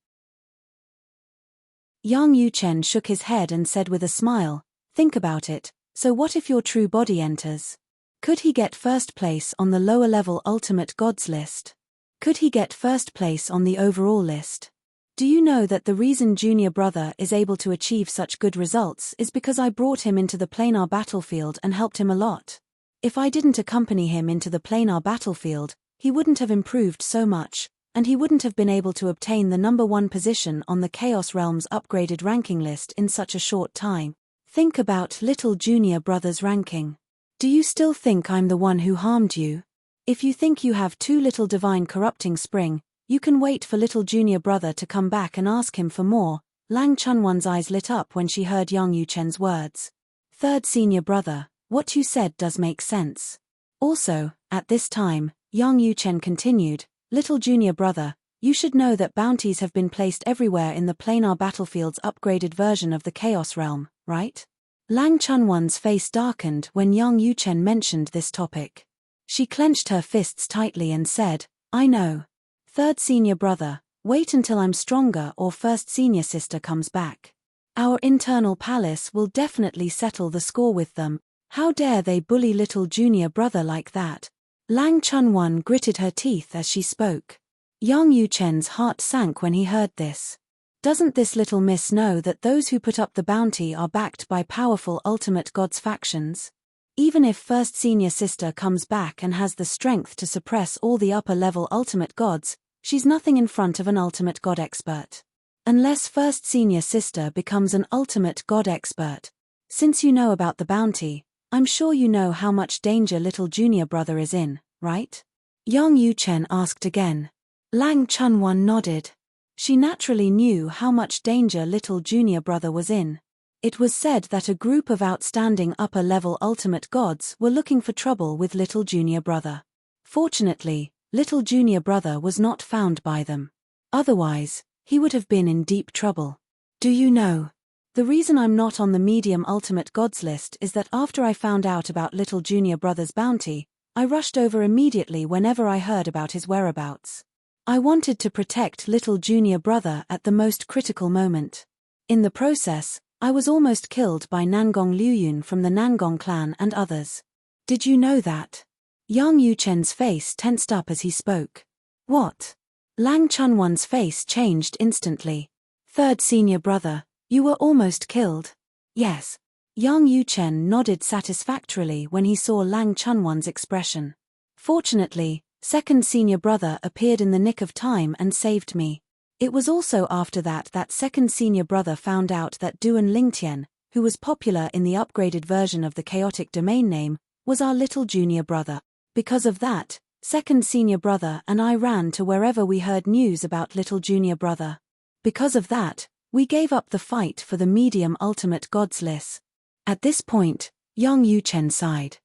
[SPEAKER 1] Yang Yuchen shook his head and said with a smile, think about it, so what if your true body enters? Could he get first place on the lower level ultimate gods list? Could he get first place on the overall list? Do you know that the reason junior brother is able to achieve such good results is because I brought him into the planar battlefield and helped him a lot? If I didn't accompany him into the planar battlefield, he wouldn't have improved so much, and he wouldn't have been able to obtain the number 1 position on the Chaos Realms upgraded ranking list in such a short time. Think about little junior brother's ranking. Do you still think I'm the one who harmed you? If you think you have too little divine corrupting spring, you can wait for little junior brother to come back and ask him for more. Lang Chunwan's eyes lit up when she heard Yang Yuchen's words. Third senior brother, what you said does make sense. Also, at this time, Yang Yuchen continued, little junior brother, you should know that bounties have been placed everywhere in the planar battlefield's upgraded version of the Chaos Realm, right? Lang Chunwan's face darkened when Yang Yuchen mentioned this topic. She clenched her fists tightly and said, I know. Third senior brother, wait until I'm stronger or first senior sister comes back. Our internal palace will definitely settle the score with them. How dare they bully little junior brother like that? Lang Chunwan gritted her teeth as she spoke. Yang Yuchen's heart sank when he heard this. Doesn't this little miss know that those who put up the bounty are backed by powerful ultimate gods factions? Even if first senior sister comes back and has the strength to suppress all the upper level ultimate gods, she's nothing in front of an ultimate god expert. Unless first senior sister becomes an ultimate god expert. Since you know about the bounty, I'm sure you know how much danger little junior brother is in, right? Yang Yuchen asked again. Lang Chunwan nodded. She naturally knew how much danger little junior brother was in. It was said that a group of outstanding upper-level ultimate gods were looking for trouble with little junior brother. Fortunately, little junior brother was not found by them. Otherwise, he would have been in deep trouble. Do you know? The reason I'm not on the medium ultimate gods list is that after I found out about little junior brother's bounty, I rushed over immediately whenever I heard about his whereabouts. I wanted to protect little junior brother at the most critical moment. In the process, I was almost killed by Nangong Liuyun from the Nangong clan and others. Did you know that? Yang Yuchen's face tensed up as he spoke. What? Lang Chunwan's face changed instantly. Third senior brother, you were almost killed. Yes. Yang Yuchen nodded satisfactorily when he saw Lang Chunwan's expression. Fortunately, second senior brother appeared in the nick of time and saved me. It was also after that second senior brother found out that Duan Lingtian, who was popular in the upgraded version of the chaotic domain name, was our little junior brother. Because of that, second senior brother and I ran to wherever we heard news about little junior brother. Because of that, we gave up the fight for the medium ultimate gods list. At this point, Yang Yuchen sighed.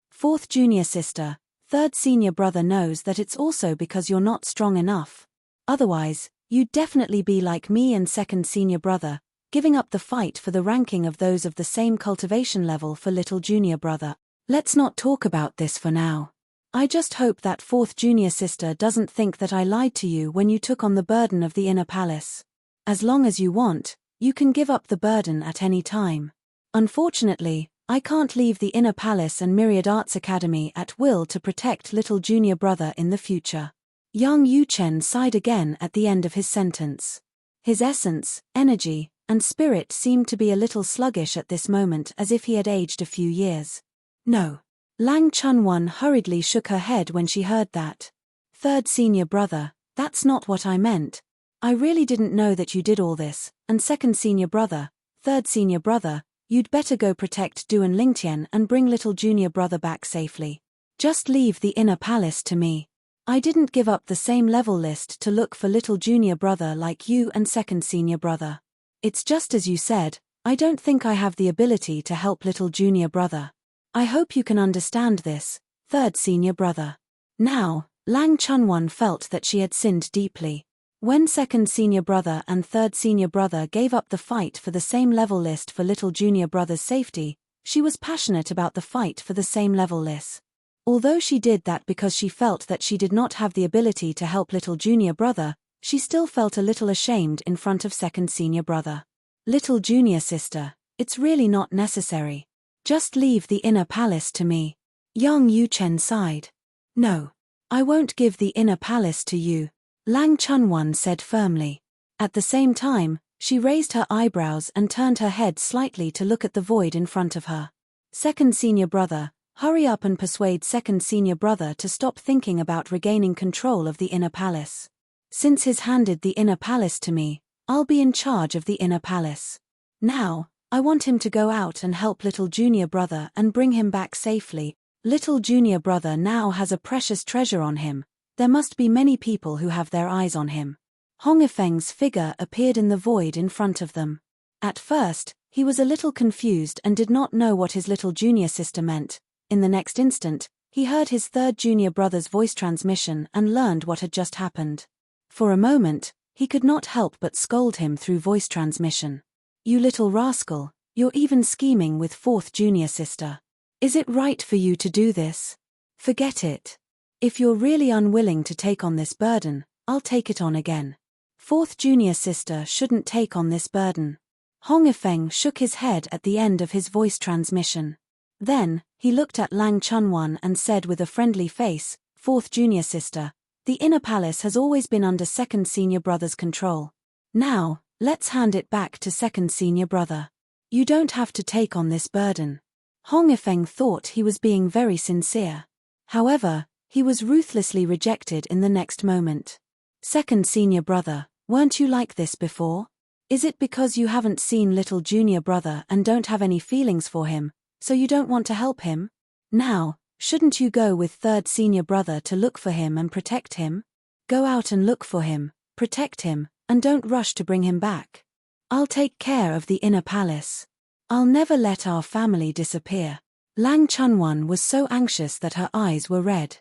[SPEAKER 1] Fourth junior sister, third senior brother knows that it's also because you're not strong enough. Otherwise, you'd definitely be like me and second senior brother, giving up the fight for the ranking of those of the same cultivation level for little junior brother. Let's not talk about this for now. I just hope that fourth junior sister doesn't think that I lied to you when you took on the burden of the inner palace. As long as you want, you can give up the burden at any time. Unfortunately, I can't leave the inner palace and Myriad Arts Academy at will to protect little junior brother in the future. Yang Yuchen sighed again at the end of his sentence. His essence, energy, and spirit seemed to be a little sluggish at this moment, as if he had aged a few years. No. Lang Chunwan hurriedly shook her head when she heard that. Third senior brother, that's not what I meant. I really didn't know that you did all this, and second senior brother, third senior brother, you'd better go protect Duan Lingtian and bring little junior brother back safely. Just leave the inner palace to me. I didn't give up the same level list to look for little junior brother like you and second senior brother. It's just as you said, I don't think I have the ability to help little junior brother. I hope you can understand this, third senior brother. Now, Lang Chunwan felt that she had sinned deeply. When second senior brother and third senior brother gave up the fight for the same level list for little junior brother's safety, she was passionate about the fight for the same level list. Although she did that because she felt that she did not have the ability to help little junior brother, she still felt a little ashamed in front of second senior brother. Little junior sister, it's really not necessary. Just leave the inner palace to me. Yang Yuchen sighed. No. I won't give the inner palace to you, Lang Chunwan said firmly. At the same time, she raised her eyebrows and turned her head slightly to look at the void in front of her. Second senior brother, hurry up and persuade second senior brother to stop thinking about regaining control of the inner palace. Since he's handed the inner palace to me, I'll be in charge of the inner palace. Now, I want him to go out and help little junior brother and bring him back safely. Little junior brother now has a precious treasure on him. There must be many people who have their eyes on him. Hong Yifeng's figure appeared in the void in front of them. At first, he was a little confused and did not know what his little junior sister meant. In the next instant, he heard his third junior brother's voice transmission and learned what had just happened. For a moment, he could not help but scold him through voice transmission. You little rascal, you're even scheming with fourth junior sister. Is it right for you to do this? Forget it. If you're really unwilling to take on this burden, I'll take it on again. Fourth junior sister shouldn't take on this burden. Hong Yifeng shook his head at the end of his voice transmission. Then, he looked at Lang Chunwan and said with a friendly face, Fourth junior sister, the inner palace has always been under second senior brother's control. Now, let's hand it back to second senior brother. You don't have to take on this burden. Hong Yifeng thought he was being very sincere. However, he was ruthlessly rejected in the next moment. Second senior brother, weren't you like this before? Is it because you haven't seen little junior brother and don't have any feelings for him, so you don't want to help him? Now, shouldn't you go with third senior brother to look for him and protect him? Go out and look for him, protect him, and don't rush to bring him back. I'll take care of the inner palace. I'll never let our family disappear. Lang Chunwan was so anxious that her eyes were red.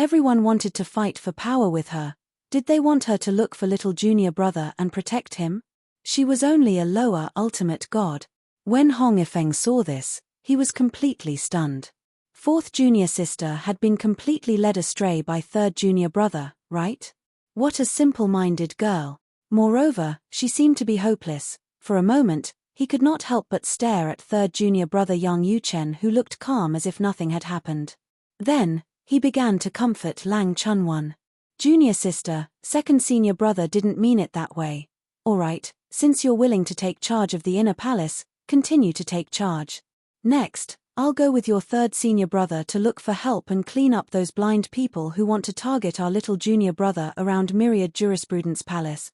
[SPEAKER 1] Everyone wanted to fight for power with her. Did they want her to look for little junior brother and protect him? She was only a lower ultimate god. When Hong Ifeng saw this, he was completely stunned. Fourth junior sister had been completely led astray by third junior brother, right? What a simple-minded girl. Moreover, she seemed to be hopeless. For a moment, he could not help but stare at third junior brother Yang Yuchen, who looked calm as if nothing had happened. Then, he began to comfort Lang Chunwan. Junior sister, second senior brother didn't mean it that way. Alright, since you're willing to take charge of the inner palace, continue to take charge. Next, I'll go with your third senior brother to look for help and clean up those blind people who want to target our little junior brother around Myriad Jurisprudence Palace.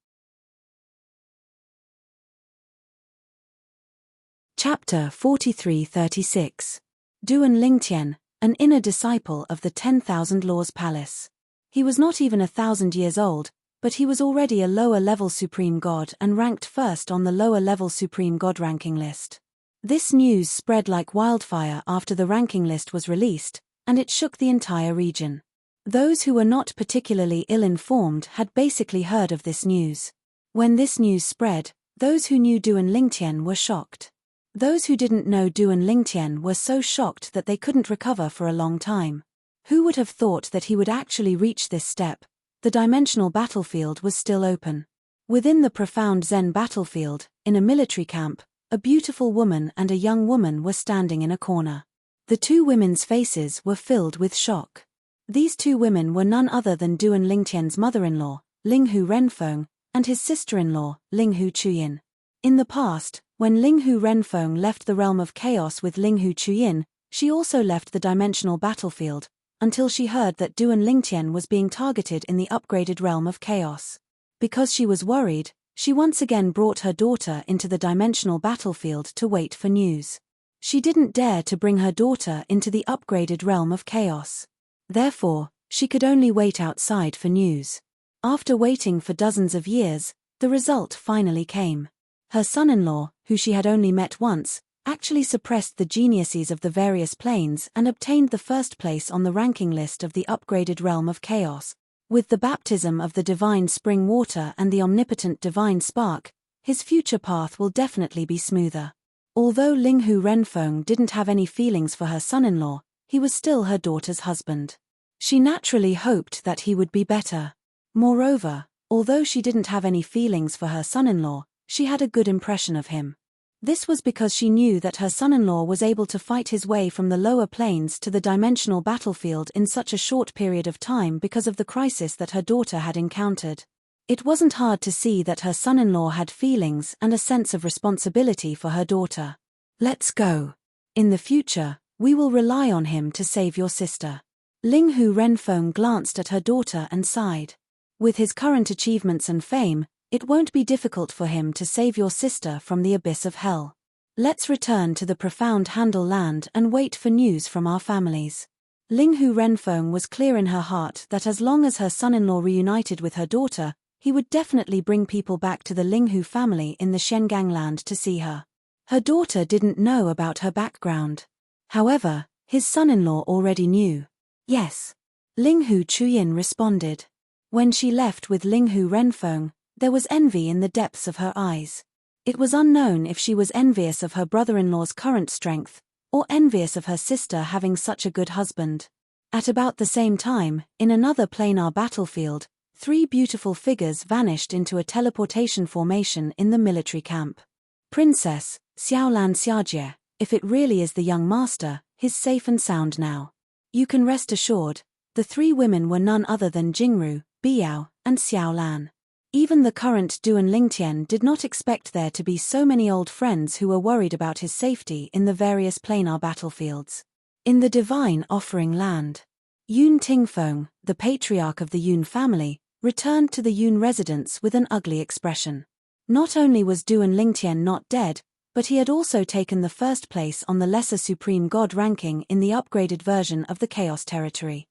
[SPEAKER 1] Chapter 43-36. Duan Lingtian, an inner disciple of the 10,000 Laws Palace. He was not even 1,000 years old, but he was already a lower-level Supreme God and ranked first on the lower-level Supreme God ranking list. This news spread like wildfire after the ranking list was released, and it shook the entire region. Those who were not particularly ill-informed had basically heard of this news. When this news spread, those who knew Duan Lingtian were shocked. Those who didn't know Duan Lingtian were so shocked that they couldn't recover for a long time. Who would have thought that he would actually reach this step? The dimensional battlefield was still open. Within the profound Zen battlefield, in a military camp, a beautiful woman and a young woman were standing in a corner. The two women's faces were filled with shock. These two women were none other than Duan Lingtian's mother-in-law, Linghu Renfeng, and his sister-in-law, Linghu Chuyin. In the past, when Linghu Renfeng left the realm of chaos with Linghu Chuyin, she also left the dimensional battlefield, until she heard that Duan Lingtian was being targeted in the upgraded realm of chaos. Because she was worried, she once again brought her daughter into the dimensional battlefield to wait for news. She didn't dare to bring her daughter into the upgraded realm of chaos. Therefore, she could only wait outside for news. After waiting for dozens of years, the result finally came. Her son-in-law, who she had only met once, actually suppressed the geniuses of the various planes and obtained the first place on the ranking list of the upgraded realm of chaos. With the baptism of the divine spring water and the omnipotent divine spark, his future path will definitely be smoother. Although Linghu Renfeng didn't have any feelings for her son-in-law, he was still her daughter's husband. She naturally hoped that he would be better. Moreover, although she didn't have any feelings for her son-in-law, she had a good impression of him. This was because she knew that her son-in-law was able to fight his way from the lower planes to the dimensional battlefield in such a short period of time because of the crisis that her daughter had encountered. It wasn't hard to see that her son-in-law had feelings and a sense of responsibility for her daughter. Let's go. In the future, we will rely on him to save your sister. Linghu Renfeng glanced at her daughter and sighed. With his current achievements and fame, it won't be difficult for him to save your sister from the abyss of hell. Let's return to the profound Handle land and wait for news from our families. Linghu Renfeng was clear in her heart that as long as her son-in-law reunited with her daughter, he would definitely bring people back to the Linghu family in the Shengang land to see her. Her daughter didn't know about her background. However, his son-in-law already knew. Yes. Linghu Chuyin responded. When she left with Linghu Renfeng, there was envy in the depths of her eyes. It was unknown if she was envious of her brother-in-law's current strength, or envious of her sister having such a good husband. At about the same time, in another planar battlefield, three beautiful figures vanished into a teleportation formation in the military camp. Princess, Xiaolan Xiajie, if it really is the young master, he's safe and sound now. You can rest assured, the three women were none other than Jingru, Biao, and Xiaolan. Even the current Duan Lingtian did not expect there to be so many old friends who were worried about his safety in the various planar battlefields. In the divine offering land, Yun Tingfeng, the patriarch of the Yun family, returned to the Yun residence with an ugly expression. Not only was Duan Lingtian not dead, but he had also taken the first place on the Lesser Supreme God ranking in the upgraded version of the Chaos Territory.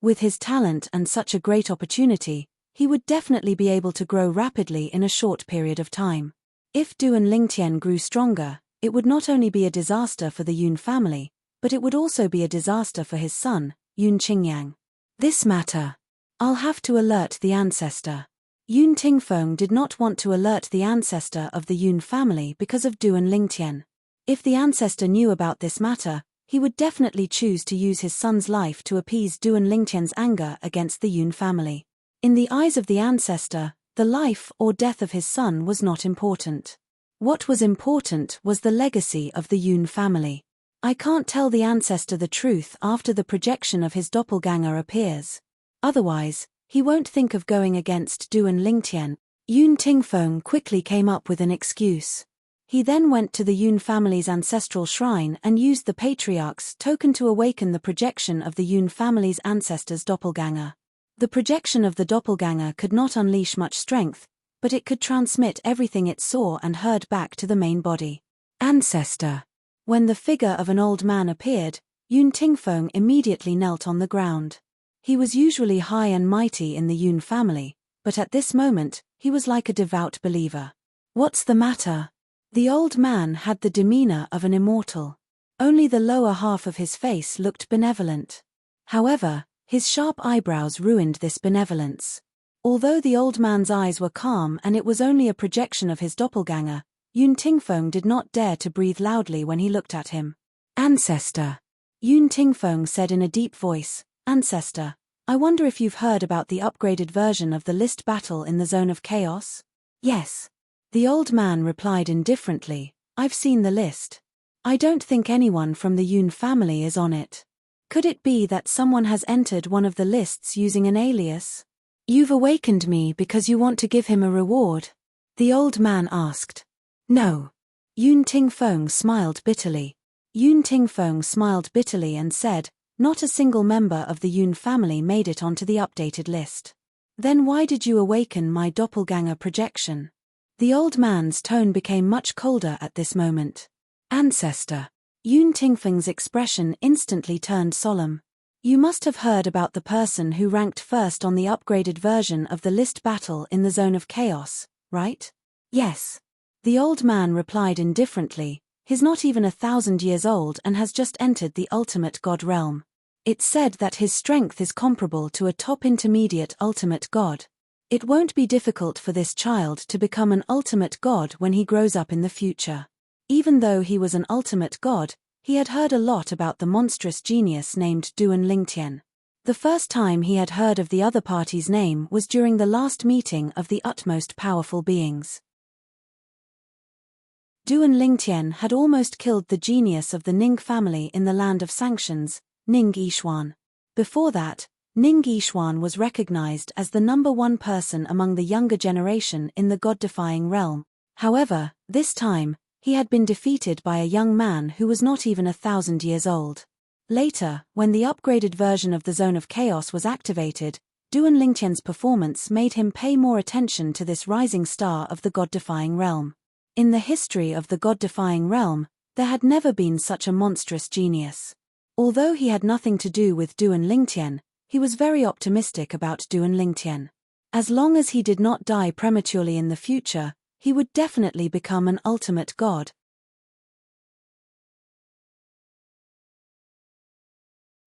[SPEAKER 1] With his talent and such a great opportunity, he would definitely be able to grow rapidly in a short period of time. If Duan Lingtian grew stronger, it would not only be a disaster for the Yun family, but it would also be a disaster for his son, Yun Qingyang. This matter. I'll have to alert the ancestor. Yun Tingfeng did not want to alert the ancestor of the Yun family because of Duan Lingtian. If the ancestor knew about this matter, he would definitely choose to use his son's life to appease Duan Lingtian's anger against the Yun family. In the eyes of the ancestor, the life or death of his son was not important. What was important was the legacy of the Yun family. I can't tell the ancestor the truth after the projection of his doppelganger appears. Otherwise, he won't think of going against Duan Lingtian. Yun Tingfeng quickly came up with an excuse. He then went to the Yun family's ancestral shrine and used the patriarch's token to awaken the projection of the Yun family's ancestor's doppelganger. The projection of the doppelganger could not unleash much strength, but it could transmit everything it saw and heard back to the main body. Ancestor. When the figure of an old man appeared, Yun Tingfeng immediately knelt on the ground. He was usually high and mighty in the Yun family, but at this moment, he was like a devout believer. What's the matter? The old man had the demeanor of an immortal. Only the lower half of his face looked benevolent. However, his sharp eyebrows ruined this benevolence. Although the old man's eyes were calm and it was only a projection of his doppelganger, Yun Tingfeng did not dare to breathe loudly when he looked at him. Ancestor. Yun Tingfeng said in a deep voice, Ancestor, I wonder if you've heard about the upgraded version of the list battle in the Zone of Chaos? Yes. The old man replied indifferently, I've seen the list. I don't think anyone from the Yun family is on it. Could it be that someone has entered one of the lists using an alias? You've awakened me because you want to give him a reward? The old man asked. No. Yun Tingfeng smiled bitterly. Yun Tingfeng smiled bitterly and said, Not a single member of the Yun family made it onto the updated list. Then why did you awaken my doppelganger projection? The old man's tone became much colder at this moment. Ancestor. Yun Tingfeng's expression instantly turned solemn. You must have heard about the person who ranked first on the upgraded version of the list battle in the Zone of Chaos, right? Yes. The old man replied indifferently, he's not even 1,000 years old and has just entered the ultimate god realm. It's said that his strength is comparable to a top intermediate ultimate god. It won't be difficult for this child to become an ultimate god when he grows up in the future. Even though he was an ultimate god, he had heard a lot about the monstrous genius named Duan Lingtian. The first time he had heard of the other party's name was during the last meeting of the utmost powerful beings. Duan Lingtian had almost killed the genius of the Ning family in the Land of Sanctions, Ning Yishuan. Before that, Ning Yishuan was recognized as the #1 person among the younger generation in the god-defying realm. However, this time, he had been defeated by a young man who was not even 1,000 years old. Later, when the upgraded version of the Zone of Chaos was activated, Duan Lingtian's performance made him pay more attention to this rising star of the god-defying realm. In the history of the god-defying realm, there had never been such a monstrous genius. Although he had nothing to do with Duan Lingtian, he was very optimistic about Duan Lingtian. As long as he did not die prematurely in the future, he would definitely become an ultimate god.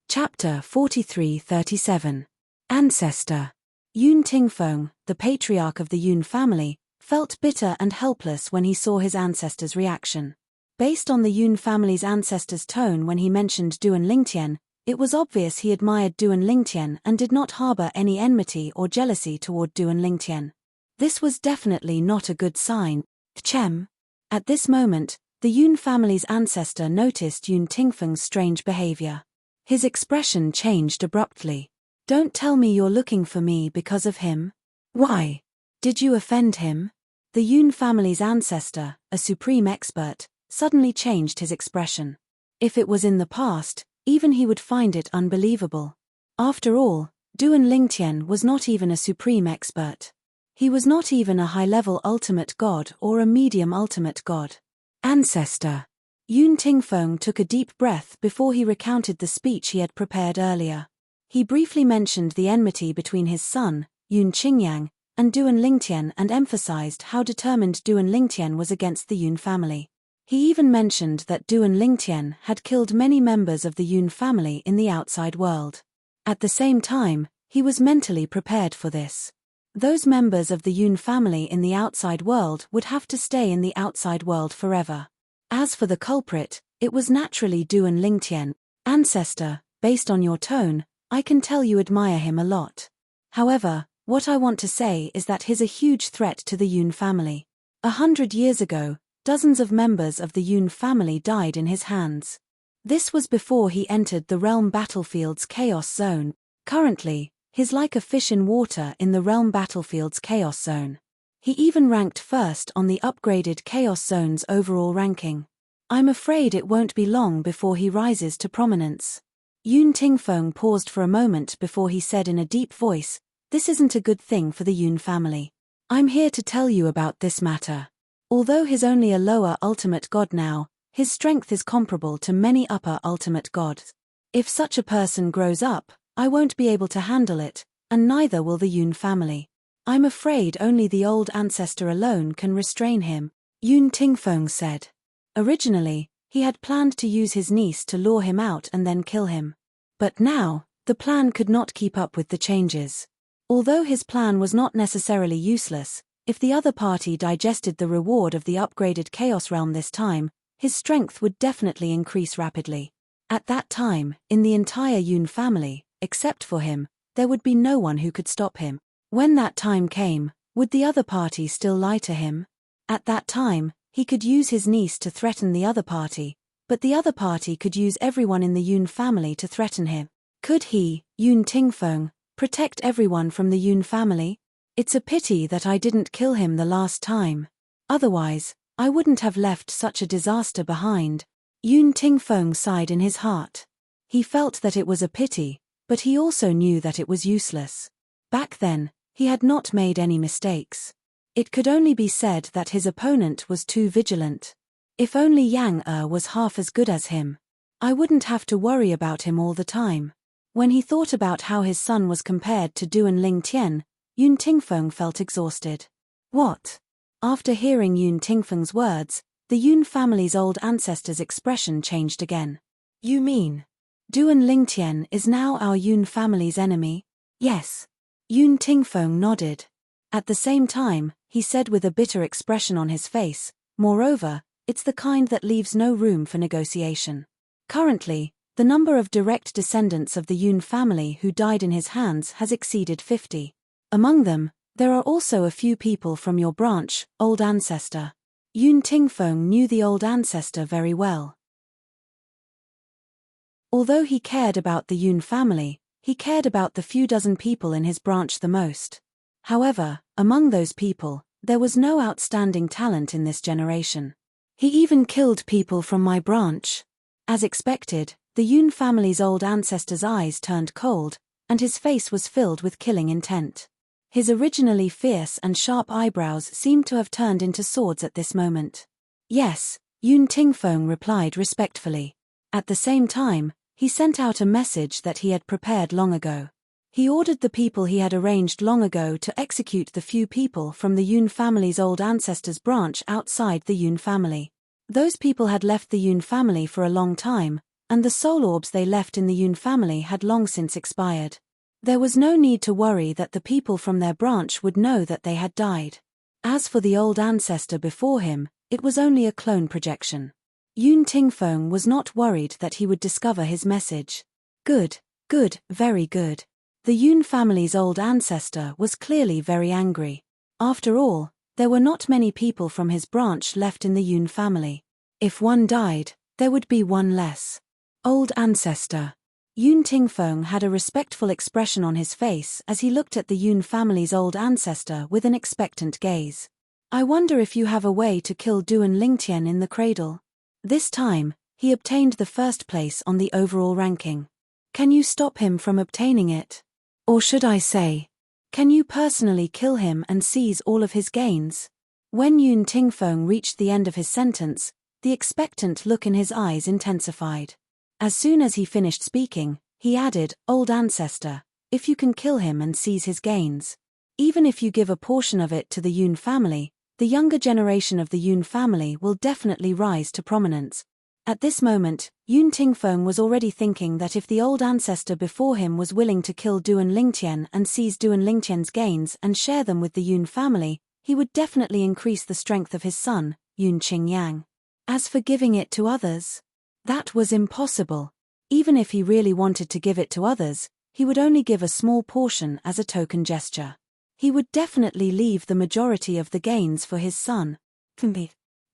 [SPEAKER 1] Chapter 43-37. Ancestor. Yun Tingfeng, the patriarch of the Yun family, felt bitter and helpless when he saw his ancestor's reaction. Based on the Yun family's ancestor's tone when he mentioned Duan Lingtian, it was obvious he admired Duan Lingtian and did not harbor any enmity or jealousy toward Duan Lingtian. This was definitely not a good sign. Chem. At this moment, the Yun family's ancestor noticed Yun Tingfeng's strange behavior. His expression changed abruptly. Don't tell me you're looking for me because of him. Why? Did you offend him? The Yun family's ancestor, a supreme expert, suddenly changed his expression. If it was in the past, even he would find it unbelievable. After all, Duan Lingtian was not even a supreme expert. He was not even a high-level ultimate god or a medium ultimate god. Ancestor. Yun Tingfeng took a deep breath before he recounted the speech he had prepared earlier. He briefly mentioned the enmity between his son, Yun Qingyang, and Duan Lingtian and emphasized how determined Duan Lingtian was against the Yun family. He even mentioned that Duan Lingtian had killed many members of the Yun family in the outside world. At the same time, he was mentally prepared for this. Those members of the Yun family in the outside world would have to stay in the outside world forever. As for the culprit, it was naturally Duan Lingtian. Ancestor, based on your tone, I can tell you admire him a lot. However, what I want to say is that he's a huge threat to the Yun family. 100 years ago, dozens of members of the Yun family died in his hands. This was before he entered the realm battlefield's chaos zone. Currently, he's like a fish in water in the realm battlefield's chaos zone. He even ranked first on the upgraded chaos zone's overall ranking. I'm afraid it won't be long before he rises to prominence. Yun Tingfeng paused for a moment before he said in a deep voice, "This isn't a good thing for the Yun family. I'm here to tell you about this matter. Although he's only a lower ultimate god now, his strength is comparable to many upper ultimate gods. If such a person grows up, I won't be able to handle it, and neither will the Yun family. I'm afraid only the old ancestor alone can restrain him," Yun Tingfeng said. Originally, he had planned to use his niece to lure him out and then kill him. But now, the plan could not keep up with the changes. Although his plan was not necessarily useless, if the other party digested the reward of the upgraded Chaos Realm this time, his strength would definitely increase rapidly. At that time, in the entire Yun family, except for him, there would be no one who could stop him. When that time came, would the other party still lie to him? At that time, he could use his niece to threaten the other party, but the other party could use everyone in the Yun family to threaten him. Could he, Yun Tingfeng, protect everyone from the Yun family? It's a pity that I didn't kill him the last time. Otherwise, I wouldn't have left such a disaster behind. Yun Tingfeng sighed in his heart. He felt that it was a pity, but he also knew that it was useless. Back then, he had not made any mistakes. It could only be said that his opponent was too vigilant. If only Yang was half as good as him, I wouldn't have to worry about him all the time. When he thought about how his son was compared to Duan Lingtian, Yun Tingfeng felt exhausted. What? After hearing Yun Tingfeng's words, the Yun family's old ancestor's expression changed again. You mean, Duan Lingtian is now our Yun family's enemy? Yes. Yun Tingfeng nodded. At the same time, he said with a bitter expression on his face, moreover, it's the kind that leaves no room for negotiation. Currently, the number of direct descendants of the Yun family who died in his hands has exceeded 50. Among them, there are also a few people from your branch, old ancestor. Yun Tingfeng knew the old ancestor very well. Although he cared about the Yun family, he cared about the few dozen people in his branch the most. However, among those people, there was no outstanding talent in this generation. He even killed people from my branch. As expected, the Yun family's old ancestor's eyes turned cold, and his face was filled with killing intent. His originally fierce and sharp eyebrows seemed to have turned into swords at this moment. Yes, Yun Tingfeng replied respectfully. At the same time, he sent out a message that he had prepared long ago. He ordered the people he had arranged long ago to execute the few people from the Yun family's old ancestor's branch outside the Yun family. Those people had left the Yun family for a long time, and the soul orbs they left in the Yun family had long since expired. There was no need to worry that the people from their branch would know that they had died. As for the old ancestor before him, it was only a clone projection. Yun Tingfeng was not worried that he would discover his message. Good, very good. The Yun family's old ancestor was clearly very angry. After all, there were not many people from his branch left in the Yun family. If one died, there would be one less. Old ancestor. Yun Tingfeng had a respectful expression on his face as he looked at the Yun family's old ancestor with an expectant gaze. I wonder if you have a way to kill Duan Lingtian in the cradle. This time, he obtained the first place on the overall ranking. Can you stop him from obtaining it? Or should I say, can you personally kill him and seize all of his gains? When Yun Tingfeng reached the end of his sentence, the expectant look in his eyes intensified. As soon as he finished speaking, he added, Old ancestor, if you can kill him and seize his gains. Even if you give a portion of it to the Yun family, the younger generation of the Yun family will definitely rise to prominence. At this moment, Yun Tingfeng was already thinking that if the old ancestor before him was willing to kill Duan Lingtian and seize Duan Lingtian's gains and share them with the Yun family, he would definitely increase the strength of his son, Yun Qingyang. As for giving it to others, that was impossible. Even if he really wanted to give it to others, he would only give a small portion as a token gesture. He would definitely leave the majority of the gains for his son.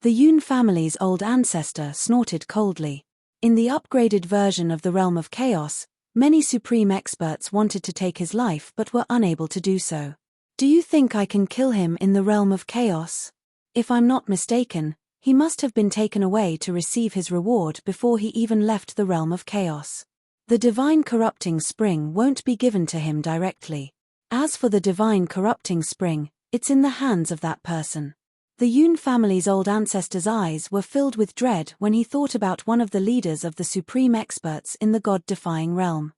[SPEAKER 1] The Yun family's old ancestor snorted coldly. In the upgraded version of the Realm of Chaos, many supreme experts wanted to take his life but were unable to do so. Do you think I can kill him in the Realm of Chaos? If I'm not mistaken, he must have been taken away to receive his reward before he even left the Realm of Chaos. The Divine Corrupting Spring won't be given to him directly. As for the Divine Corrupting Spring, it's in the hands of that person. The Yun family's old ancestor's eyes were filled with dread when he thought about one of the leaders of the supreme experts in the God-defying realm.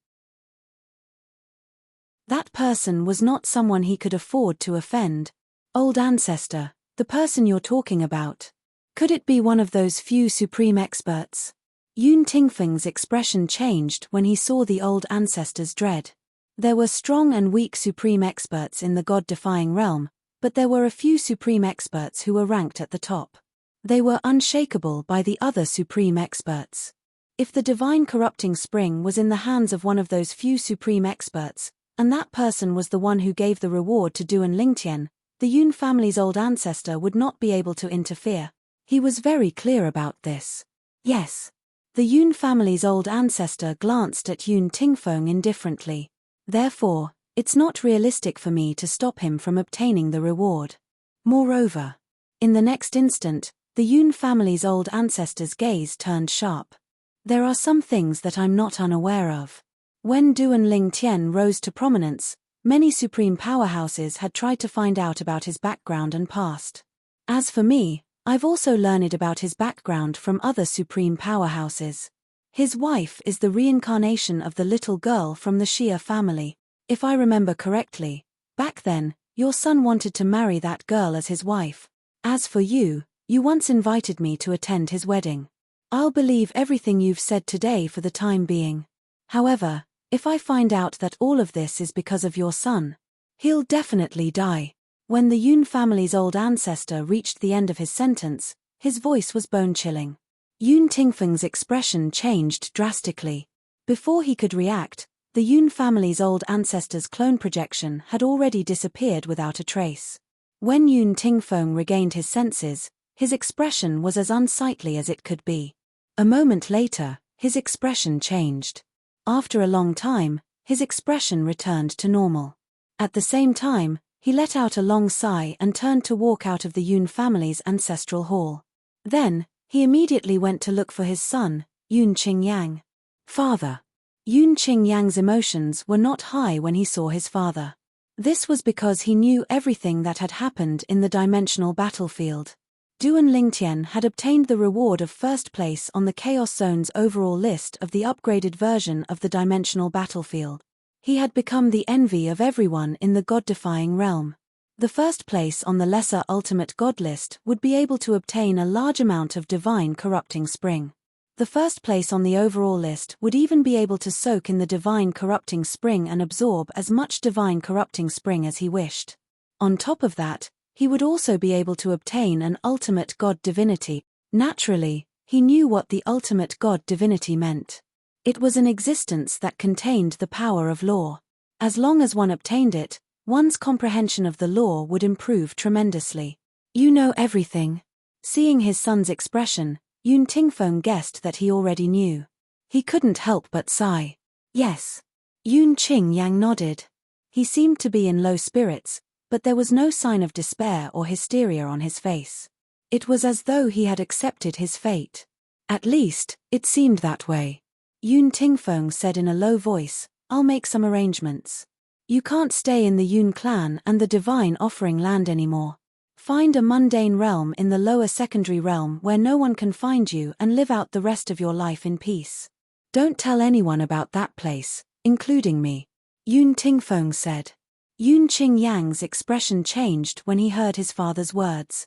[SPEAKER 1] That person was not someone he could afford to offend. Old ancestor, the person you're talking about. Could it be one of those few supreme experts? Yun Tingfeng's expression changed when he saw the old ancestor's dread. There were strong and weak supreme experts in the God-defying realm, but there were a few supreme experts who were ranked at the top. They were unshakable by the other supreme experts. If the divine corrupting spring was in the hands of one of those few supreme experts, and that person was the one who gave the reward to Duan Lingtian, the Yun family's old ancestor would not be able to interfere. He was very clear about this. Yes. The Yun family's old ancestor glanced at Yun Tingfeng indifferently. Therefore, it's not realistic for me to stop him from obtaining the reward. Moreover, in the next instant, the Yun family's old ancestor's gaze turned sharp. There are some things that I'm not unaware of. When Duan Lingtian rose to prominence, many supreme powerhouses had tried to find out about his background and past. As for me, I've also learned about his background from other supreme powerhouses. His wife is the reincarnation of the little girl from the Xia family. If I remember correctly, back then, your son wanted to marry that girl as his wife. As for you, you once invited me to attend his wedding. I'll believe everything you've said today for the time being. However, if I find out that all of this is because of your son, he'll definitely die. When the Yun family's old ancestor reached the end of his sentence, his voice was bone-chilling. Yun Tingfeng's expression changed drastically. Before he could react, the Yun family's old ancestor's clone projection had already disappeared without a trace. When Yun Tingfeng regained his senses, his expression was as unsightly as it could be. A moment later, his expression changed. After a long time, his expression returned to normal. At the same time, he let out a long sigh and turned to walk out of the Yun family's ancestral hall. Then, he immediately went to look for his son, Yun Qingyang. Father. Yun Qingyang's emotions were not high when he saw his father. This was because he knew everything that had happened in the dimensional battlefield. Duan Lingtian had obtained the reward of first place on the Chaos Zone's overall list of the upgraded version of the dimensional battlefield. He had become the envy of everyone in the God-defying realm. The first place on the lesser ultimate god list would be able to obtain a large amount of divine corrupting spring. The first place on the overall list would even be able to soak in the divine corrupting spring and absorb as much divine corrupting spring as he wished. On top of that, he would also be able to obtain an ultimate god divinity. Naturally, he knew what the ultimate god divinity meant. It was an existence that contained the power of law. As long as one obtained it, one's comprehension of the law would improve tremendously. You know everything. Seeing his son's expression, Yun Tingfeng guessed that he already knew. He couldn't help but sigh. Yes. Yun Qingyang nodded. He seemed to be in low spirits, but there was no sign of despair or hysteria on his face. It was as though he had accepted his fate. At least, it seemed that way. Yun Tingfeng said in a low voice, I'll make some arrangements. You can't stay in the Yun clan and the divine offering land anymore. Find a mundane realm in the lower secondary realm where no one can find you and live out the rest of your life in peace. Don't tell anyone about that place, including me. Yun Tingfeng said. Yun Qingyang's expression changed when he heard his father's words.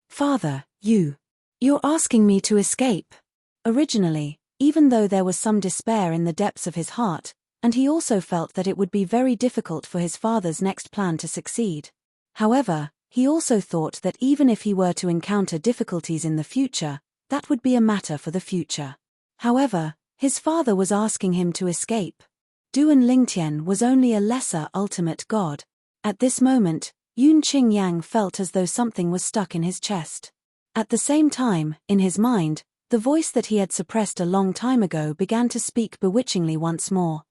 [SPEAKER 1] Father, you. You're asking me to escape? Originally, even though there was some despair in the depths of his heart, and he also felt that it would be very difficult for his father's next plan to succeed. However, he also thought that even if he were to encounter difficulties in the future, that would be a matter for the future. However, his father was asking him to escape. Duan Lingtian was only a lesser ultimate god. At this moment, Yun Qingyang felt as though something was stuck in his chest. At the same time, in his mind, the voice that he had suppressed a long time ago began to speak bewitchingly once more.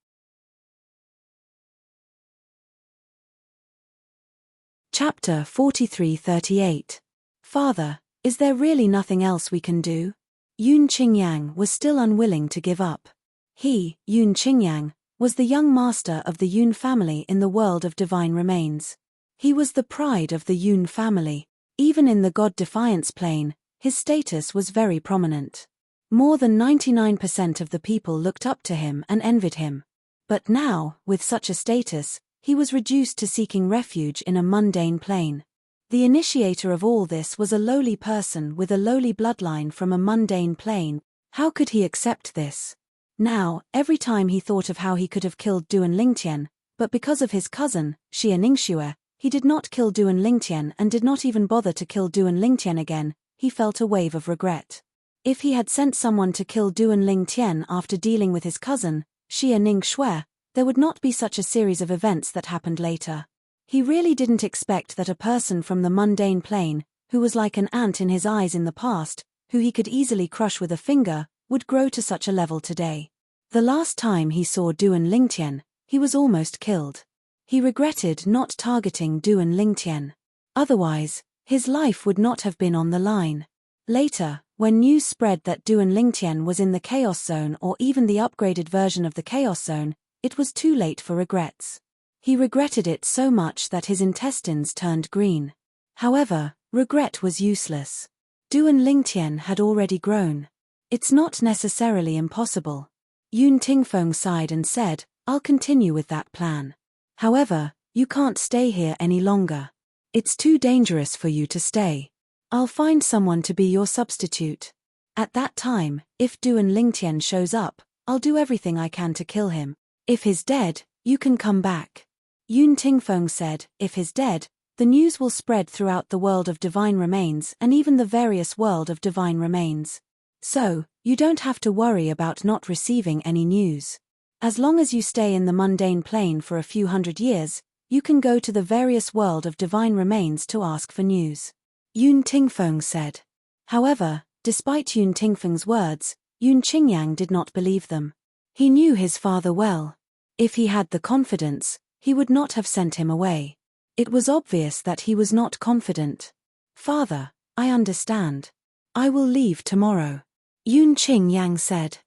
[SPEAKER 1] Chapter 43-38. Father, is there really nothing else we can do? Yun Qingyang was still unwilling to give up. He, Yun Qingyang, was the young master of the Yun family in the world of divine remains. He was the pride of the Yun family. Even in the god defiance plane, his status was very prominent. More than 99% of the people looked up to him and envied him. But now, with such a status, he was reduced to seeking refuge in a mundane plane. The initiator of all this was a lowly person with a lowly bloodline from a mundane plane. How could he accept this? Now, every time he thought of how he could have killed Duan Lingtian, but because of his cousin, Xia Ningxue, he did not kill Duan Lingtian and did not even bother to kill Duan Lingtian again. He felt a wave of regret. If he had sent someone to kill Duan Lingtian after dealing with his cousin, Xia Ningxue, there would not be such a series of events that happened later. He really didn't expect that a person from the mundane plane, who was like an ant in his eyes in the past, who he could easily crush with a finger, would grow to such a level today. The last time he saw Duan Lingtian, he was almost killed. He regretted not targeting Duan Lingtian. Otherwise, his life would not have been on the line. Later, when news spread that Duan Lingtian was in the Chaos Zone or even the upgraded version of the Chaos Zone, it was too late for regrets. He regretted it so much that his intestines turned green. However, regret was useless. Duan Lingtian had already grown. It's not necessarily impossible. Yun Tingfeng sighed and said, I'll continue with that plan. However, you can't stay here any longer. It's too dangerous for you to stay. I'll find someone to be your substitute. At that time, if Duan Lingtian shows up, I'll do everything I can to kill him. If he's dead, you can come back. Yun Tingfeng said, if he's dead, the news will spread throughout the world of divine remains and even the various world of divine remains. So, you don't have to worry about not receiving any news. As long as you stay in the mundane plane for a few hundred years, you can go to the various world of divine remains to ask for news. Yun Tingfeng said. However, despite Yun Tingfeng's words, Yun Qingyang did not believe them. He knew his father well. If he had the confidence, he would not have sent him away. It was obvious that he was not confident. Father, I understand. I will leave tomorrow. Yun Qingyang said.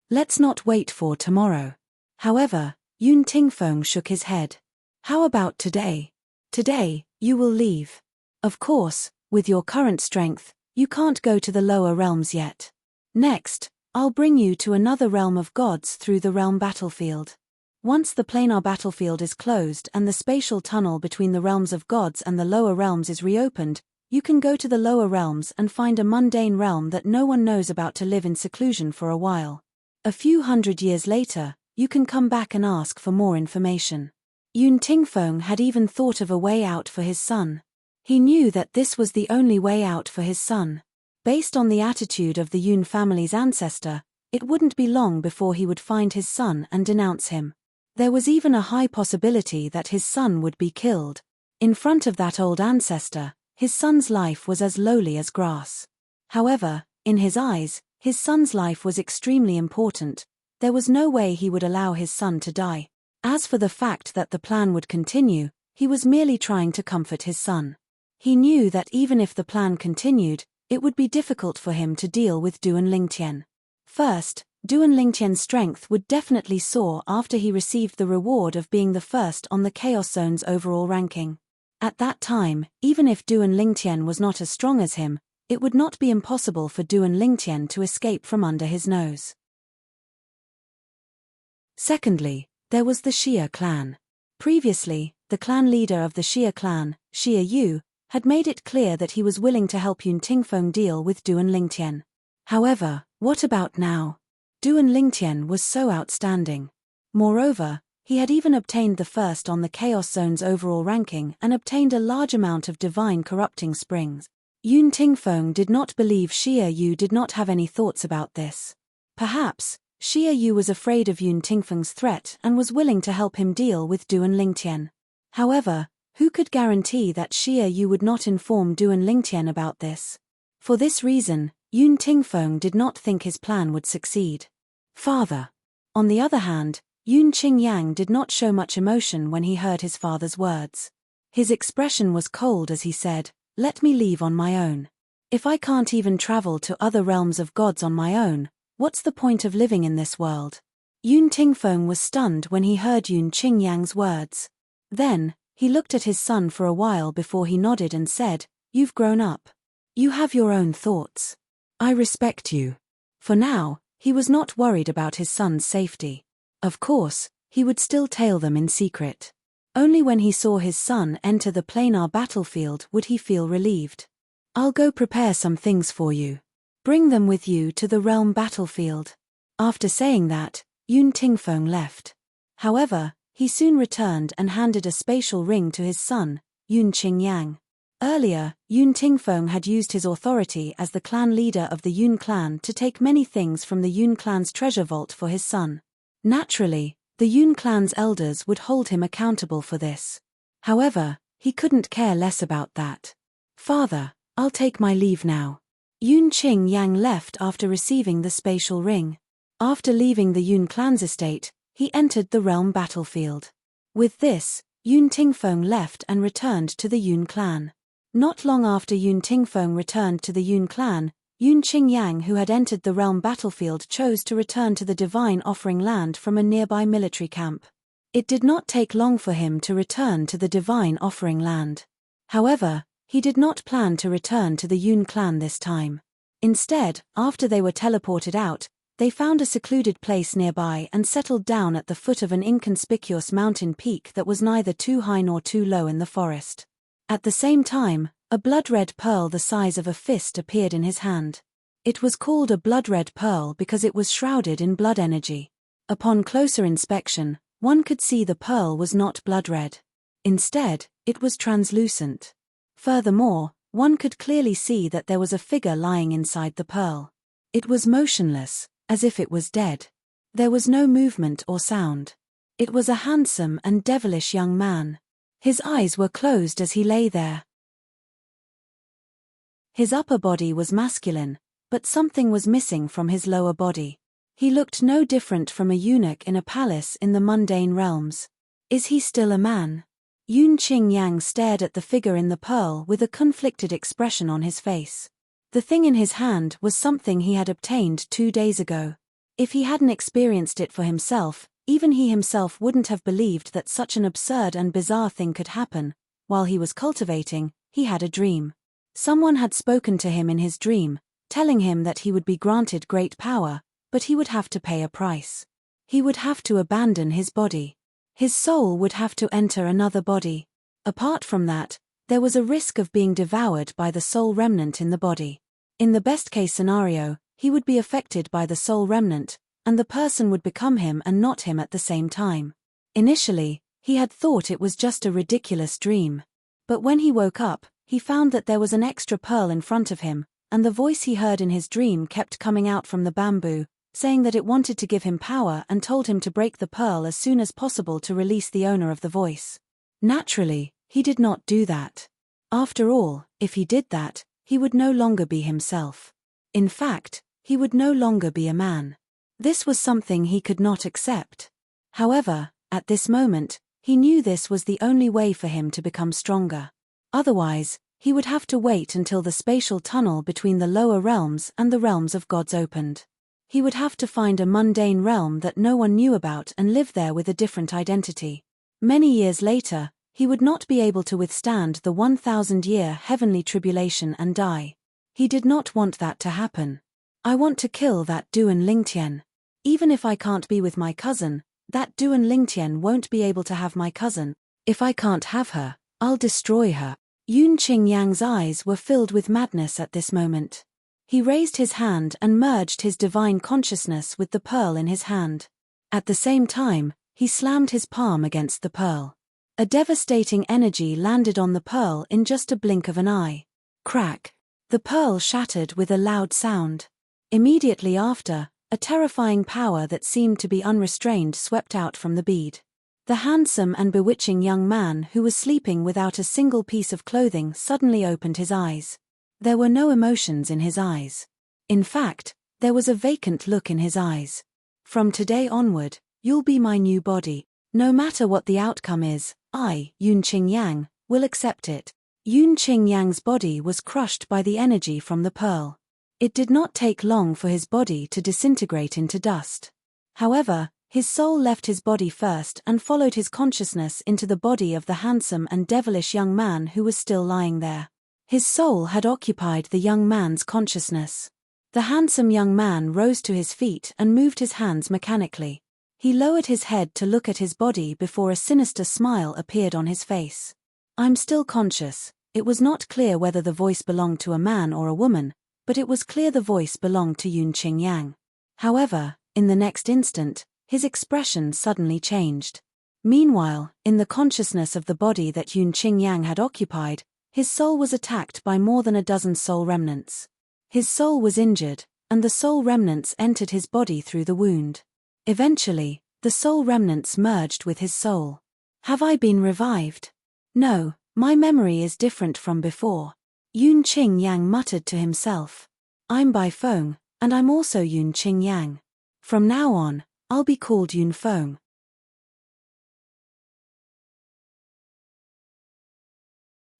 [SPEAKER 1] Let's not wait for tomorrow. However, Yun Tingfeng shook his head. How about today? Today, you will leave. Of course, with your current strength, you can't go to the lower realms yet. Next, I'll bring you to another realm of gods through the realm battlefield. Once the planar battlefield is closed and the spatial tunnel between the realms of gods and the lower realms is reopened, you can go to the lower realms and find a mundane realm that no one knows about to live in seclusion for a while. A few hundred years later, you can come back and ask for more information. Yun Tingfeng had even thought of a way out for his son. He knew that this was the only way out for his son. Based on the attitude of the Yun family's ancestor, it wouldn't be long before he would find his son and denounce him. There was even a high possibility that his son would be killed. In front of that old ancestor, his son's life was as lowly as grass. However, in his eyes, his son's life was extremely important. There was no way he would allow his son to die. As for the fact that the plan would continue, he was merely trying to comfort his son. He knew that even if the plan continued, it would be difficult for him to deal with Duan Lingtian. First, Duan Lingtian's strength would definitely soar after he received the reward of being the first on the Chaos Zone's overall ranking. At that time, even if Duan Lingtian was not as strong as him, it would not be impossible for Duan Lingtian to escape from under his nose. Secondly, there was the Xia clan. Previously, the clan leader of the Xia clan, Xia Yu, had made it clear that he was willing to help Yun Tingfeng deal with Duan Lingtian. However, what about now? Duan Lingtian was so outstanding. Moreover, he had even obtained the first on the Chaos Zone's overall ranking and obtained a large amount of divine corrupting springs. Yun Tingfeng did not believe Xia Yu did not have any thoughts about this. Perhaps, Xia Yu was afraid of Yun Tingfeng's threat and was willing to help him deal with Duan Lingtian. However, who could guarantee that Xia Yu would not inform Duan Lingtian about this? For this reason, Yun Tingfeng did not think his plan would succeed. Father. On the other hand, Yun Qingyang did not show much emotion when he heard his father's words. His expression was cold as he said, "Let me leave on my own. If I can't even travel to other realms of gods on my own, what's the point of living in this world?" Yun Tingfeng was stunned when he heard Yun Qingyang's words. Then, he looked at his son for a while before he nodded and said, "You've grown up. You have your own thoughts. I respect you." For now, he was not worried about his son's safety. Of course, he would still tail them in secret. Only when he saw his son enter the planar battlefield would he feel relieved. "I'll go prepare some things for you. Bring them with you to the realm battlefield." After saying that, Yun Tingfeng left. However, he soon returned and handed a spatial ring to his son, Yun Qingyang. Earlier, Yun Tingfeng had used his authority as the clan leader of the Yun clan to take many things from the Yun clan's treasure vault for his son. Naturally, the Yun clan's elders would hold him accountable for this. However, he couldn't care less about that. "Father, I'll take my leave now." Yun Qingyang left after receiving the spatial ring. After leaving the Yun clan's estate, he entered the realm battlefield. With this, Yun Tingfeng left and returned to the Yun clan. Not long after Yun Tingfeng returned to the Yun clan, Yun Qingyang, who had entered the realm battlefield, chose to return to the divine offering land from a nearby military camp. It did not take long for him to return to the divine offering land. However, he did not plan to return to the Yun clan this time. Instead, after they were teleported out, they found a secluded place nearby and settled down at the foot of an inconspicuous mountain peak that was neither too high nor too low in the forest. At the same time, a blood-red pearl the size of a fist appeared in his hand. It was called a blood-red pearl because it was shrouded in blood energy. Upon closer inspection, one could see the pearl was not blood-red. Instead, it was translucent. Furthermore, one could clearly see that there was a figure lying inside the pearl. It was motionless, as if it was dead. There was no movement or sound. It was a handsome and devilish young man. His eyes were closed as he lay there. His upper body was masculine, but something was missing from his lower body. He looked no different from a eunuch in a palace in the mundane realms. Is he still a man? Yun Qingyang stared at the figure in the pearl with a conflicted expression on his face. The thing in his hand was something he had obtained 2 days ago. If he hadn't experienced it for himself, even he himself wouldn't have believed that such an absurd and bizarre thing could happen. While he was cultivating, he had a dream. Someone had spoken to him in his dream, telling him that he would be granted great power, but he would have to pay a price. He would have to abandon his body. His soul would have to enter another body. Apart from that, there was a risk of being devoured by the soul remnant in the body. In the best-case scenario, he would be affected by the soul remnant, and the person would become him and not him at the same time. Initially, he had thought it was just a ridiculous dream. But when he woke up, he found that there was an extra pearl in front of him, and the voice he heard in his dream kept coming out from the bamboo, saying that it wanted to give him power and told him to break the pearl as soon as possible to release the owner of the voice. Naturally, he did not do that. After all, if he did that, he would no longer be himself. In fact, he would no longer be a man. This was something he could not accept. However, at this moment, he knew this was the only way for him to become stronger. Otherwise, he would have to wait until the spatial tunnel between the lower realms and the realms of gods opened. He would have to find a mundane realm that no one knew about and live there with a different identity. Many years later, he would not be able to withstand the 1,000-year heavenly tribulation and die. He did not want that to happen. "I want to kill that Duan Lingtian. Even if I can't be with my cousin, that Duan Lingtian won't be able to have my cousin. If I can't have her, I'll destroy her." Yun Qingyang's eyes were filled with madness at this moment. He raised his hand and merged his divine consciousness with the pearl in his hand. At the same time, he slammed his palm against the pearl. A devastating energy landed on the pearl in just a blink of an eye. Crack! The pearl shattered with a loud sound. Immediately after, a terrifying power that seemed to be unrestrained swept out from the bead. The handsome and bewitching young man who was sleeping without a single piece of clothing suddenly opened his eyes. There were no emotions in his eyes. In fact, there was a vacant look in his eyes. From today onward, you'll be my new body. No matter what the outcome is, I, Yun Qingyang, will accept it. Yun Qingyang's body was crushed by the energy from the pearl. It did not take long for his body to disintegrate into dust. However, his soul left his body first and followed his consciousness into the body of the handsome and devilish young man who was still lying there. His soul had occupied the young man's consciousness. The handsome young man rose to his feet and moved his hands mechanically. He lowered his head to look at his body before a sinister smile appeared on his face. I'm still conscious. It was not clear whether the voice belonged to a man or a woman, but it was clear the voice belonged to Yun Qingyang. However, in the next instant, his expression suddenly changed. Meanwhile, in the consciousness of the body that Yun Qingyang had occupied, his soul was attacked by more than a dozen soul remnants. His soul was injured, and the soul remnants entered his body through the wound. Eventually, the soul remnants merged with his soul. Have I been revived? No, my memory is different from before. Yun Qingyang muttered to himself. I'm Bai Feng, and I'm also Yun Qingyang. From now on, I'll be called Yun Feng.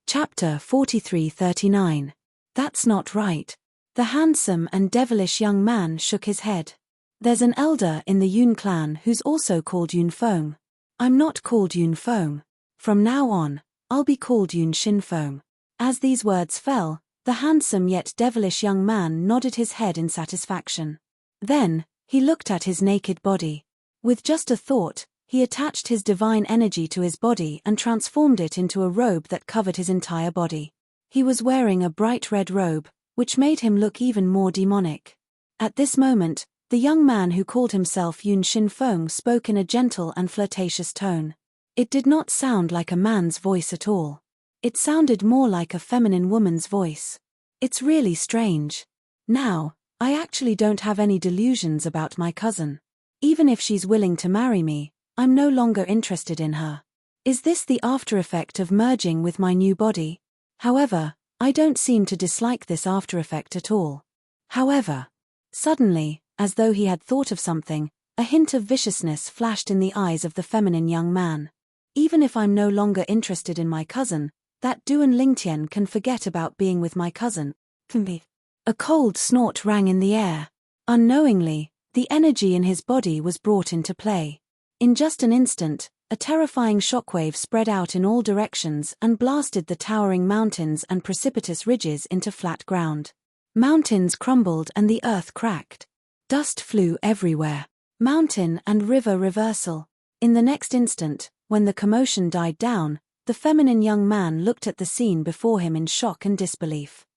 [SPEAKER 1] Chapter 43-39. That's not right. The handsome and devilish young man shook his head. There's an elder in the Yun clan who's also called Yun Feng. I'm not called Yun Feng. From now on, I'll be called Yun Xin Feng. As these words fell, the handsome yet devilish young man nodded his head in satisfaction. Then, he looked at his naked body. With just a thought, he attached his divine energy to his body and transformed it into a robe that covered his entire body. He was wearing a bright red robe, which made him look even more demonic. At this moment, the young man who called himself Yun Xin Feng spoke in a gentle and flirtatious tone. It did not sound like a man's voice at all. It sounded more like a feminine woman's voice. It's really strange. Now, I actually don't have any delusions about my cousin. Even if she's willing to marry me, I'm no longer interested in her. Is this the after effect of merging with my new body? However, I don't seem to dislike this after effect at all. However, suddenly, as though he had thought of something, a hint of viciousness flashed in the eyes of the feminine young man. Even if I'm no longer interested in my cousin, that Duan Lingtian can forget about being with my cousin. A cold snort rang in the air. Unknowingly, the energy in his body was brought into play. In just an instant, a terrifying shockwave spread out in all directions and blasted the towering mountains and precipitous ridges into flat ground. Mountains crumbled and the earth cracked. Dust flew everywhere. Mountain and river reversal. In the next instant, when the commotion died down, the feminine young man looked at the scene before him in shock and disbelief.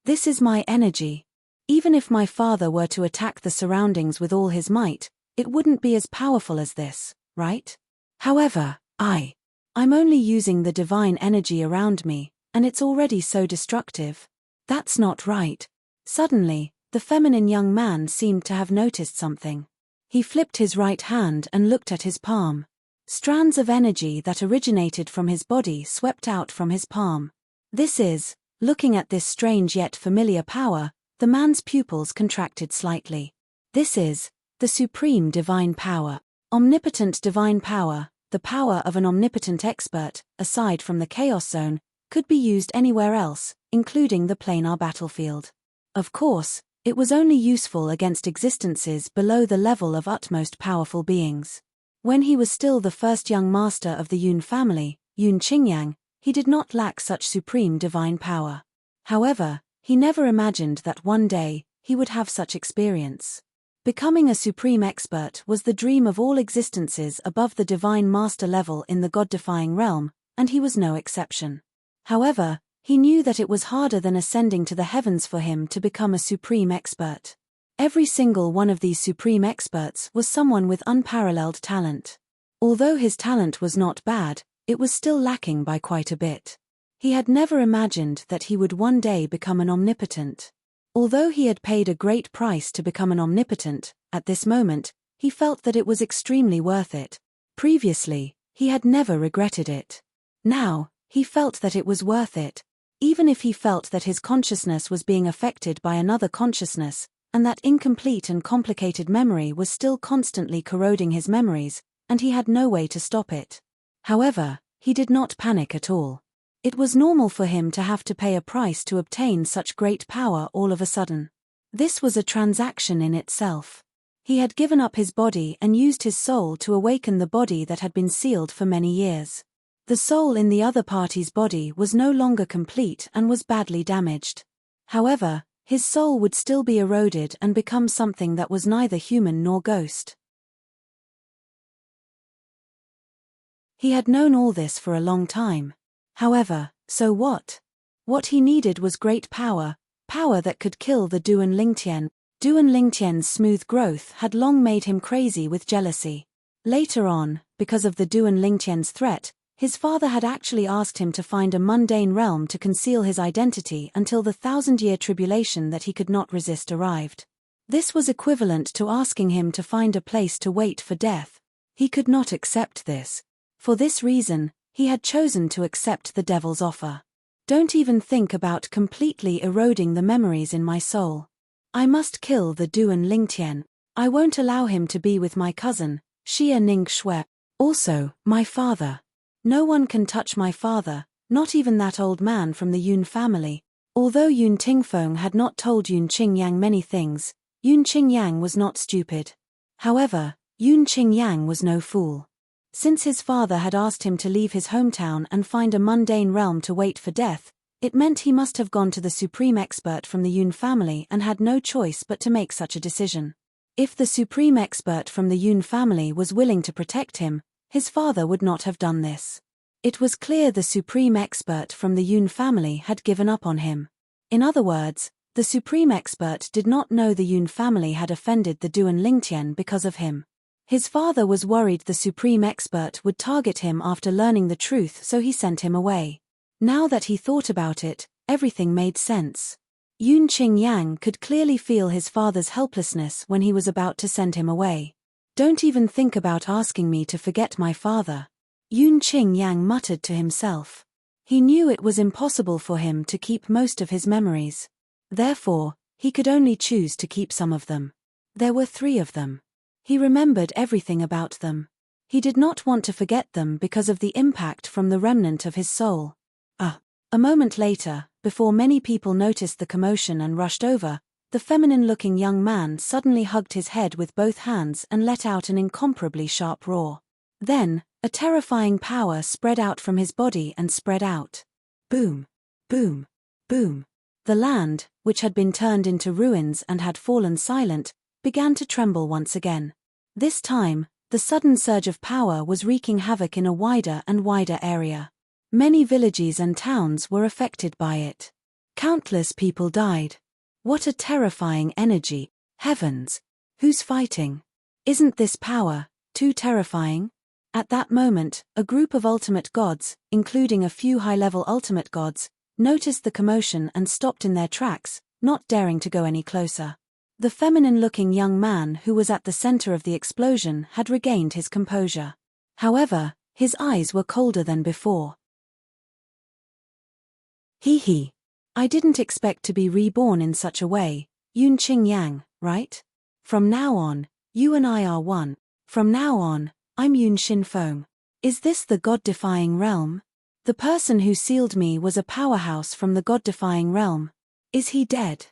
[SPEAKER 1] This is my energy. Even if my father were to attack the surroundings with all his might, it wouldn't be as powerful as this, right? However, I'm only using the divine energy around me, and it's already so destructive. That's not right. Suddenly, the feminine young man seemed to have noticed something. He flipped his right hand and looked at his palm. Strands of energy that originated from his body swept out from his palm. Looking at this strange yet familiar power, the man's pupils contracted slightly. This is the supreme divine power. Omnipotent divine power, the power of an omnipotent expert, aside from the Chaos Zone, could be used anywhere else, including the planar battlefield. Of course, it was only useful against existences below the level of utmost powerful beings. When he was still the first young master of the Yun family, Yun Qingyang, he did not lack such supreme divine power. However, he never imagined that one day, he would have such experience. Becoming a supreme expert was the dream of all existences above the divine master level in the god-defying realm, and he was no exception. However, he knew that it was harder than ascending to the heavens for him to become a supreme expert. Every single one of these supreme experts was someone with unparalleled talent. Although his talent was not bad, it was still lacking by quite a bit. He had never imagined that he would one day become an omnipotent. Although he had paid a great price to become an omnipotent, at this moment, he felt that it was extremely worth it. Previously, he had never regretted it. Now, he felt that it was worth it. Even if he felt that his consciousness was being affected by another consciousness, and that incomplete and complicated memory was still constantly corroding his memories, and he had no way to stop it. However, he did not panic at all. It was normal for him to have to pay a price to obtain such great power all of a sudden. This was a transaction in itself. He had given up his body and used his soul to awaken the body that had been sealed for many years. The soul in the other party's body was no longer complete and was badly damaged. However, his soul would still be eroded and become something that was neither human nor ghost. He had known all this for a long time. However, so what? What he needed was great power, power that could kill the Duan Lingtian. Duan Lingtian's smooth growth had long made him crazy with jealousy. Later on, because of the Duan Lingtian's threat, his father had actually asked him to find a mundane realm to conceal his identity until the 1,000-year tribulation that he could not resist arrived. This was equivalent to asking him to find a place to wait for death. He could not accept this. For this reason, he had chosen to accept the devil's offer. Don't even think about completely eroding the memories in my soul. I must kill the Duan Lingtian. I won't allow him to be with my cousin, Xia Ning Shui. Also, my father. No one can touch my father, not even that old man from the Yun family. Although Yun Tingfeng had not told Yun Qingyang many things, Yun Qingyang was not stupid. However, Yun Qingyang was no fool. Since his father had asked him to leave his hometown and find a mundane realm to wait for death, it meant he must have gone to the supreme expert from the Yun family and had no choice but to make such a decision. If the supreme expert from the Yun family was willing to protect him, his father would not have done this. It was clear the supreme expert from the Yun family had given up on him. In other words, the supreme expert did not know the Yun family had offended the Duan Lingtian because of him. His father was worried the supreme expert would target him after learning the truth, so he sent him away. Now that he thought about it, everything made sense. Yun Qingyang could clearly feel his father's helplessness when he was about to send him away. Don't even think about asking me to forget my father, Yun Qingyang muttered to himself. He knew it was impossible for him to keep most of his memories. Therefore, he could only choose to keep some of them. There were 3 of them. He remembered everything about them. He did not want to forget them because of the impact from the remnant of his soul. A moment later, before many people noticed the commotion and rushed over, the feminine-looking young man suddenly hugged his head with both hands and let out an incomparably sharp roar. Then, a terrifying power spread out from his body and spread out. Boom! Boom! Boom! The land, which had been turned into ruins and had fallen silent, began to tremble once again. This time, the sudden surge of power was wreaking havoc in a wider and wider area. Many villages and towns were affected by it. Countless people died. What a terrifying energy! Heavens! Who's fighting? Isn't this power too terrifying? At that moment, a group of ultimate gods, including a few high-level ultimate gods, noticed the commotion and stopped in their tracks, not daring to go any closer. The feminine-looking young man who was at the center of the explosion had regained his composure. However, his eyes were colder than before. Hee. I didn't expect to be reborn in such a way, Yun Qingyang, right? From now on, you and I are one. From now on, I'm Yun Xinfeng. Is this the God-defying realm? The person who sealed me was a powerhouse from the God-defying realm. Is he dead?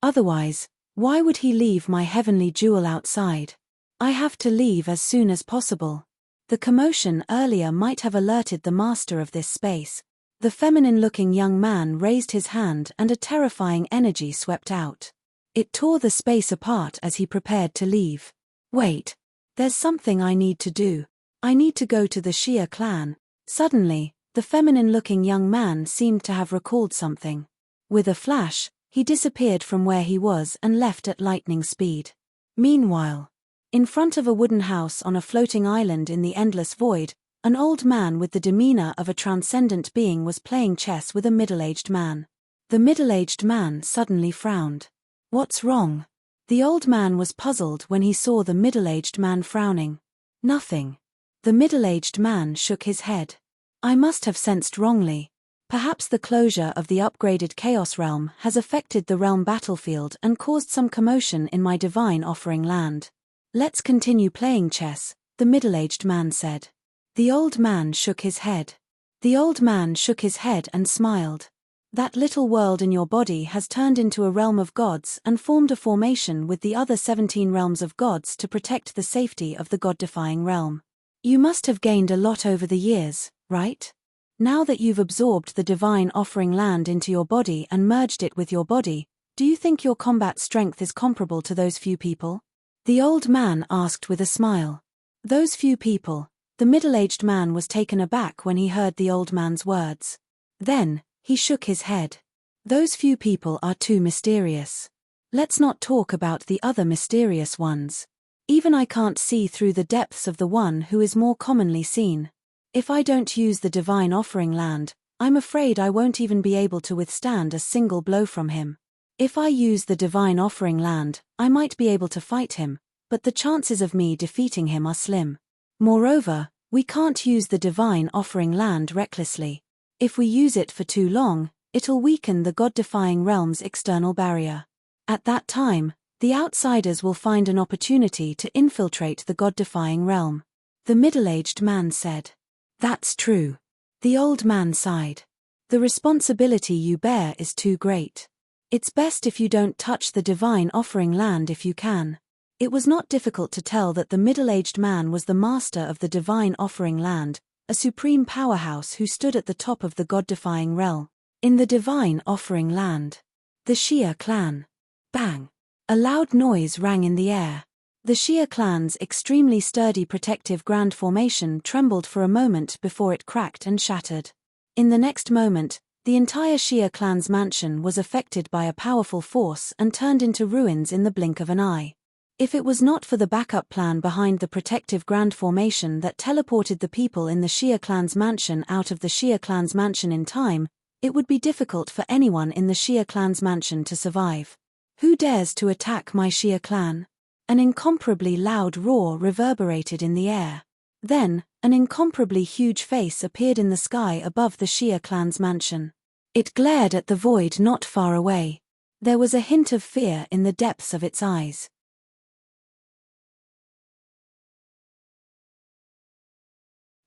[SPEAKER 1] Otherwise, why would he leave my heavenly jewel outside? I have to leave as soon as possible. The commotion earlier might have alerted the master of this space. The feminine-looking young man raised his hand and a terrifying energy swept out. It tore the space apart as he prepared to leave. Wait. There's something I need to do. I need to go to the Xia clan. Suddenly, The feminine-looking young man seemed to have recalled something. With a flash, he disappeared from where he was and left at lightning speed. Meanwhile, in front of a wooden house on a floating island in the endless void, an old man with the demeanor of a transcendent being was playing chess with a middle-aged man. The middle-aged man suddenly frowned. "What's wrong?" The old man was puzzled when he saw the middle-aged man frowning. "Nothing." The middle-aged man shook his head. "I must have sensed wrongly. Perhaps the closure of the upgraded Chaos Realm has affected the realm battlefield and caused some commotion in my divine offering land. Let's continue playing chess," the middle-aged man said. The old man shook his head. The old man shook his head and smiled. "That little world in your body has turned into a realm of gods and formed a formation with the other 17 realms of gods to protect the safety of the god-defying realm. You must have gained a lot over the years, right? Now that you've absorbed the divine offering land into your body and merged it with your body, do you think your combat strength is comparable to those few people?" The old man asked with a smile. Those few people. The middle-aged man was taken aback when he heard the old man's words. Then, he shook his head. "Those few people are too mysterious. Let's not talk about the other mysterious ones. Even I can't see through the depths of the one who is more commonly seen. If I don't use the divine offering land, I'm afraid I won't even be able to withstand a single blow from him. If I use the divine offering land, I might be able to fight him, but the chances of me defeating him are slim. Moreover, we can't use the divine offering land recklessly. If we use it for too long, it'll weaken the god-defying realm's external barrier. At that time, the outsiders will find an opportunity to infiltrate the god-defying realm," the middle-aged man said. "That's true." The old man sighed. "The responsibility you bear is too great. It's best if you don't touch the divine offering land if you can." It was not difficult to tell that the middle-aged man was the master of the divine offering land, a supreme powerhouse who stood at the top of the god-defying realm. In the divine offering land, the Shia clan. Bang! A loud noise rang in the air. The Shia clan's extremely sturdy protective grand formation trembled for a moment before it cracked and shattered. In the next moment, the entire Shia clan's mansion was affected by a powerful force and turned into ruins in the blink of an eye. If it was not for the backup plan behind the protective grand formation that teleported the people in the Shia clan's mansion out of the Shia clan's mansion in time, it would be difficult for anyone in the Shia clan's mansion to survive. "Who dares to attack my Shia clan?" An incomparably loud roar reverberated in the air. Then, an incomparably huge face appeared in the sky above the Shia clan's mansion. It glared at the void not far away. There was a hint of fear in the depths of its eyes.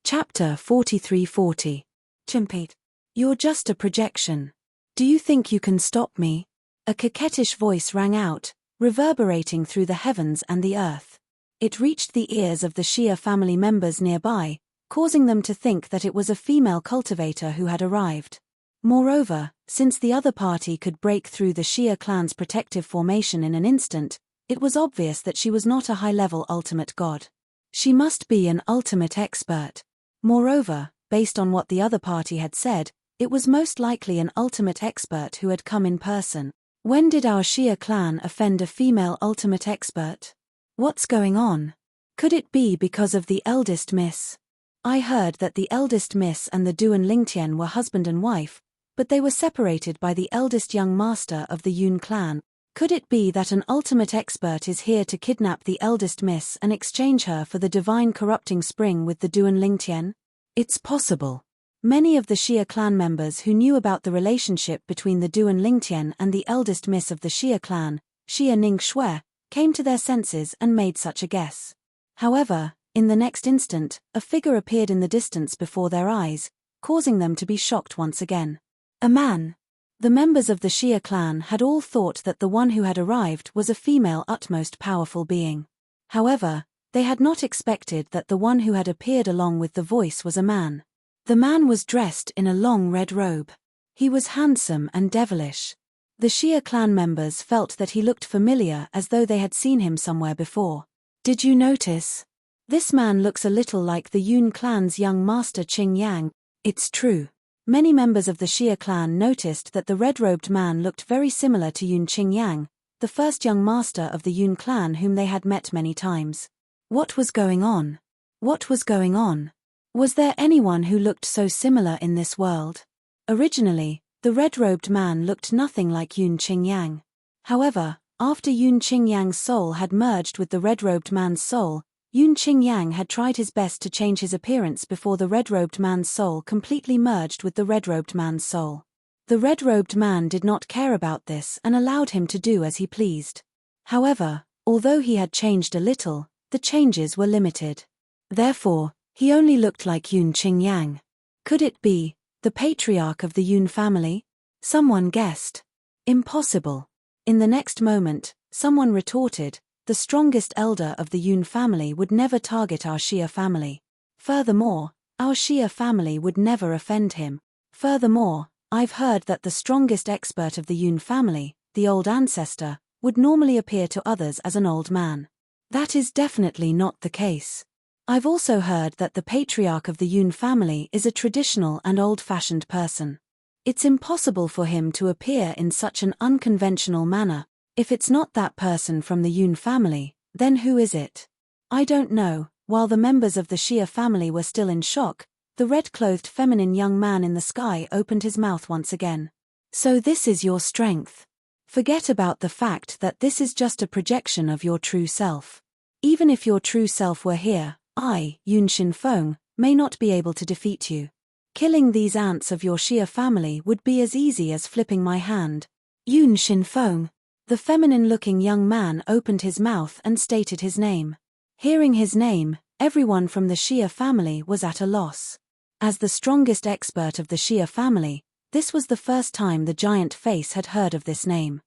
[SPEAKER 1] Chapter 4340. Chimpate. "You're just a projection. Do you think you can stop me?" A coquettish voice rang out, reverberating through the heavens and the earth. It reached the ears of the Shia family members nearby, causing them to think that it was a female cultivator who had arrived. Moreover, since the other party could break through the Shia clan's protective formation in an instant, it was obvious that she was not a high-level ultimate god. She must be an ultimate expert. Moreover, based on what the other party had said, it was most likely an ultimate expert who had come in person. When did our Shia clan offend a female ultimate expert? What's going on? Could it be because of the eldest miss? I heard that the eldest miss and the Duan Lingtian were husband and wife, but they were separated by the eldest young master of the Yun clan. Could it be that an ultimate expert is here to kidnap the eldest miss and exchange her for the divine corrupting spring with the Duan Lingtian? It's possible. Many of the Shia clan members who knew about the relationship between the Duan Lingtian and the eldest miss of the Shia clan, Shia Ning Shui, came to their senses and made such a guess. However, in the next instant, a figure appeared in the distance before their eyes, causing them to be shocked once again. A man. The members of the Shia clan had all thought that the one who had arrived was a female utmost powerful being. However, they had not expected that the one who had appeared along with the voice was a man. The man was dressed in a long red robe. He was handsome and devilish. The Shia clan members felt that he looked familiar as though they had seen him somewhere before. "Did you notice? This man looks a little like the Yun clan's young master Qing Yang." It's true. Many members of the Xia clan noticed that the red-robed man looked very similar to Yun Qingyang, the first young master of the Yun clan whom they had met many times. What was going on? What was going on? Was there anyone who looked so similar in this world? Originally, the red-robed man looked nothing like Yun Qingyang. However, after Yun Qingyang's soul had merged with the red-robed man's soul, Yun Qingyang had tried his best to change his appearance before the red-robed man's soul completely merged with the red-robed man's soul. The red-robed man did not care about this and allowed him to do as he pleased. However, although he had changed a little, the changes were limited. Therefore, he only looked like Yun Qingyang. Could it be the patriarch of the Yun family? Someone guessed. Impossible. In the next moment, someone retorted, the strongest elder of the Yun family would never target our Xia family. Furthermore, our Xia family would never offend him. Furthermore, I've heard that the strongest expert of the Yun family, the old ancestor, would normally appear to others as an old man. That is definitely not the case. I've also heard that the patriarch of the Yun family is a traditional and old-fashioned person. It's impossible for him to appear in such an unconventional manner. If it's not that person from the Yun family, then who is it? I don't know. While the members of the Xia family were still in shock, the red-clothed feminine young man in the sky opened his mouth once again. So this is your strength. Forget about the fact that this is just a projection of your true self. Even if your true self were here, I, Yun Shinfeng, may not be able to defeat you. Killing these ants of your Xia family would be as easy as flipping my hand. Yun Shinfeng. The feminine-looking young man opened his mouth and stated his name. Hearing his name, everyone from the Xia family was at a loss. As the strongest expert of the Xia family, this was the first time the giant face had heard of this name.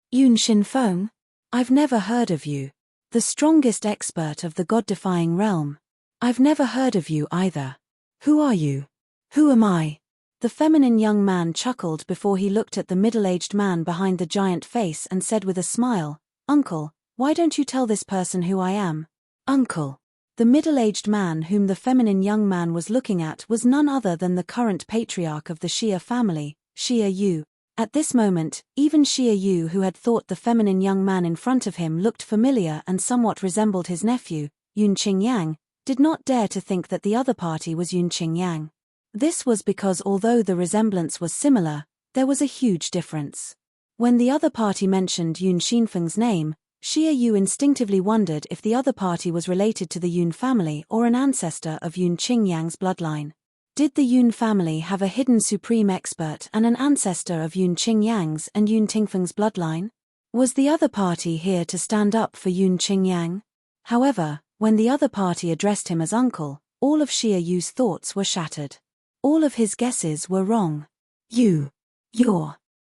[SPEAKER 1] Yun Shinfeng? I've never heard of you. The strongest expert of the god-defying realm. I've never heard of you either. Who are you? Who am I? The feminine young man chuckled before he looked at the middle-aged man behind the giant face and said with a smile, "Uncle, why don't you tell this person who I am?" Uncle. The middle-aged man whom the feminine young man was looking at was none other than the current patriarch of the Xia family, Xia Yu. At this moment, even Xia Yu, who had thought the feminine young man in front of him looked familiar and somewhat resembled his nephew, Yun Qingyang, did not dare to think that the other party was Yun Qingyang. This was because although the resemblance was similar, there was a huge difference. When the other party mentioned Yun Shinfeng's name, Xia Yu instinctively wondered if the other party was related to the Yun family or an ancestor of Yun Qingyang's bloodline. Did the Yun family have a hidden supreme expert and an ancestor of Yun Qingyang's and Yun Tingfeng's bloodline? Was the other party here to stand up for Yun Qingyang? However, when the other party addressed him as uncle, all of Xia Yu's thoughts were shattered. All of his guesses were wrong. You're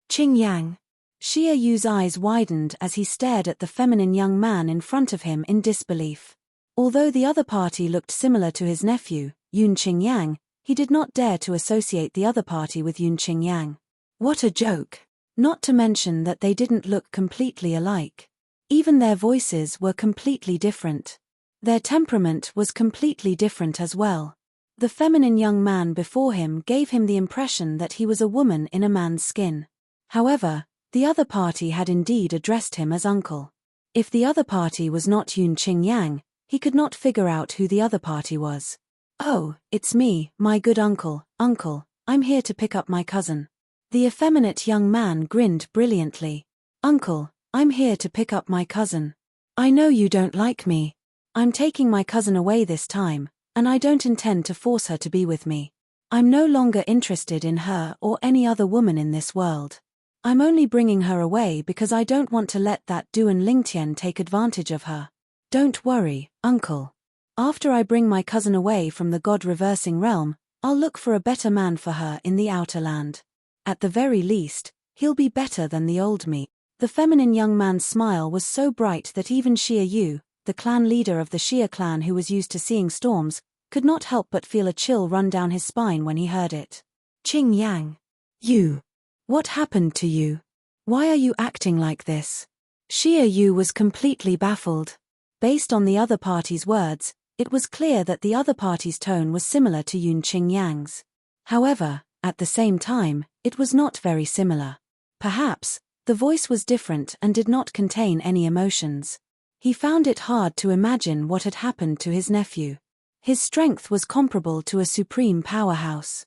[SPEAKER 1] Qingyang. Xia Yu's eyes widened as he stared at the feminine young man in front of him in disbelief. Although the other party looked similar to his nephew, Yun Qingyang, he did not dare to associate the other party with Yun Qingyang. What a joke! Not to mention that they didn't look completely alike. Even their voices were completely different. Their temperament was completely different as well. The feminine young man before him gave him the impression that he was a woman in a man's skin. However, the other party had indeed addressed him as uncle. If the other party was not Yun Qingyang, he could not figure out who the other party was. "Oh, it's me, my good uncle. Uncle, I'm here to pick up my cousin." The effeminate young man grinned brilliantly. "Uncle, I'm here to pick up my cousin. I know you don't like me. I'm taking my cousin away this time, and I don't intend to force her to be with me. I'm no longer interested in her or any other woman in this world. I'm only bringing her away because I don't want to let that Duan Lingtian take advantage of her. Don't worry, uncle. After I bring my cousin away from the god-reversing realm, I'll look for a better man for her in the outer land. At the very least, he'll be better than the old me." The feminine young man's smile was so bright that even Xia Yu, the clan leader of the Xia clan who was used to seeing storms, could not help but feel a chill run down his spine when he heard it. "Qingyang. You. What happened to you? Why are you acting like this?" Xia Yu was completely baffled. Based on the other party's words, It was clear that the other party's tone was similar to Yun Qingyang's. However, at the same time, it was not very similar. Perhaps, the voice was different and did not contain any emotions. He found it hard to imagine what had happened to his nephew. His strength was comparable to a supreme powerhouse.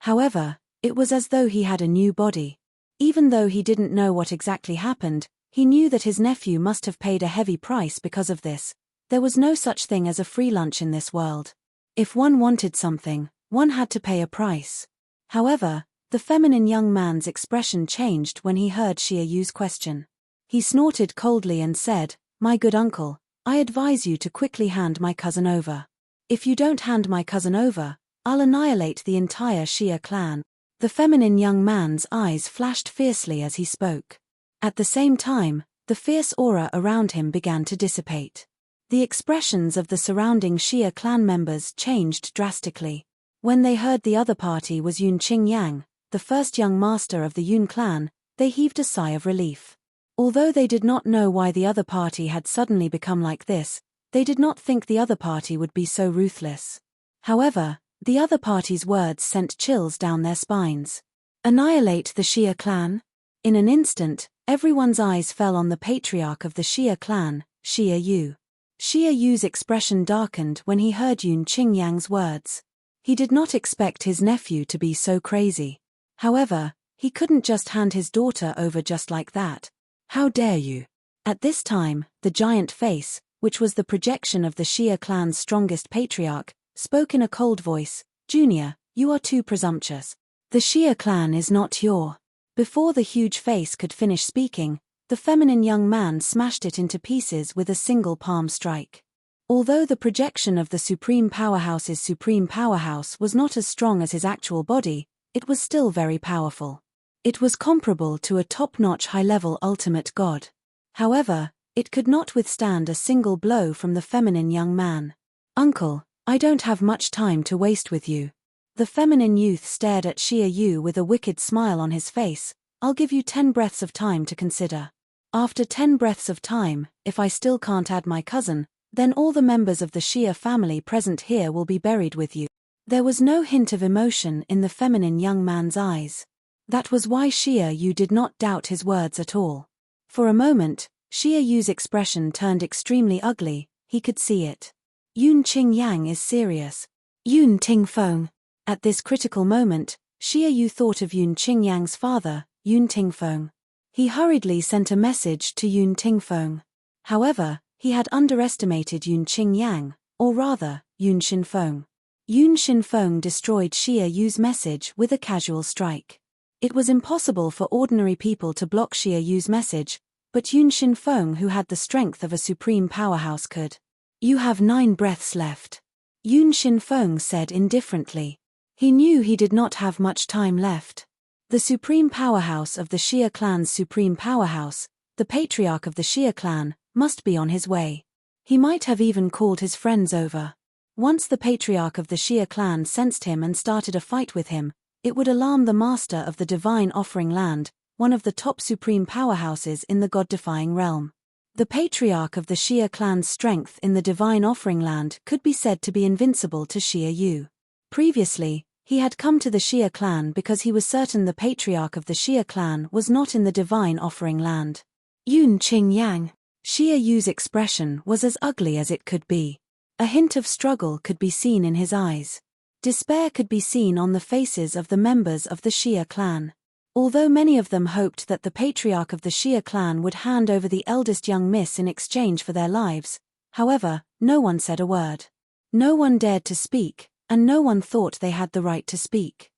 [SPEAKER 1] However, it was as though he had a new body. Even though he didn't know what exactly happened, he knew that his nephew must have paid a heavy price because of this. There was no such thing as a free lunch in this world. If one wanted something, one had to pay a price. However, the feminine young man's expression changed when he heard Xie Yu's question. He snorted coldly and said, "My good uncle, I advise you to quickly hand my cousin over. If you don't hand my cousin over, I'll annihilate the entire Xie clan." The feminine young man's eyes flashed fiercely as he spoke. At the same time, the fierce aura around him began to dissipate. The expressions of the surrounding Xie clan members changed drastically. When they heard the other party was Yun Qingyang, the first young master of the Yun clan, they heaved a sigh of relief. Although they did not know why the other party had suddenly become like this, they did not think the other party would be so ruthless. However, the other party's words sent chills down their spines. Annihilate the Xie clan? In an instant, everyone's eyes fell on the patriarch of the Xie clan, Xie Yu. Xie Yu's expression darkened when he heard Yun Qingyang's words. He did not expect his nephew to be so crazy. However, he couldn't just hand his daughter over just like that. How dare you? At this time, the giant face, which was the projection of the Xie clan's strongest patriarch, spoke in a cold voice, "Junior, you are too presumptuous. The Xie clan is not your..." Before the huge face could finish speaking, the feminine young man smashed it into pieces with a single palm strike. Although the projection of the supreme powerhouse's supreme powerhouse was not as strong as his actual body, it was still very powerful. It was comparable to a top-notch high-level ultimate god. However, it could not withstand a single blow from the feminine young man. "Uncle, I don't have much time to waste with you." The feminine youth stared at Xie Yu with a wicked smile on his face. "I'll give you 10 breaths of time to consider. After 10 breaths of time, if I still can't add my cousin, then all the members of the Xie family present here will be buried with you." There was no hint of emotion in the feminine young man's eyes. That was why Xie Yu did not doubt his words at all. For a moment, Xie Yu's expression turned extremely ugly. He could see it. Yun Qingyang is serious. Yun Tingfeng. At this critical moment, Xie Yu thought of Yun Qingyang's father, Yun Tingfeng. He hurriedly sent a message to Yun Tingfeng. However, he had underestimated Yun Qingyang, or rather, Yun Xinfeng. Yun Xinfeng destroyed Xie Yu's message with a casual strike. It was impossible for ordinary people to block Xie Yu's message, but Yun Xinfeng, who had the strength of a supreme powerhouse, could. "You have 9 breaths left," Yun Xinfeng said indifferently. He knew he did not have much time left. The supreme powerhouse of the Xie clan's supreme powerhouse, the patriarch of the Xie clan, must be on his way. He might have even called his friends over. Once the patriarch of the Xie clan sensed him and started a fight with him, it would alarm the master of the divine offering land, one of the top supreme powerhouses in the god-defying realm. The patriarch of the Xie clan's strength in the divine offering land could be said to be invincible to Xie Yu. Previously, he had come to the Xie clan because he was certain the patriarch of the Xie clan was not in the divine offering land. Yun Qingyang. Xie Yu's expression was as ugly as it could be. A hint of struggle could be seen in his eyes. Despair could be seen on the faces of the members of the Xie clan. Although many of them hoped that the patriarch of the Xie clan would hand over the eldest young miss in exchange for their lives, however, no one said a word. No one dared to speak, and no one thought they had the right to speak.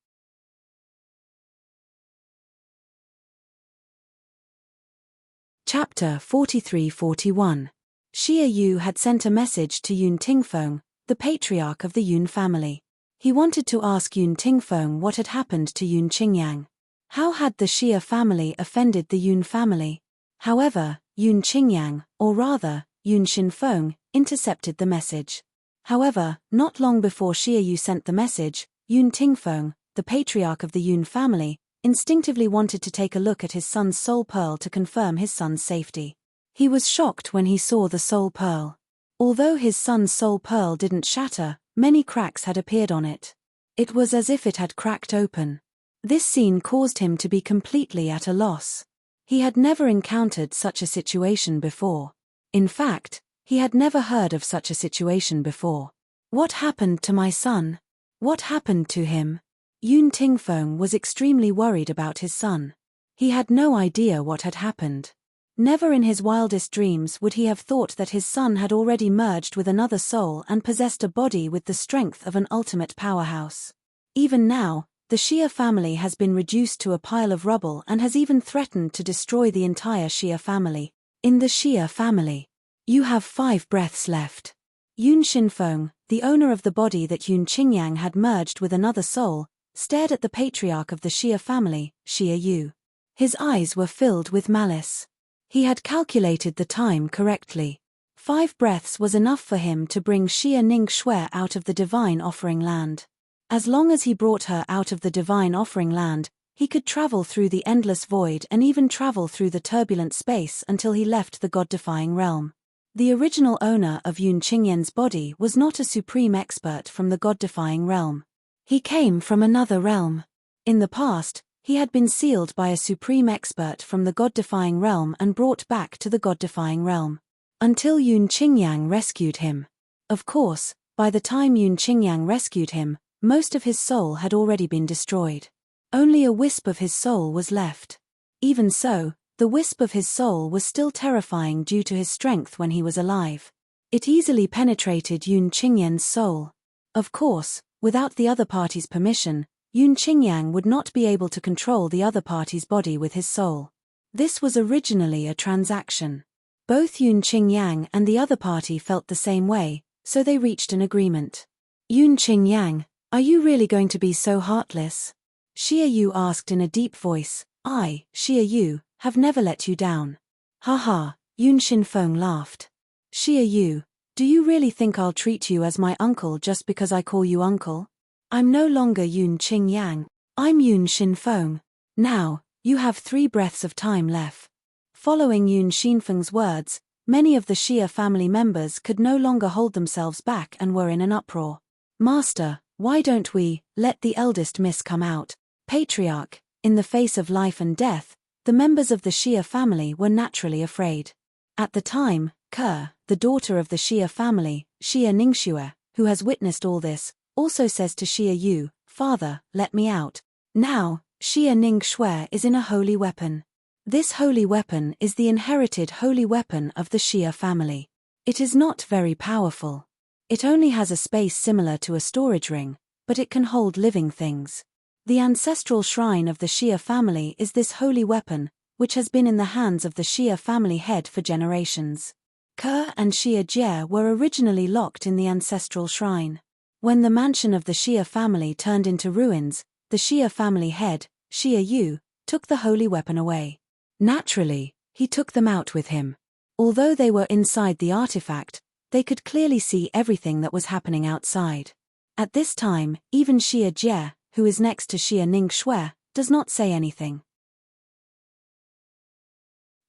[SPEAKER 1] Chapter 43-41. Xie Yu had sent a message to Yun Tingfeng, the patriarch of the Yun family. He wanted to ask Yun Tingfeng what had happened to Yun Qingyang. How had the Xie family offended the Yun family? However, Yun Qingyang, or rather, Yun Xinfeng, intercepted the message. However, not long before Xie Yu sent the message, Yun Tingfeng, the patriarch of the Yun family, instinctively wanted to take a look at his son's soul pearl to confirm his son's safety. He was shocked when he saw the soul pearl. Although his son's soul pearl didn't shatter, many cracks had appeared on it. It was as if it had cracked open. This scene caused him to be completely at a loss. He had never encountered such a situation before. In fact, he had never heard of such a situation before. What happened to my son? What happened to him? Yun Tingfeng was extremely worried about his son. He had no idea what had happened. Never in his wildest dreams would he have thought that his son had already merged with another soul and possessed a body with the strength of an ultimate powerhouse. Even now, the Xia family has been reduced to a pile of rubble and has even threatened to destroy the entire Xia family. In the Xia family, you have 5 breaths left. Yun Xinfeng, the owner of the body that Yun Qingyang had merged with another soul, stared at the patriarch of the Xia family, Xia Yu. His eyes were filled with malice. He had calculated the time correctly. 5 breaths was enough for him to bring Xia Ning Shui out of the divine offering land. As long as he brought her out of the divine offering land, he could travel through the endless void and even travel through the turbulent space until he left the god-defying realm. The original owner of Yun Qingyan's body was not a supreme expert from the god-defying realm. He came from another realm. In the past, he had been sealed by a supreme expert from the god-defying realm and brought back to the god-defying realm. Until Yun Qingyang rescued him. Of course, by the time Yun Qingyang rescued him, most of his soul had already been destroyed. Only a wisp of his soul was left. Even so, the wisp of his soul was still terrifying due to his strength when he was alive. It easily penetrated Yun Qingyan's soul. Of course, without the other party's permission, Yun Qingyang would not be able to control the other party's body with his soul. This was originally a transaction. Both Yun Qingyang and the other party felt the same way, so they reached an agreement. Yun Qingyang, are you really going to be so heartless? Xia Yu asked in a deep voice. I, Xia Yu, have never let you down. Haha, Yun Xinfeng laughed. Xia Yu, do you really think I'll treat you as my uncle just because I call you uncle? I'm no longer Yun Qingyang, I'm Yun Xinfeng. Now, you have 3 breaths of time left. Following Yun Xinfeng's words, many of the Xia family members could no longer hold themselves back and were in an uproar. Master, why don't we let the eldest miss come out? Patriarch, in the face of life and death, the members of the Xia family were naturally afraid. At the time, Ke, the daughter of the Xia family, Xia Ningxue, who has witnessed all this, also says to Xia Yu, Father, let me out. Now, Xia Ning Shui is in a holy weapon. This holy weapon is the inherited holy weapon of the Xia family. It is not very powerful. It only has a space similar to a storage ring, but it can hold living things. The ancestral shrine of the Xia family is this holy weapon, which has been in the hands of the Xia family head for generations. Ke and Xia Jie were originally locked in the ancestral shrine. When the mansion of the Xia family turned into ruins, the Xia family head, Xia Yu, took the holy weapon away. Naturally, he took them out with him. Although they were inside the artifact, they could clearly see everything that was happening outside. At this time, even Xia Jie, who is next to Xia Ning Shui, does not say anything.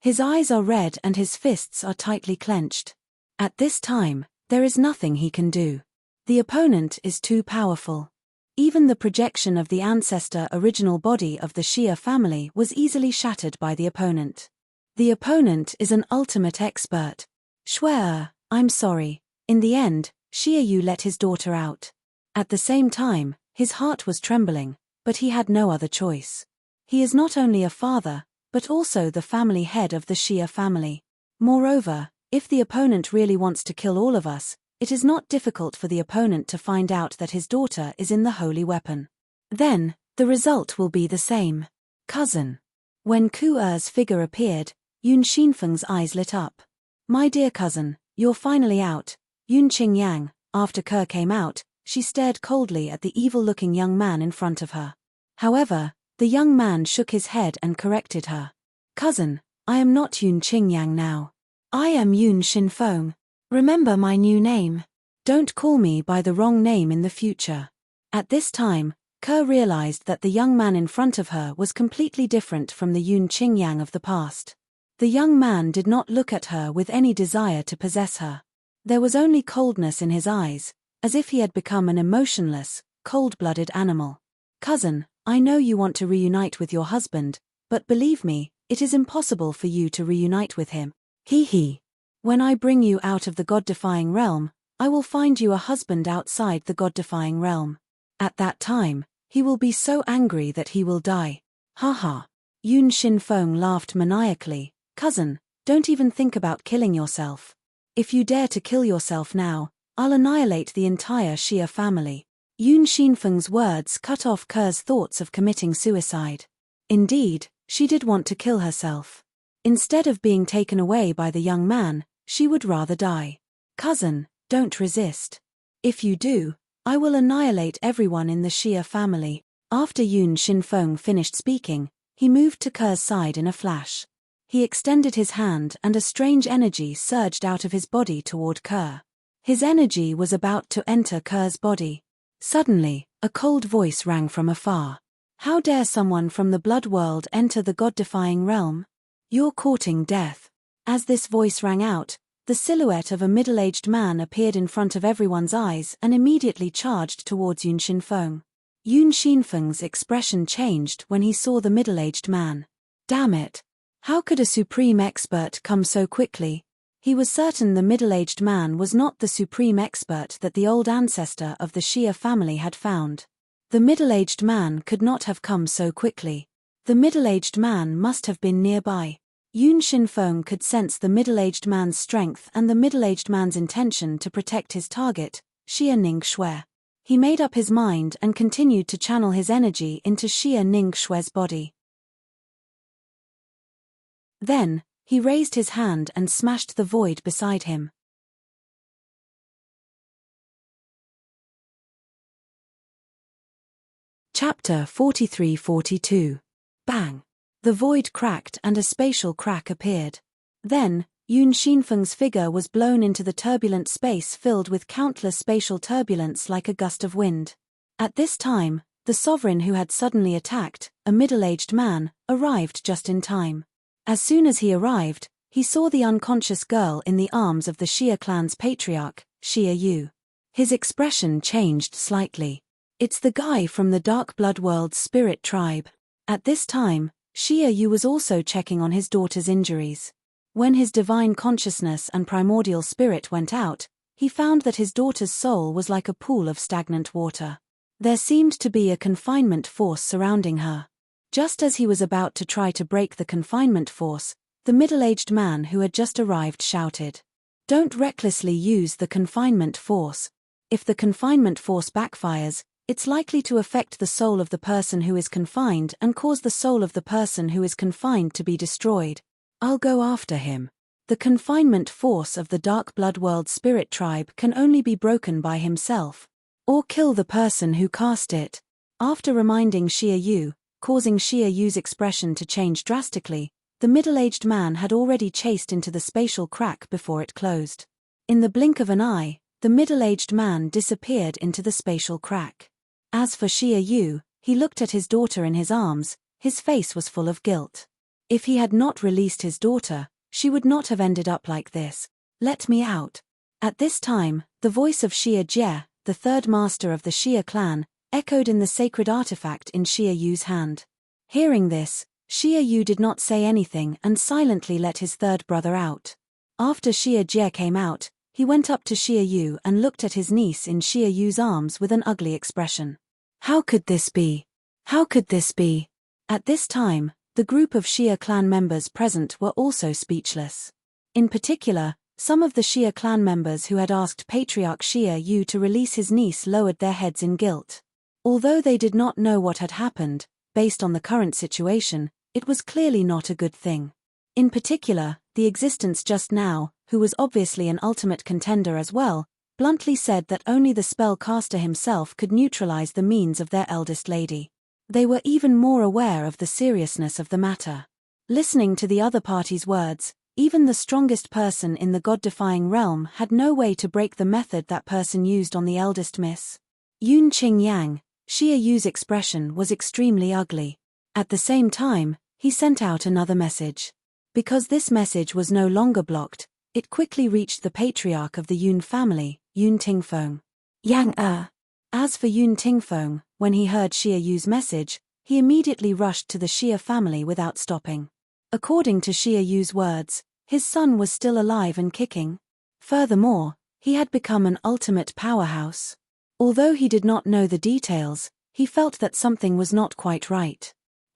[SPEAKER 1] His eyes are red and his fists are tightly clenched. At this time, there is nothing he can do. The opponent is too powerful. Even the projection of the ancestor original body of the Xia family was easily shattered by the opponent. The opponent is an ultimate expert. Shui, I'm sorry. In the end, Xia Yu let his daughter out. At the same time, his heart was trembling, but he had no other choice. He is not only a father, but also the family head of the Xia family. Moreover, if the opponent really wants to kill all of us, it is not difficult for the opponent to find out that his daughter is in the holy weapon. Then, the result will be the same. Cousin. When Ku Er's figure appeared, Yun Xinfeng's eyes lit up. My dear cousin, you're finally out. Yun Qingyang, after Ke came out, she stared coldly at the evil-looking young man in front of her. However, the young man shook his head and corrected her. Cousin, I am not Yun Qingyang now. I am Yun Xinfeng. Remember my new name. Don't call me by the wrong name in the future. At this time, Ke realized that the young man in front of her was completely different from the Yun Qingyang of the past. The young man did not look at her with any desire to possess her. There was only coldness in his eyes, as if he had become an emotionless, cold-blooded animal. Cousin, I know you want to reunite with your husband, but believe me, it is impossible for you to reunite with him. He. When I bring you out of the God-defying realm, I will find you a husband outside the God-defying realm. At that time, he will be so angry that he will die. Ha ha. Yun Shinfeng laughed maniacally. Cousin, don't even think about killing yourself. If you dare to kill yourself now, I'll annihilate the entire Xia family. Yun Shinfeng's words cut off Ke's thoughts of committing suicide. Indeed, she did want to kill herself. Instead of being taken away by the young man, she would rather die. Cousin, don't resist. If you do, I will annihilate everyone in the Xia family. After Yun Shinfeng finished speaking, he moved to Ke's side in a flash. He extended his hand and a strange energy surged out of his body toward Ke. His energy was about to enter Ke's body. Suddenly, a cold voice rang from afar. How dare someone from the blood world enter the God-defying realm? You're courting death. As this voice rang out, the silhouette of a middle-aged man appeared in front of everyone's eyes and immediately charged towards Yun Shinfeng. Yun Shinfeng's expression changed when he saw the middle-aged man. Damn it! How could a supreme expert come so quickly? He was certain the middle-aged man was not the supreme expert that the old ancestor of the Xia family had found. The middle-aged man could not have come so quickly. The middle-aged man must have been nearby. Yun Shinfeng could sense the middle-aged man's strength and the middle-aged man's intention to protect his target, Xia Ningxue. He made up his mind and continued to channel his energy into Xia Ningxue's body. Then, he raised his hand and smashed the void beside him. Chapter 43-42. Bang! The void cracked and a spatial crack appeared. Then, Yun Shinfeng's figure was blown into the turbulent space filled with countless spatial turbulence like a gust of wind. At this time, the sovereign who had suddenly attacked, a middle-aged man, arrived just in time. As soon as he arrived, he saw the unconscious girl in the arms of the Xia clan's patriarch, Xia Yu. His expression changed slightly. It's the guy from the Dark Blood World's spirit tribe. At this time, Xia Yu was also checking on his daughter's injuries. When his divine consciousness and primordial spirit went out, he found that his daughter's soul was like a pool of stagnant water. There seemed to be a confinement force surrounding her. Just as he was about to try to break the confinement force, the middle-aged man who had just arrived shouted, "Don't recklessly use the confinement force. If the confinement force backfires, it's likely to affect the soul of the person who is confined and cause the soul of the person who is confined to be destroyed. I'll go after him. The confinement force of the Dark Blood World spirit tribe can only be broken by himself. Or kill the person who cast it." After reminding Xia Yu, causing Xia Yu's expression to change drastically, the middle-aged man had already chased into the spatial crack before it closed. In the blink of an eye, the middle-aged man disappeared into the spatial crack. As for Xia Yu, he looked at his daughter in his arms, his face was full of guilt. If he had not released his daughter, she would not have ended up like this. "Let me out." At this time, the voice of Xia Jie, the third master of the Xia clan, echoed in the sacred artifact in Xia Yu's hand. Hearing this, Xia Yu did not say anything and silently let his third brother out. After Xia Jie came out, he went up to Xia Yu and looked at his niece in Xia Yu's arms with an ugly expression. How could this be? How could this be? At this time, the group of Xia clan members present were also speechless. In particular, some of the Xia clan members who had asked Patriarch Xia Yu to release his niece lowered their heads in guilt. Although they did not know what had happened, based on the current situation, it was clearly not a good thing. In particular, the existence just now, who was obviously an ultimate contender as well, bluntly said that only the spellcaster himself could neutralize the means of their eldest lady. They were even more aware of the seriousness of the matter. Listening to the other party's words, even the strongest person in the God-defying realm had no way to break the method that person used on the eldest miss. Yun Qingyang, Xia Yu's expression was extremely ugly. At the same time, he sent out another message. Because this message was no longer blocked, it quickly reached the patriarch of the Yun family, Yun Tingfeng. Yang. As for Yun Tingfeng, when he heard Xia Yu's message, he immediately rushed to the Xia family without stopping. According to Xia Yu's words, his son was still alive and kicking. Furthermore, he had become an ultimate powerhouse. Although he did not know the details, he felt that something was not quite right.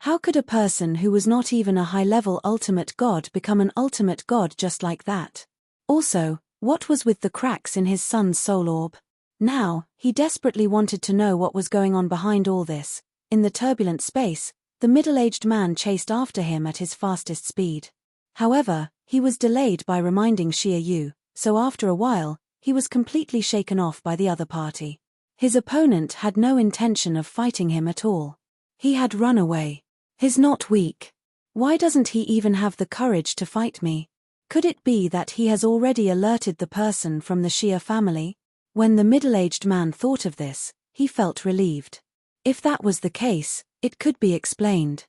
[SPEAKER 1] How could a person who was not even a high-level ultimate god become an ultimate god just like that? Also, what was with the cracks in his son's soul orb? Now, he desperately wanted to know what was going on behind all this. In the turbulent space, the middle-aged man chased after him at his fastest speed. However, he was delayed by reminding Xia Yu, so after a while, he was completely shaken off by the other party. His opponent had no intention of fighting him at all. He had run away. He's not weak. Why doesn't he even have the courage to fight me? Could it be that he has already alerted the person from the Xia family? When the middle-aged man thought of this, he felt relieved. If that was the case, it could be explained.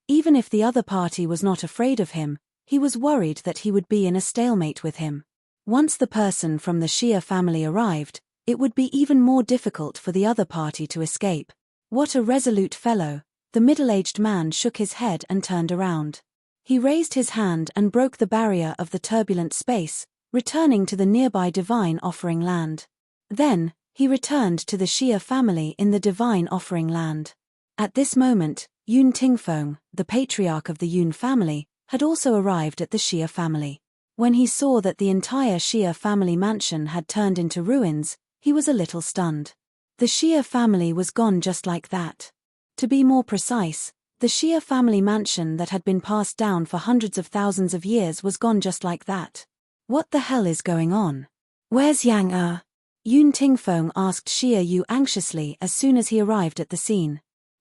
[SPEAKER 1] Even if the other party was not afraid of him, he was worried that he would be in a stalemate with him. Once the person from the Xia family arrived, it would be even more difficult for the other party to escape. What a resolute fellow! The middle-aged man shook his head and turned around. He raised his hand and broke the barrier of the turbulent space, returning to the nearby divine offering land. Then, he returned to the Xia family in the divine offering land. At this moment, Yun Tingfeng, the patriarch of the Yun family, had also arrived at the Xia family. When he saw that the entire Xia family mansion had turned into ruins, he was a little stunned. The Xia family was gone just like that. To be more precise, the Xia family mansion that had been passed down for hundreds of thousands of years was gone just like that. What the hell is going on? Where's Yang? Yun Tingfeng asked Xia Yu anxiously as soon as he arrived at the scene.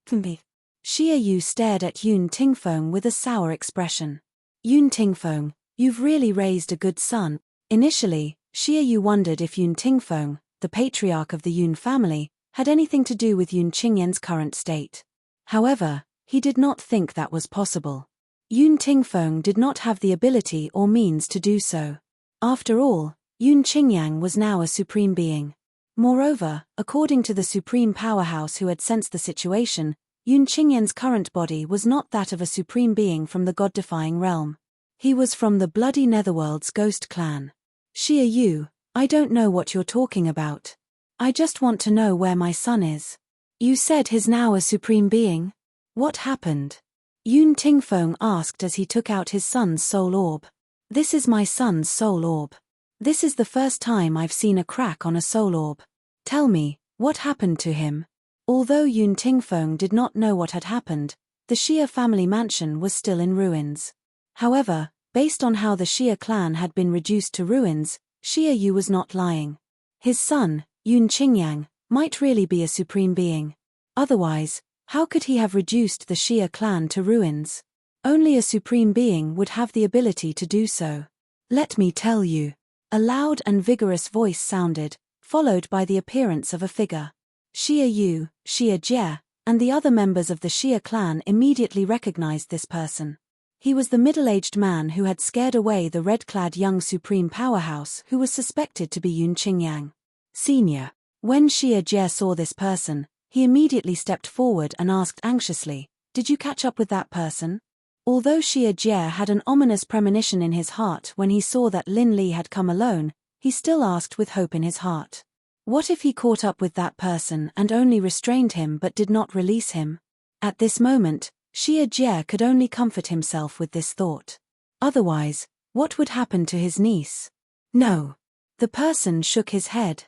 [SPEAKER 1] Xia Yu stared at Yun Tingfeng with a sour expression. Yun Tingfeng, you've really raised a good son. Initially, Xia Yu wondered if Yun Tingfeng, the patriarch of the Yun family, had anything to do with Yun Qingyan's current state. However, he did not think that was possible. Yun Tingfeng did not have the ability or means to do so. After all, Yun Qingyan was now a supreme being. Moreover, according to the supreme powerhouse who had sensed the situation, Yun Qingyan's current body was not that of a supreme being from the god-defying realm. He was from the bloody netherworld's ghost clan. Xia Yu, I don't know what you're talking about. I just want to know where my son is. You said he's now a supreme being? What happened? Yun Tingfeng asked as he took out his son's soul orb. This is my son's soul orb. This is the first time I've seen a crack on a soul orb. Tell me, what happened to him? Although Yun Tingfeng did not know what had happened, the Xia family mansion was still in ruins. However, based on how the Xia clan had been reduced to ruins, Xia Yu was not lying. His son, Yun Qingyan, might really be a supreme being. Otherwise, how could he have reduced the Xia clan to ruins? Only a supreme being would have the ability to do so. Let me tell you. A loud and vigorous voice sounded, followed by the appearance of a figure. Xia Yu, Xia Jie, and the other members of the Xia clan immediately recognized this person. He was the middle-aged man who had scared away the red-clad young supreme powerhouse who was suspected to be Yun Qingyan. Senior. When Xia Jie saw this person, he immediately stepped forward and asked anxiously, "Did you catch up with that person?" Although Xia Jie had an ominous premonition in his heart when he saw that Lin Li had come alone, he still asked with hope in his heart. What if he caught up with that person and only restrained him but did not release him? At this moment, Xia Jie could only comfort himself with this thought. Otherwise, what would happen to his niece? No. The person shook his head.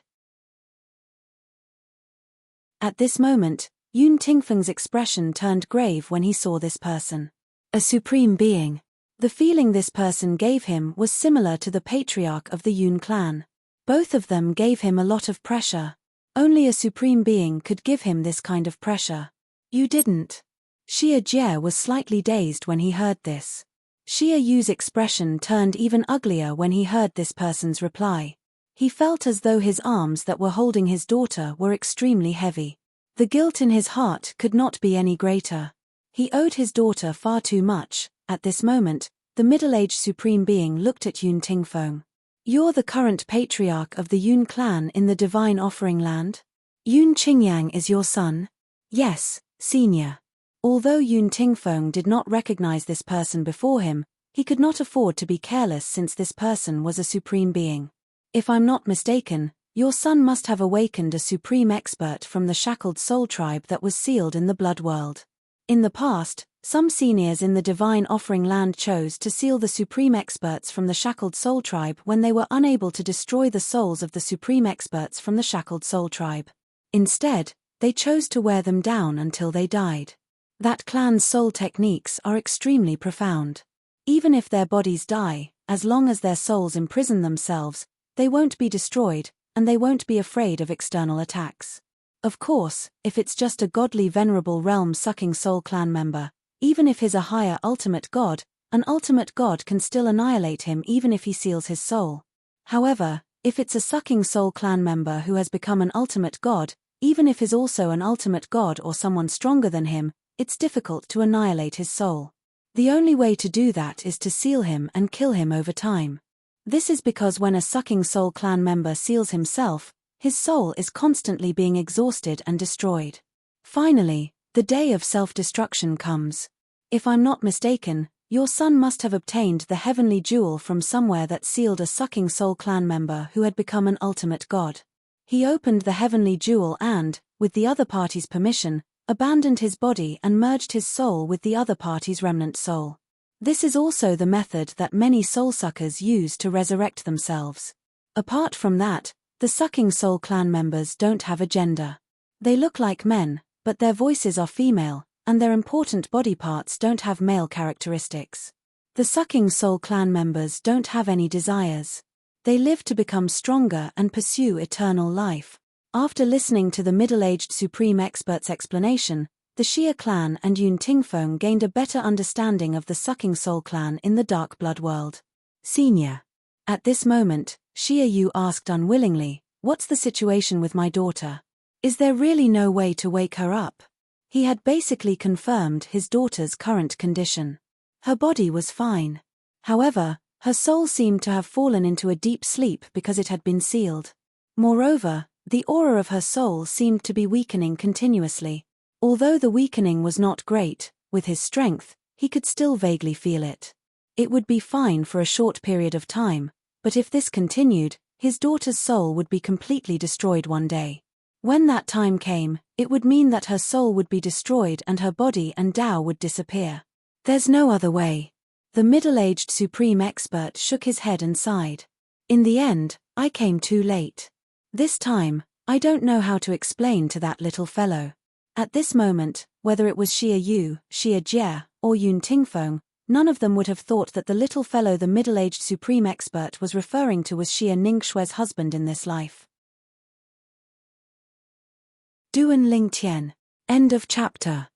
[SPEAKER 1] At this moment, Yun Tingfeng's expression turned grave when he saw this person. A supreme being. The feeling this person gave him was similar to the patriarch of the Yun clan. Both of them gave him a lot of pressure. Only a supreme being could give him this kind of pressure. You didn't. Xia Jie was slightly dazed when he heard this. Xia Yu's expression turned even uglier when he heard this person's reply. He felt as though his arms that were holding his daughter were extremely heavy. The guilt in his heart could not be any greater. He owed his daughter far too much. At this moment, the middle-aged supreme being looked at Yun Tingfeng. You're the current patriarch of the Yun clan in the divine offering land? Yun Qingyang is your son? Yes, senior. Although Yun Tingfeng did not recognize this person before him, he could not afford to be careless since this person was a supreme being. If I'm not mistaken, your son must have awakened a supreme expert from the shackled soul tribe that was sealed in the blood world. In the past, some seniors in the divine offering land chose to seal the supreme experts from the shackled soul tribe when they were unable to destroy the souls of the supreme experts from the shackled soul tribe. Instead, they chose to wear them down until they died. That clan's soul techniques are extremely profound. Even if their bodies die, as long as their souls imprison themselves, they won't be destroyed, and they won't be afraid of external attacks. Of course, if it's just a godly venerable realm-sucking soul clan member, even if he's a higher ultimate god, an ultimate god can still annihilate him even if he seals his soul. However, if it's a sucking soul clan member who has become an ultimate god, even if he's also an ultimate god or someone stronger than him, it's difficult to annihilate his soul. The only way to do that is to seal him and kill him over time. This is because when a sucking soul clan member seals himself, his soul is constantly being exhausted and destroyed. Finally, the day of self-destruction comes. If I'm not mistaken, your son must have obtained the heavenly jewel from somewhere that sealed a sucking soul clan member who had become an ultimate god. He opened the heavenly jewel and, with the other party's permission, abandoned his body and merged his soul with the other party's remnant soul. This is also the method that many soul-suckers use to resurrect themselves. Apart from that, the sucking soul clan members don't have a gender. They look like men, but their voices are female, and their important body parts don't have male characteristics. The sucking soul clan members don't have any desires. They live to become stronger and pursue eternal life. After listening to the middle-aged supreme expert's explanation, the Xia clan and Yun Tingfeng gained a better understanding of the sucking soul clan in the dark blood world. Senior. At this moment, Xia Yu asked unwillingly, "What's the situation with my daughter? Is there really no way to wake her up?" He had basically confirmed his daughter's current condition. Her body was fine. However, her soul seemed to have fallen into a deep sleep because it had been sealed. Moreover, the aura of her soul seemed to be weakening continuously. Although the weakening was not great, with his strength, he could still vaguely feel it. It would be fine for a short period of time, but if this continued, his daughter's soul would be completely destroyed one day. When that time came, it would mean that her soul would be destroyed and her body and Tao would disappear. There's no other way. The middle-aged supreme expert shook his head and sighed. In the end, I came too late. This time, I don't know how to explain to that little fellow. At this moment, whether it was Xia Yu, Xia Jie, or Yun Tingfeng, none of them would have thought that the little fellow the middle-aged supreme expert was referring to was Xia Ningxue's husband in this life. Duan Lingtian. End of chapter.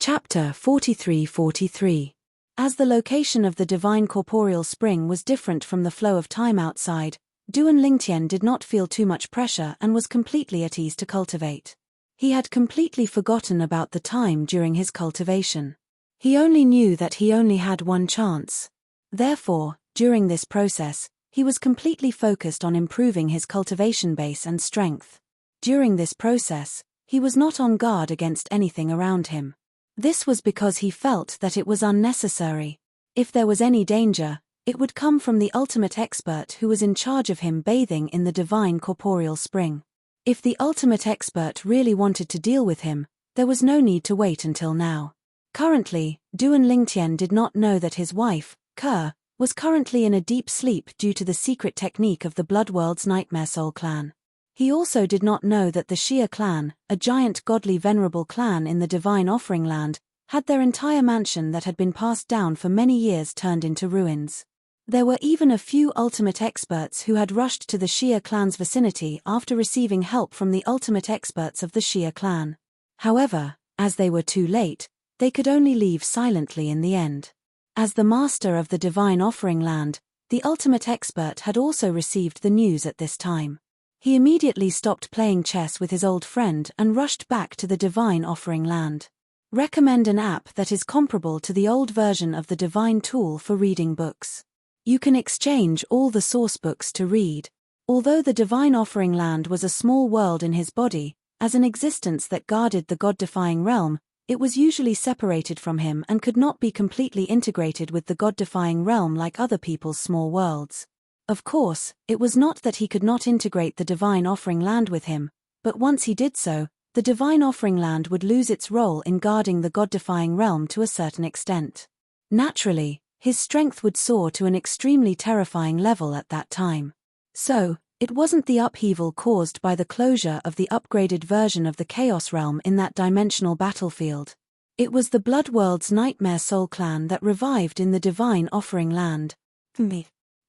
[SPEAKER 1] Chapter 43-43. As the location of the divine corporeal spring was different from the flow of time outside, Duan Lingtian did not feel too much pressure and was completely at ease to cultivate. He had completely forgotten about the time during his cultivation. He only knew that he only had one chance. Therefore, during this process, he was completely focused on improving his cultivation base and strength. During this process, he was not on guard against anything around him. This was because he felt that it was unnecessary. If there was any danger, it would come from the ultimate expert who was in charge of him bathing in the divine corporeal spring. If the ultimate expert really wanted to deal with him, there was no need to wait until now. Currently, Duan Lingtian did not know that his wife, Ke, was currently in a deep sleep due to the secret technique of the Blood World's Nightmare Soul clan. He also did not know that the Xia clan, a giant godly venerable clan in the divine offering land, had their entire mansion that had been passed down for many years turned into ruins. There were even a few ultimate experts who had rushed to the Xia clan's vicinity after receiving help from the ultimate experts of the Xia clan. However, as they were too late, they could only leave silently in the end. As the master of the divine offering land, the ultimate expert had also received the news at this time. He immediately stopped playing chess with his old friend and rushed back to the Divine Offering Land. Recommend an app that is comparable to the old version of the Divine tool for reading books. You can exchange all the source books to read. Although the Divine Offering Land was a small world in his body, as an existence that guarded the God-defying realm, it was usually separated from him and could not be completely integrated with the God-defying realm like other people's small worlds. Of course, it was not that he could not integrate the Divine Offering Land with him, but once he did so, the Divine Offering Land would lose its role in guarding the God-defying realm to a certain extent. Naturally, his strength would soar to an extremely terrifying level at that time. So, it wasn't the upheaval caused by the closure of the upgraded version of the Chaos Realm in that dimensional battlefield. It was the Blood World's Nightmare Soul Clan that revived in the Divine Offering Land.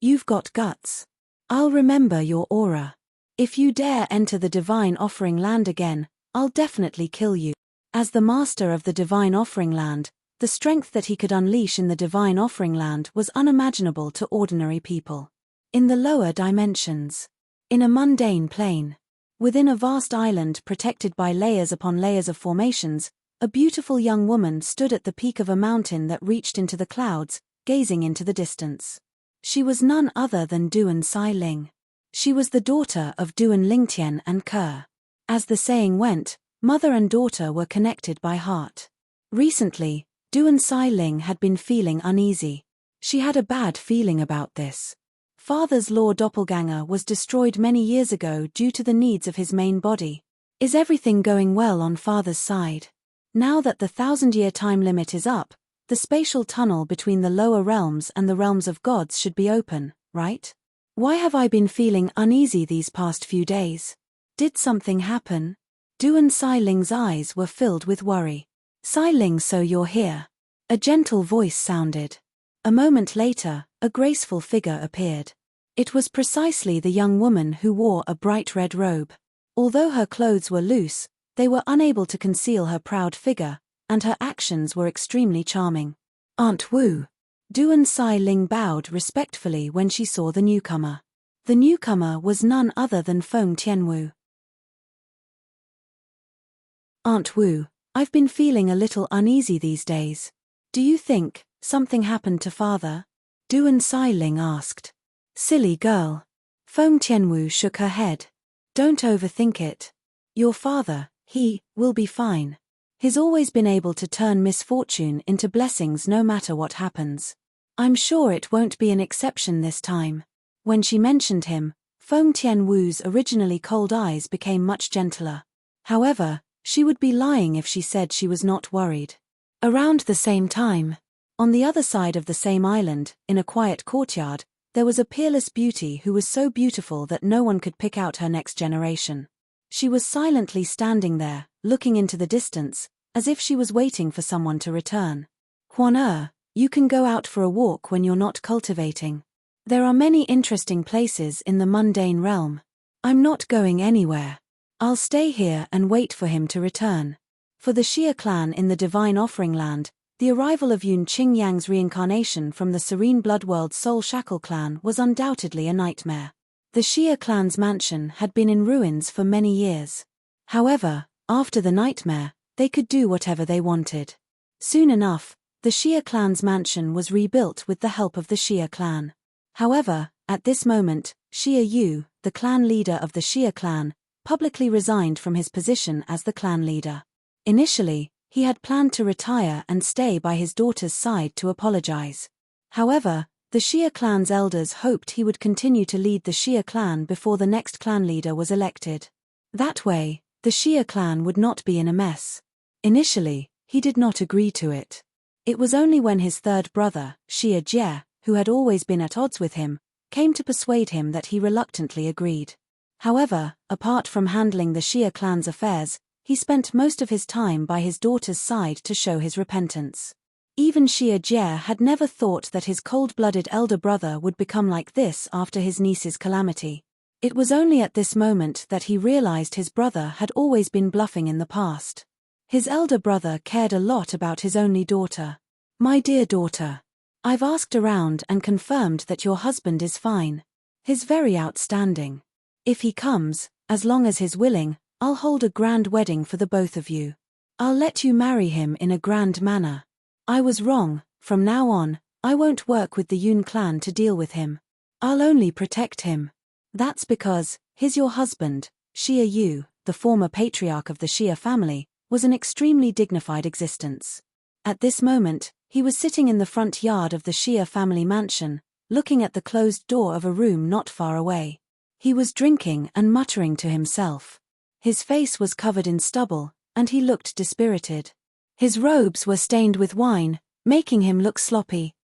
[SPEAKER 1] You've got guts. I'll remember your aura. If you dare enter the Divine Offering Land again, I'll definitely kill you. As the master of the Divine Offering Land, the strength that he could unleash in the Divine Offering Land was unimaginable to ordinary people. In the lower dimensions. In a mundane plane. Within a vast island protected by layers upon layers of formations, a beautiful young woman stood at the peak of a mountain that reached into the clouds, gazing into the distance. She was none other than Duan Sai Ling. She was the daughter of Duan Lingtian and Ke. As the saying went, mother and daughter were connected by heart. Recently, Duan Sai Ling had been feeling uneasy. She had a bad feeling about this. Father's law doppelganger was destroyed many years ago due to the needs of his main body. Is everything going well on father's side? Now that the 1,000-year time limit is up, the spatial tunnel between the lower realms and the realms of gods should be open, right? Why have I been feeling uneasy these past few days? Did something happen? Duan Sai Ling's eyes were filled with worry. Sai Ling, so you're here. A gentle voice sounded. A moment later, a graceful figure appeared. It was precisely the young woman who wore a bright red robe. Although her clothes were loose, they were unable to conceal her proud figure, and her actions were extremely charming. Aunt Wu. Duan Sai Ling bowed respectfully when she saw the newcomer. The newcomer was none other than Feng Tianwu. Aunt Wu, I've been feeling a little uneasy these days. Do you think something happened to father? Duan Sai Ling asked. Silly girl. Feng Tianwu shook her head. Don't overthink it. Your father, he will be fine. He's always been able to turn misfortune into blessings no matter what happens. I'm sure it won't be an exception this time. When she mentioned him, Feng Tianwu's originally cold eyes became much gentler. However, she would be lying if she said she was not worried. Around the same time, on the other side of the same island, in a quiet courtyard, there was a peerless beauty who was so beautiful that no one could pick out her next generation. She was silently standing there, looking into the distance, as if she was waiting for someone to return. Huan you can go out for a walk when you're not cultivating. There are many interesting places in the mundane realm. I'm not going anywhere. I'll stay here and wait for him to return. For the Xia clan in the Divine Offering Land, the arrival of Yun Qingyang's reincarnation from the Serene Bloodworld's Soul Shackle clan was undoubtedly a nightmare. The Xia clan's mansion had been in ruins for many years. However, after the nightmare, they could do whatever they wanted. Soon enough, the Xia clan's mansion was rebuilt with the help of the Xia clan. However, at this moment, Xia Yu, the clan leader of the Xia clan, publicly resigned from his position as the clan leader. Initially, he had planned to retire and stay by his daughter's side to apologize. However, the Xia clan's elders hoped he would continue to lead the Xia clan before the next clan leader was elected. That way, the Xia clan would not be in a mess. Initially, he did not agree to it. It was only when his third brother, Xia Jie, who had always been at odds with him, came to persuade him that he reluctantly agreed. However, apart from handling the Xia clan's affairs, he spent most of his time by his daughter's side to show his repentance. Even Xia Jie had never thought that his cold-blooded elder brother would become like this after his niece's calamity. It was only at this moment that he realized his brother had always been bluffing in the past. His elder brother cared a lot about his only daughter. My dear daughter, I've asked around and confirmed that your husband is fine. He's very outstanding. If he comes, as long as he's willing, I'll hold a grand wedding for the both of you. I'll let you marry him in a grand manner. I was wrong, from now on, I won't work with the Yun clan to deal with him. I'll only protect him. That's because, he's your husband. Xia Yu, the former patriarch of the Xia family, was an extremely dignified existence. At this moment, he was sitting in the front yard of the Xia family mansion, looking at the closed door of a room not far away. He was drinking and muttering to himself. His face was covered in stubble, and he looked dispirited. His robes were stained with wine, making him look sloppy.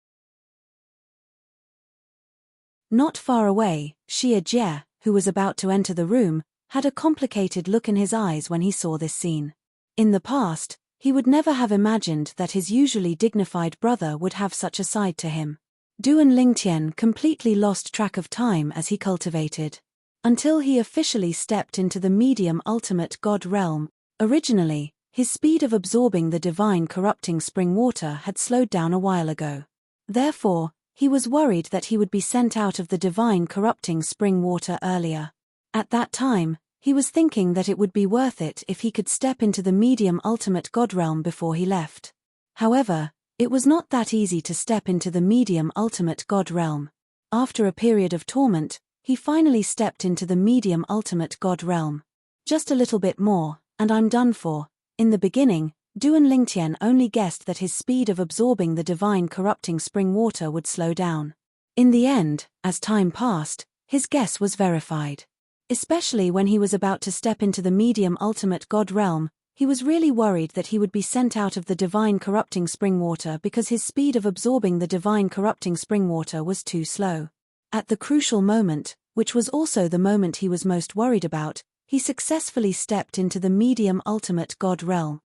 [SPEAKER 1] Not far away, Xia Jie, who was about to enter the room, had a complicated look in his eyes when he saw this scene. In the past, he would never have imagined that his usually dignified brother would have such a side to him. Duan Lingtian completely lost track of time as he cultivated. Until he officially stepped into the medium ultimate god realm. Originally, his speed of absorbing the divine corrupting spring water had slowed down a while ago. Therefore, he was worried that he would be sent out of the divine corrupting spring water earlier. At that time, he was thinking that it would be worth it if he could step into the medium ultimate god realm before he left. However, it was not that easy to step into the medium ultimate god realm. After a period of torment, he finally stepped into the medium ultimate god realm. Just a little bit more, and I'm done for. In the beginning, Duan Lingtian only guessed that his speed of absorbing the divine corrupting spring water would slow down. In the end, as time passed, his guess was verified. Especially when he was about to step into the medium ultimate god realm, he was really worried that he would be sent out of the divine corrupting spring water because his speed of absorbing the divine corrupting spring water was too slow. At the crucial moment, which was also the moment he was most worried about, he successfully stepped into the medium ultimate god realm.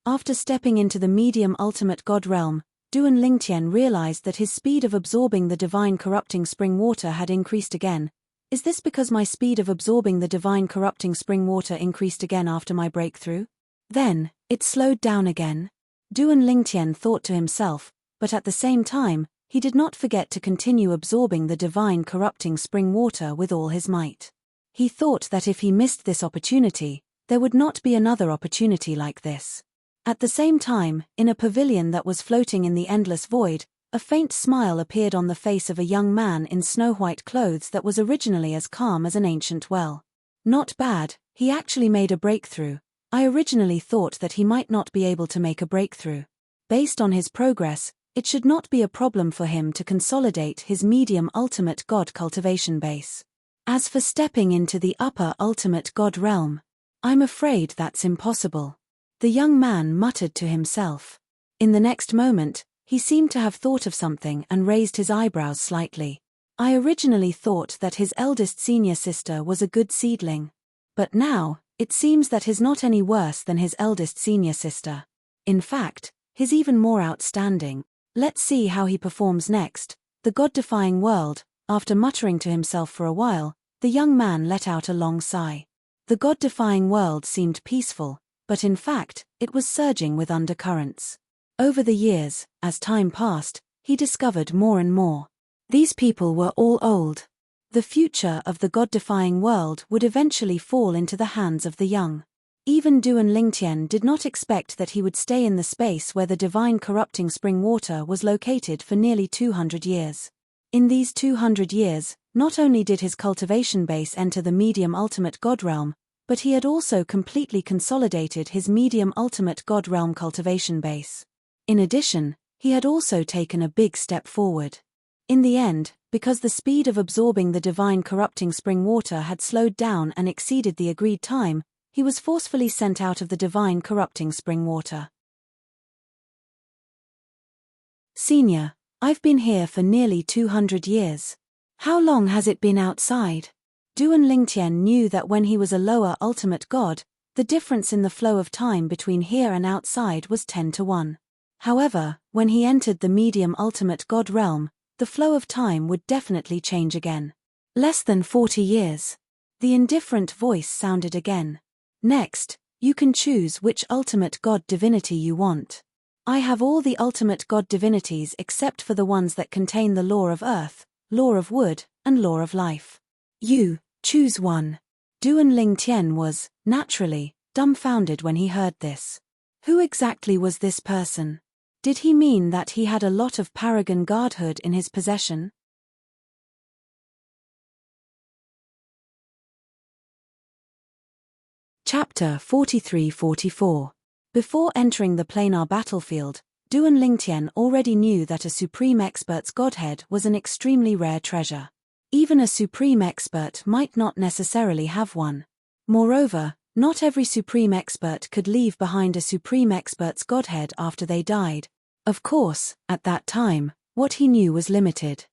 [SPEAKER 1] After stepping into the medium ultimate god realm, Duan Lingtian realized that his speed of absorbing the divine corrupting spring water had increased again. Is this because my speed of absorbing the divine corrupting spring water increased again after my breakthrough? Then, it slowed down again. Duan Lingtian thought to himself, but at the same time, he did not forget to continue absorbing the divine corrupting spring water with all his might. He thought that if he missed this opportunity, there would not be another opportunity like this. At the same time, in a pavilion that was floating in the endless void, a faint smile appeared on the face of a young man in snow-white clothes that was originally as calm as an ancient well. Not bad, he actually made a breakthrough. I originally thought that he might not be able to make a breakthrough. Based on his progress, it should not be a problem for him to consolidate his medium ultimate god cultivation base. As for stepping into the upper ultimate god realm, I'm afraid that's impossible. The young man muttered to himself. In the next moment, he seemed to have thought of something and raised his eyebrows slightly. I originally thought that his eldest senior sister was a good seedling. But now, it seems that he's not any worse than his eldest senior sister. In fact, he's even more outstanding. Let's see how he performs next. The god-defying world. After muttering to himself for a while, the young man let out a long sigh. The god-defying world seemed peaceful, but in fact, it was surging with undercurrents. Over the years, as time passed, he discovered more and more. These people were all old. The future of the god-defying world would eventually fall into the hands of the young. Even Duan Lingtian did not expect that he would stay in the space where the divine corrupting spring water was located for nearly 200 years. In these 200 years, not only did his cultivation base enter the medium ultimate god realm, but he had also completely consolidated his medium ultimate god realm cultivation base. In addition, he had also taken a big step forward. In the end, because the speed of absorbing the divine corrupting spring water had slowed down and exceeded the agreed time, he was forcefully sent out of the divine corrupting spring water. Senior, I've been here for nearly 200 years. How long has it been outside? Duan Lingtian knew that when he was a lower ultimate god, the difference in the flow of time between here and outside was 10 to 1. However, when he entered the medium ultimate god realm, the flow of time would definitely change again. Less than 40 years. The indifferent voice sounded again. Next, you can choose which ultimate god divinity you want. I have all the ultimate god divinities except for the ones that contain the law of earth, law of wood, and law of life. You Choose one. Duan Lingtian was, naturally, dumbfounded when he heard this. Who exactly was this person? Did he mean that he had a lot of paragon godhood in his possession? Chapter 43-44. Before entering the planar battlefield, Duan Lingtian already knew that a supreme expert's godhead was an extremely rare treasure. Even a supreme expert might not necessarily have one. Moreover, not every supreme expert could leave behind a supreme expert's godhead after they died. Of course, at that time, what he knew was limited.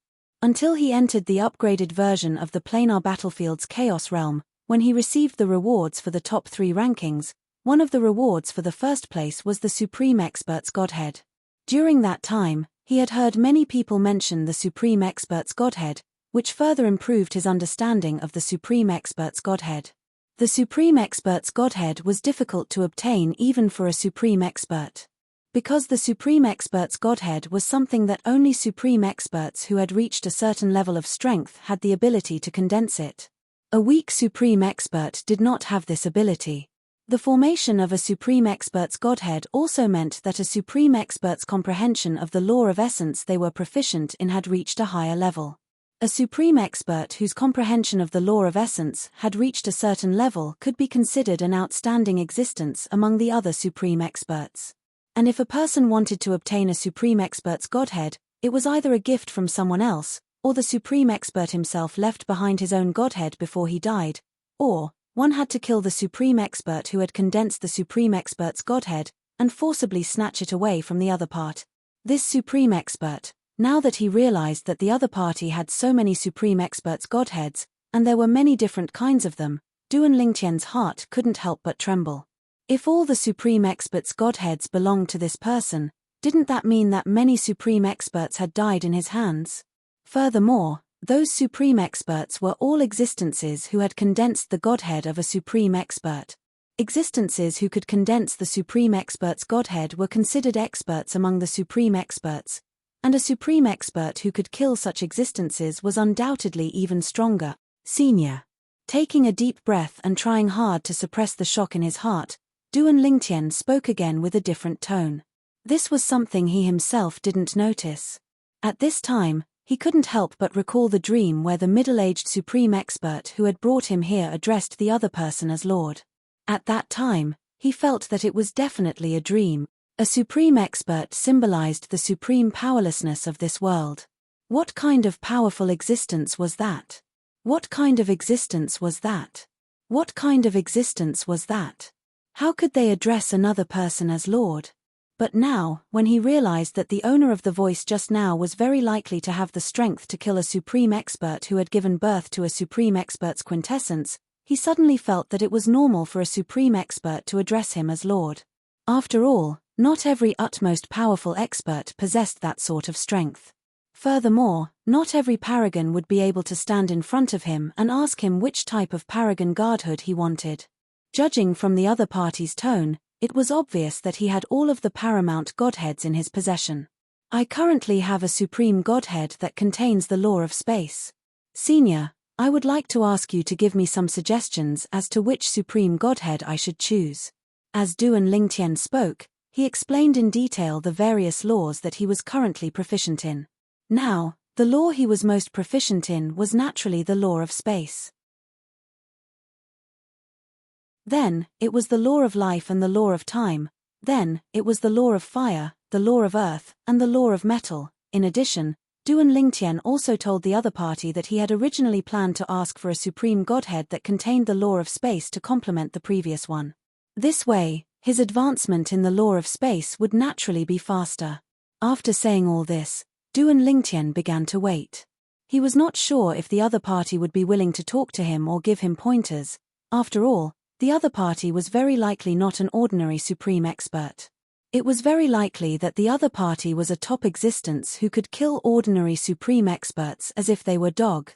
[SPEAKER 1] Until he entered the upgraded version of the planar battlefield's Chaos Realm, when he received the rewards for the top 3 rankings, one of the rewards for the first place was the Supreme Expert's Godhead. During that time, he had heard many people mention the Supreme Expert's Godhead, which further improved his understanding of the Supreme Expert's Godhead. The Supreme Expert's Godhead was difficult to obtain even for a Supreme Expert. Because the Supreme Expert's Godhead was something that only Supreme Experts who had reached a certain level of strength had the ability to condense it. A weak Supreme Expert did not have this ability. The formation of a Supreme Expert's Godhead also meant that a Supreme Expert's comprehension of the law of essence they were proficient in had reached a higher level. A Supreme Expert whose comprehension of the law of essence had reached a certain level could be considered an outstanding existence among the other Supreme Experts. And if a person wanted to obtain a Supreme Expert's Godhead, it was either a gift from someone else, or the Supreme Expert himself left behind his own Godhead before he died, or one had to kill the Supreme Expert who had condensed the Supreme Expert's Godhead and forcibly snatch it away from the other part. This Supreme Expert, now that he realized that the other party had so many Supreme Experts' Godheads, and there were many different kinds of them, Duan Lingtian's heart couldn't help but tremble. If all the Supreme Experts' Godheads belonged to this person, didn't that mean that many Supreme Experts had died in his hands? Furthermore, those Supreme Experts were all existences who had condensed the Godhead of a Supreme Expert. Existences who could condense the Supreme Expert's Godhead were considered experts among the Supreme Experts, and a Supreme Expert who could kill such existences was undoubtedly even stronger. Senior. Taking a deep breath and trying hard to suppress the shock in his heart, Duan Lingtian spoke again with a different tone. This was something he himself didn't notice. At this time, he couldn't help but recall the dream where the middle-aged Supreme Expert who had brought him here addressed the other person as Lord. At that time, he felt that it was definitely a dream. A Supreme Expert symbolized the supreme powerlessness of this world. What kind of powerful existence was that? What kind of existence was that? What kind of existence was that? How could they address another person as Lord? But now, when he realized that the owner of the voice just now was very likely to have the strength to kill a Supreme Expert who had given birth to a Supreme Expert's quintessence, he suddenly felt that it was normal for a Supreme Expert to address him as Lord. After all, not every utmost powerful expert possessed that sort of strength. Furthermore, not every paragon would be able to stand in front of him and ask him which type of paragon godhood he wanted. Judging from the other party's tone, it was obvious that he had all of the paramount godheads in his possession. I currently have a supreme godhead that contains the law of space. Senior, I would like to ask you to give me some suggestions as to which supreme godhead I should choose. As Duan Lingtian spoke, he explained in detail the various laws that he was currently proficient in. Now, the law he was most proficient in was naturally the law of space. Then, it was the law of life and the law of time. Then, it was the law of fire, the law of earth, and the law of metal. In addition, Duan Lingtian also told the other party that he had originally planned to ask for a supreme godhead that contained the law of space to complement the previous one. This way, his advancement in the law of space would naturally be faster. After saying all this, Duan Lingtian began to wait. He was not sure if the other party would be willing to talk to him or give him pointers. After all, the other party was very likely not an ordinary supreme expert. It was very likely that the other party was a top existence who could kill ordinary supreme experts as if they were dog.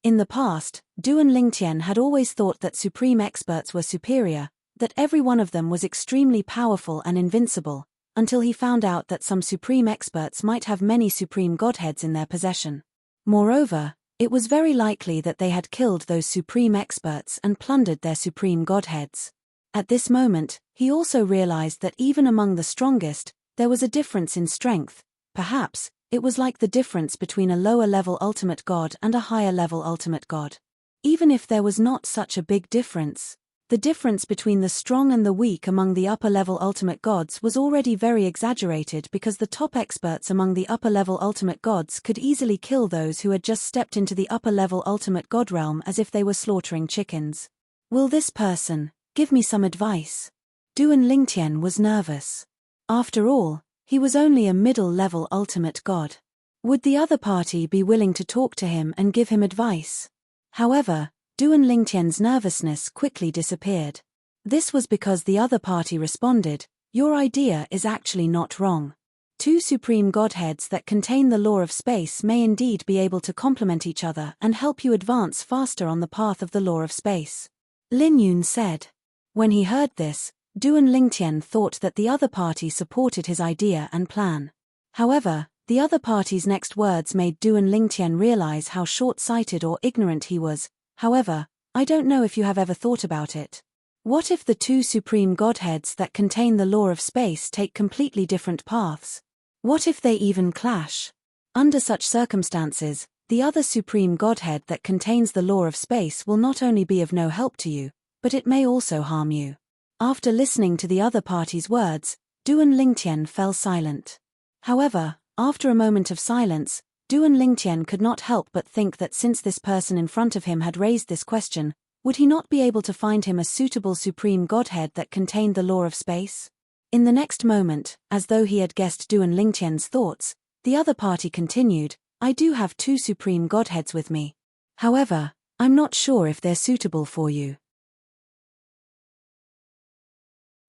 [SPEAKER 1] In the past, Duan Lingtian had always thought that supreme experts were superior, that every one of them was extremely powerful and invincible, until he found out that some supreme experts might have many supreme godheads in their possession. Moreover, It was very likely that they had killed those supreme experts and plundered their supreme godheads. At this moment, he also realized that even among the strongest, there was a difference in strength. Perhaps, it was like the difference between a lower-level ultimate god and a higher-level ultimate god. Even if there was not such a big difference, the difference between the strong and the weak among the upper-level ultimate gods was already very exaggerated because the top experts among the upper-level ultimate gods could easily kill those who had just stepped into the upper-level ultimate god realm as if they were slaughtering chickens. Will this person give me some advice? Duan Lingtian was nervous. After all, he was only a middle-level ultimate god. Would the other party be willing to talk to him and give him advice? However, Duan Lingtian's nervousness quickly disappeared. This was because the other party responded, "Your idea is actually not wrong. Two supreme godheads that contain the law of space may indeed be able to complement each other and help you advance faster on the path of the law of space," Lin Yun said. When he heard this, Duan Lingtian thought that the other party supported his idea and plan. However, the other party's next words made Duan Lingtian realize how short-sighted or ignorant he was. "However, I don't know if you have ever thought about it. What if the two supreme godheads that contain the law of space take completely different paths? What if they even clash? Under such circumstances, the other supreme godhead that contains the law of space will not only be of no help to you, but it may also harm you." After listening to the other party's words, Duan Lingtian fell silent. However, after a moment of silence, Duan Lingtian could not help but think that since this person in front of him had raised this question, would he not be able to find him a suitable supreme godhead that contained the law of space? In the next moment, as though he had guessed Duan Lingtian's thoughts, the other party continued, "I do have two supreme godheads with me. However, I'm not sure if they're suitable for you.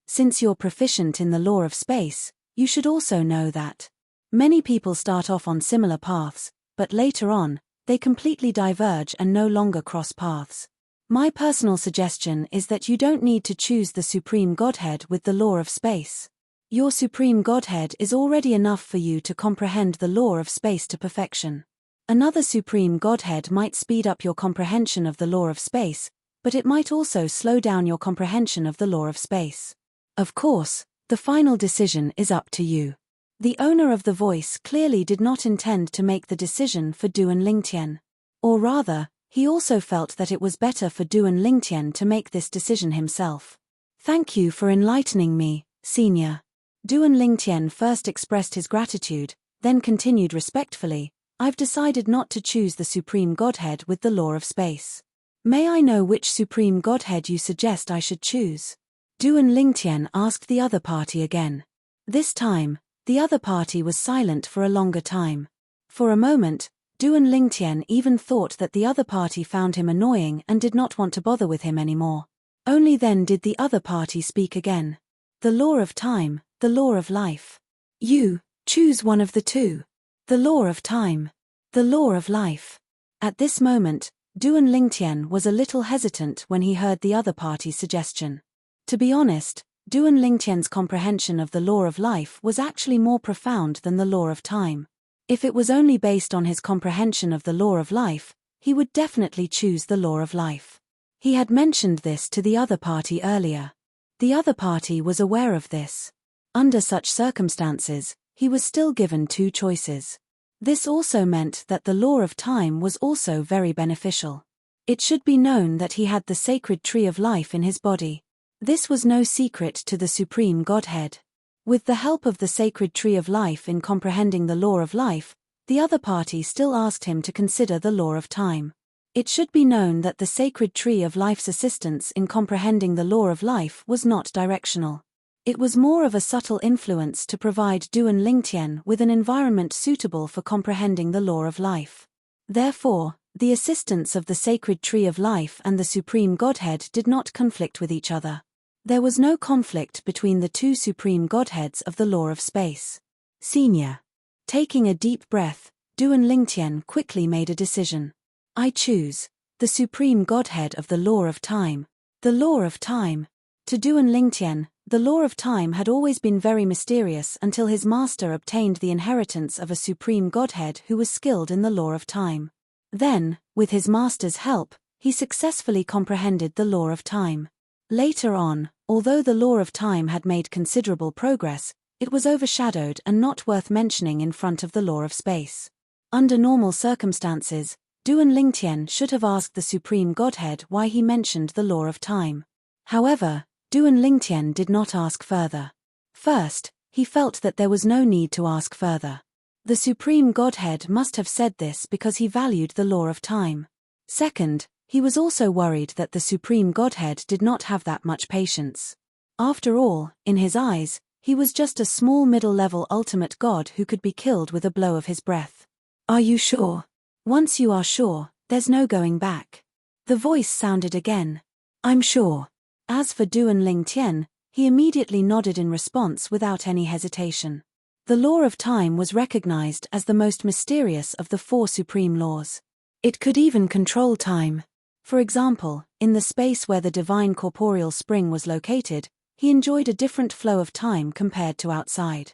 [SPEAKER 1] Since you're proficient in the law of space, you should also know that many people start off on similar paths, but later on, they completely diverge and no longer cross paths. My personal suggestion is that you don't need to choose the supreme godhead with the law of space. Your supreme godhead is already enough for you to comprehend the law of space to perfection. Another supreme godhead might speed up your comprehension of the law of space, but it might also slow down your comprehension of the law of space. Of course, the final decision is up to you." The owner of the voice clearly did not intend to make the decision for Duan Lingtian. Or rather, he also felt that it was better for Duan Lingtian to make this decision himself. "Thank you for enlightening me, Senior." Duan Lingtian first expressed his gratitude, then continued respectfully, "I've decided not to choose the supreme godhead with the law of space. May I know which supreme godhead you suggest I should choose?" Duan Lingtian asked the other party again. This time, the other party was silent for a longer time. For a moment, Duan Lingtian even thought that the other party found him annoying and did not want to bother with him anymore. Only then did the other party speak again. "The law of time, the law of life. You, choose one of the two. The law of time. The law of life." At this moment, Duan Lingtian was a little hesitant when he heard the other party's suggestion. To be honest, Duan Lingtian's comprehension of the law of life was actually more profound than the law of time. If it was only based on his comprehension of the law of life, he would definitely choose the law of life. He had mentioned this to the other party earlier. The other party was aware of this. Under such circumstances, he was still given two choices. This also meant that the law of time was also very beneficial. It should be known that he had the sacred tree of life in his body. This was no secret to the Supreme Godhead. With the help of the sacred tree of life in comprehending the law of life, the other party still asked him to consider the law of time. It should be known that the sacred tree of life's assistance in comprehending the law of life was not directional. It was more of a subtle influence to provide Duan Lingtian with an environment suitable for comprehending the law of life. Therefore, the assistance of the sacred tree of life and the Supreme Godhead did not conflict with each other. There was no conflict between the two supreme godheads of the law of space. Senior. Taking a deep breath, Duan Lingtian quickly made a decision. "I choose the supreme godhead of the law of time." The law of time. To Duan Lingtian, the law of time had always been very mysterious until his master obtained the inheritance of a supreme godhead who was skilled in the law of time. Then, with his master's help, he successfully comprehended the law of time. Later on, although the law of time had made considerable progress, it was overshadowed and not worth mentioning in front of the law of space. Under normal circumstances, Duan Lingtian should have asked the Supreme Godhead why he mentioned the law of time. However, Duan Lingtian did not ask further. First, he felt that there was no need to ask further. The Supreme Godhead must have said this because he valued the law of time. Second, he was also worried that the Supreme Godhead did not have that much patience. After all, in his eyes, he was just a small middle-level ultimate god who could be killed with a blow of his breath. "Are you sure?" "Once you are sure, there's no going back." The voice sounded again. "I'm sure." As for Duan Lingtian, he immediately nodded in response without any hesitation. The law of time was recognized as the most mysterious of the 4 supreme laws. It could even control time. For example, in the space where the divine corporeal spring was located, he enjoyed a different flow of time compared to outside.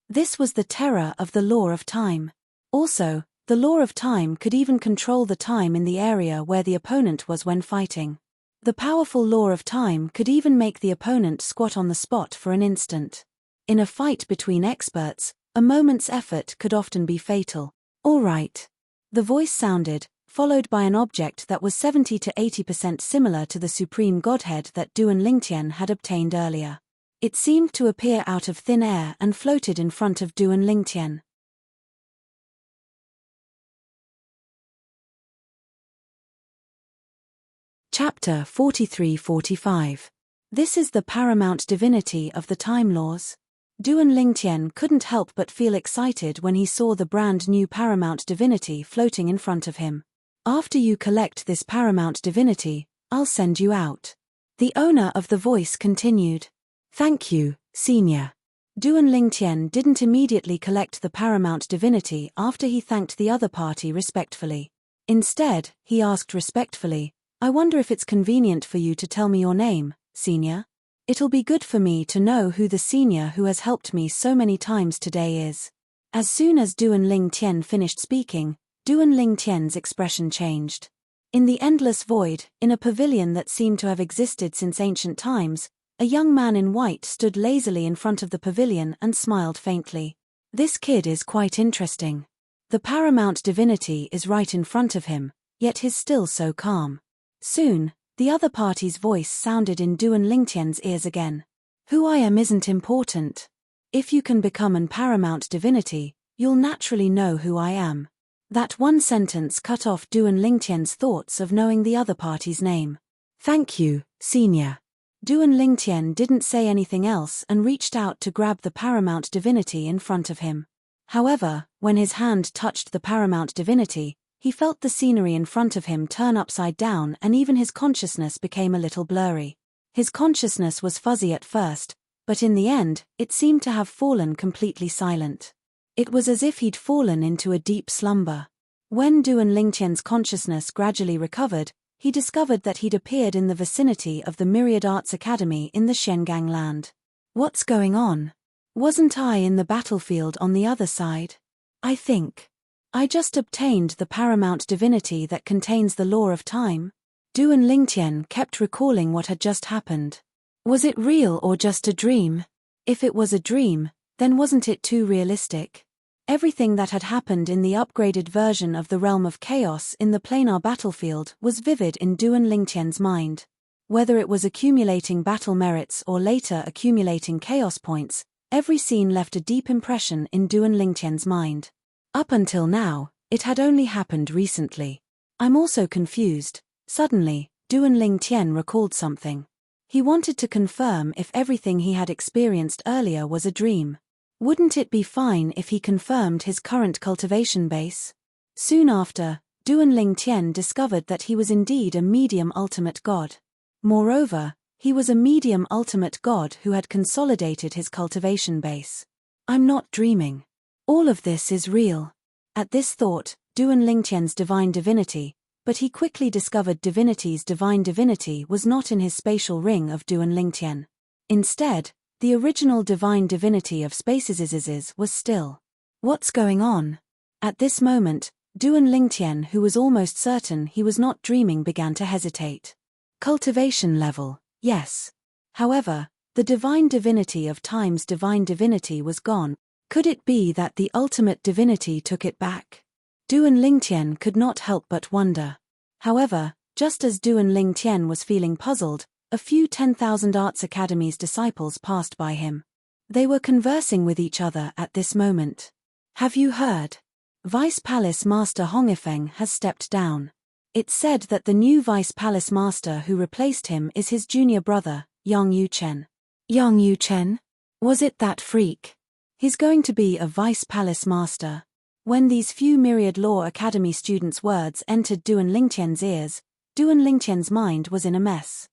[SPEAKER 1] This was the terror of the law of time. Also, the law of time could even control the time in the area where the opponent was when fighting. The powerful law of time could even make the opponent squat on the spot for an instant. In a fight between experts, a moment's effort could often be fatal. "All right." The voice sounded, followed by an object that was 70 to 80% similar to the Supreme Godhead that Duan Lingtian had obtained earlier. It seemed to appear out of thin air and floated in front of Duan Lingtian. Chapter 43-45. This is the paramount divinity of the time laws. Duan Lingtian couldn't help but feel excited when he saw the brand new paramount divinity floating in front of him. "After you collect this paramount divinity, I'll send you out." The owner of the voice continued. "Thank you, Senior." Duan Lingtian didn't immediately collect the paramount divinity after he thanked the other party respectfully. Instead, he asked respectfully, "I wonder if it's convenient for you to tell me your name, Senior? It'll be good for me to know who the senior who has helped me so many times today is." As soon as Duan Lingtian finished speaking, Duan Lingtian's expression changed. In the endless void, in a pavilion that seemed to have existed since ancient times, a young man in white stood lazily in front of the pavilion and smiled faintly. "This kid is quite interesting. The paramount divinity is right in front of him, yet he's still so calm." Soon, the other party's voice sounded in Duan Lingtian's ears again. "Who I am isn't important. If you can become an paramount divinity, you'll naturally know who I am." That one sentence cut off Duan Lingtian's thoughts of knowing the other party's name. "Thank you, Senior." Duan Lingtian didn't say anything else and reached out to grab the paramount divinity in front of him. However, when his hand touched the paramount divinity, he felt the scenery in front of him turn upside down and even his consciousness became a little blurry. His consciousness was fuzzy at first, but in the end, it seemed to have fallen completely silent. It was as if he'd fallen into a deep slumber. When Duan Lingtian's consciousness gradually recovered, he discovered that he'd appeared in the vicinity of the Myriad Arts Academy in the Shengang land. "What's going on? Wasn't I in the battlefield on the other side? I think I just obtained the paramount divinity that contains the law of time." Duan Lingtian kept recalling what had just happened. Was it real or just a dream? If it was a dream, then wasn't it too realistic? Everything that had happened in the upgraded version of the Realm of Chaos in the planar battlefield was vivid in Duan Lingtian's mind. Whether it was accumulating battle merits or later accumulating chaos points, every scene left a deep impression in Duan Lingtian's mind. Up until now, it had only happened recently. "I'm also confused." Suddenly, Duan Lingtian recalled something. He wanted to confirm if everything he had experienced earlier was a dream. Wouldn't it be fine if he confirmed his current cultivation base? Soon after, Duan Lingtian discovered that he was indeed a medium ultimate god. Moreover, he was a medium ultimate god who had consolidated his cultivation base. "I'm not dreaming. All of this is real." At this thought, Duan Lingtian's divine divinity, but he quickly discovered divinity's divine divinity was not in his spatial ring of Duan Lingtian. Instead, the original divine divinity of spaces was still. "What's going on?" At this moment, Duan Lingtian, who was almost certain he was not dreaming, began to hesitate. Cultivation level, yes. However, the divine divinity of time's divine divinity was gone. Could it be that the ultimate divinity took it back? Duan Lingtian could not help but wonder. However, just as Duan Lingtian was feeling puzzled, a few 10,000 Arts Academy's disciples passed by him. They were conversing with each other at this moment. Have you heard? Vice Palace Master Hongifeng has stepped down. It's said that the new Vice Palace Master who replaced him is his junior brother, Yang Yuchen. Yang Yuchen? Was it that freak? He's going to be a Vice Palace Master. When these few Myriad Law Academy students' words entered Duan Lingtian's ears, Duan Lingtian's mind was in a mess.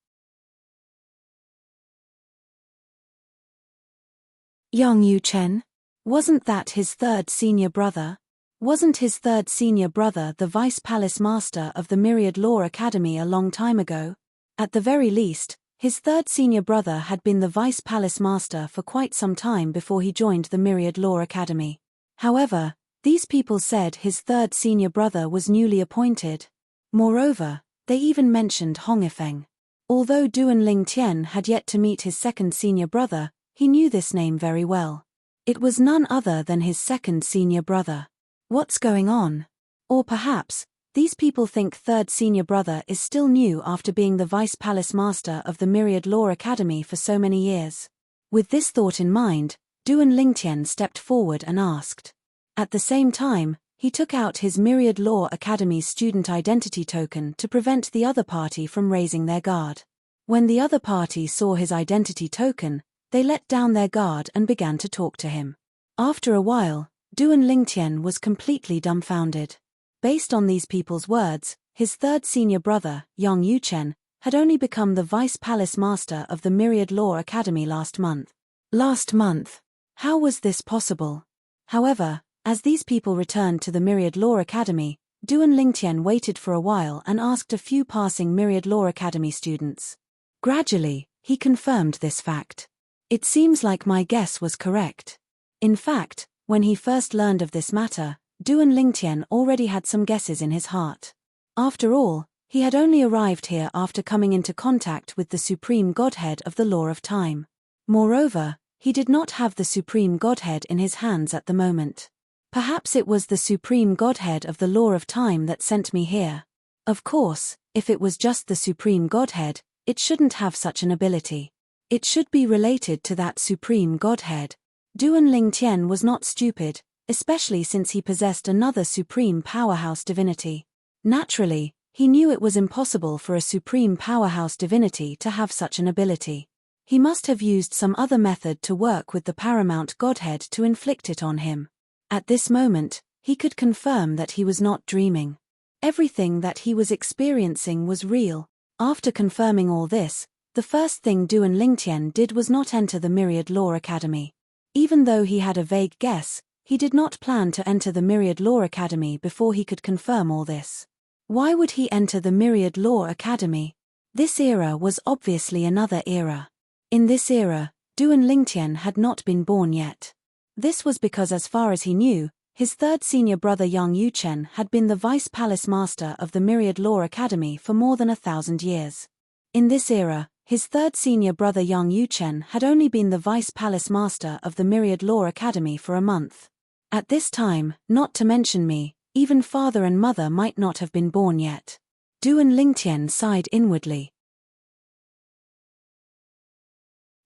[SPEAKER 1] Yang Yuchen? Wasn't that his third senior brother? Wasn't his third senior brother the Vice Palace Master of the Myriad Law Academy a long time ago? At the very least, his third senior brother had been the Vice Palace Master for quite some time before he joined the Myriad Law Academy. However, these people said his third senior brother was newly appointed. Moreover, they even mentioned Hongifeng. Although Duan Lingtian had yet to meet his second senior brother, he knew this name very well. It was none other than his second senior brother. What's going on? Or perhaps, these people think third senior brother is still new after being the Vice Palace Master of the Myriad Law Academy for so many years. With this thought in mind, Duan Lingtian stepped forward and asked. At the same time, he took out his Myriad Law Academy's student identity token to prevent the other party from raising their guard. When the other party saw his identity token, they let down their guard and began to talk to him. After a while, Duan Lingtian was completely dumbfounded. Based on these people's words, his third senior brother, Yang Yuchen, had only become the Vice Palace Master of the Myriad Law Academy last month. Last month? How was this possible? However, as these people returned to the Myriad Law Academy, Duan Lingtian waited for a while and asked a few passing Myriad Law Academy students. Gradually, he confirmed this fact. It seems like my guess was correct. In fact, when he first learned of this matter, Duan Lingtian already had some guesses in his heart. After all, he had only arrived here after coming into contact with the Supreme Godhead of the Law of Time. Moreover, he did not have the Supreme Godhead in his hands at the moment. Perhaps it was the Supreme Godhead of the Law of Time that sent me here. Of course, if it was just the Supreme Godhead, it shouldn't have such an ability. It should be related to that Supreme Godhead. Duan Lingtian was not stupid, especially since he possessed another supreme powerhouse divinity. Naturally, he knew it was impossible for a supreme powerhouse divinity to have such an ability. He must have used some other method to work with the paramount Godhead to inflict it on him. At this moment, he could confirm that he was not dreaming. Everything that he was experiencing was real. After confirming all this, the first thing Duan Lingtian did was not enter the Myriad Law Academy. Even though he had a vague guess, he did not plan to enter the Myriad Law Academy before he could confirm all this. Why would he enter the Myriad Law Academy? This era was obviously another era. In this era, Duan Lingtian had not been born yet. This was because, as far as he knew, his third senior brother Yang Yuchen had been the Vice Palace Master of the Myriad Law Academy for more than 1,000 years. In this era, his third senior brother Yang Yuchen had only been the Vice Palace Master of the Myriad Law Academy for a month. At this time, not to mention me, even father and mother might not have been born yet. Duan Lingtian sighed inwardly.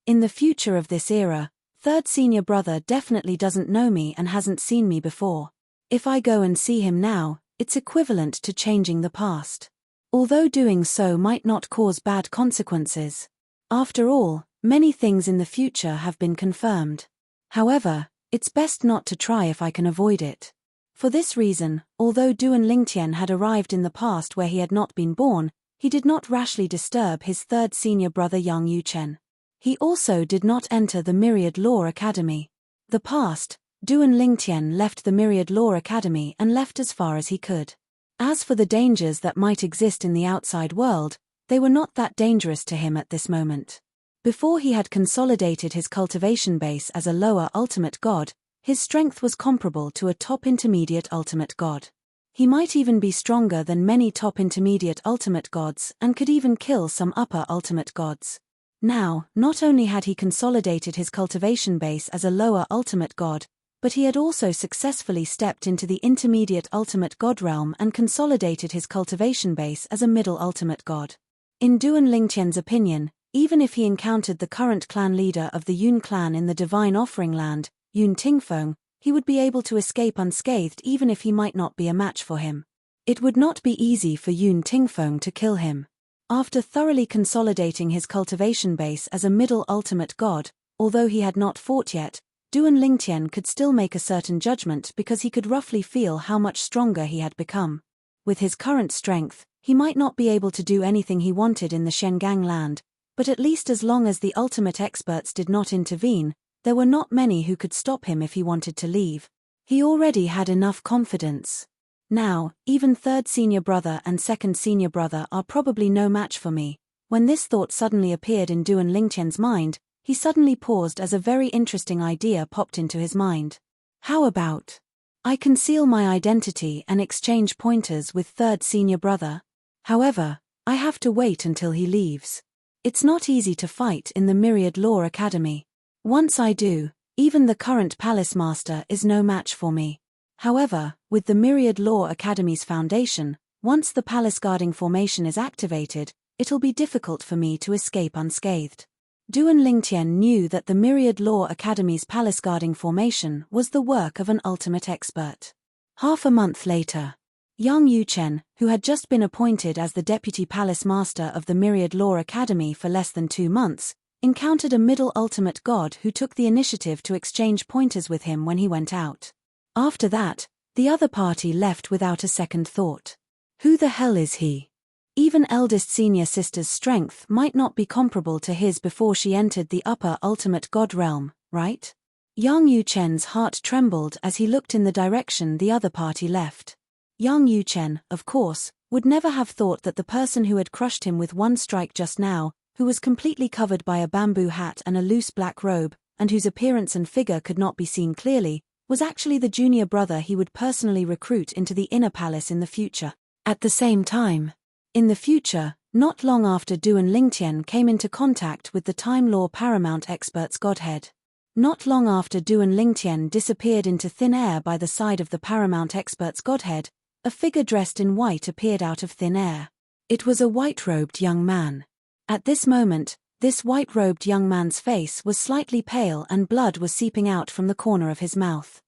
[SPEAKER 1] In the future of this era, third senior brother definitely doesn't know me and hasn't seen me before. If I go and see him now, it's equivalent to changing the past. Although doing so might not cause bad consequences. After all, many things in the future have been confirmed. However, it's best not to try if I can avoid it. For this reason, although Duan Lingtian had arrived in the past where he had not been born, he did not rashly disturb his third senior brother Yang Yuchen. He also did not enter the Myriad Law Academy. The past, Duan Lingtian left the Myriad Law Academy and left as far as he could. As for the dangers that might exist in the outside world, they were not that dangerous to him at this moment. Before he had consolidated his cultivation base as a lower ultimate god, His strength was comparable to a top intermediate ultimate god. He might even be stronger than many top intermediate ultimate gods and could even kill some upper ultimate gods. Now, not only had he consolidated his cultivation base as a lower ultimate god, but he had also successfully stepped into the intermediate ultimate god realm and consolidated his cultivation base as a middle ultimate god. In Duan Lingtian's opinion, even if he encountered the current clan leader of the Yun clan in the Divine Offering Land, Yun Tingfeng, he would be able to escape unscathed even if he might not be a match for him. It would not be easy for Yun Tingfeng to kill him. After thoroughly consolidating his cultivation base as a middle ultimate god, although he had not fought yet, Duan Lingtian could still make a certain judgment because he could roughly feel how much stronger he had become. With his current strength, he might not be able to do anything he wanted in the Shengang land, but at least as long as the ultimate experts did not intervene, there were not many who could stop him if he wanted to leave. He already had enough confidence. Now, even third senior brother and second senior brother are probably no match for me. When this thought suddenly appeared in Duan Lingtian's mind, he suddenly paused as a very interesting idea popped into his mind. How about I conceal my identity and exchange pointers with third senior brother? However, I have to wait until he leaves. It's not easy to fight in the Myriad Law Academy. Once I do, even the current palace master is no match for me. However, with the Myriad Law Academy's foundation, once the palace guarding formation is activated, it'll be difficult for me to escape unscathed. Duan Lingtian knew that the Myriad Law Academy's palace guarding formation was the work of an ultimate expert. Half a month later, Yang Yuchen, who had just been appointed as the deputy palace master of the Myriad Law Academy for less than 2 months, encountered a middle ultimate god who took the initiative to exchange pointers with him when he went out. After that, the other party left without a second thought. Who the hell is he? Even eldest senior sister's strength might not be comparable to his before she entered the upper ultimate god realm, right? Yang Yuchen's heart trembled as he looked in the direction the other party left. Yang Yuchen, of course, would never have thought that the person who had crushed him with one strike just now, who was completely covered by a bamboo hat and a loose black robe, and whose appearance and figure could not be seen clearly, was actually the junior brother he would personally recruit into the inner palace in the future. At the same time, in the future, not long after Duan Lingtian came into contact with the Time Law Paramount Expert's godhead. Not long after Duan Lingtian disappeared into thin air by the side of the Paramount Expert's godhead, a figure dressed in white appeared out of thin air. It was a white-robed young man. At this moment, this white-robed young man's face was slightly pale and blood was seeping out from the corner of his mouth.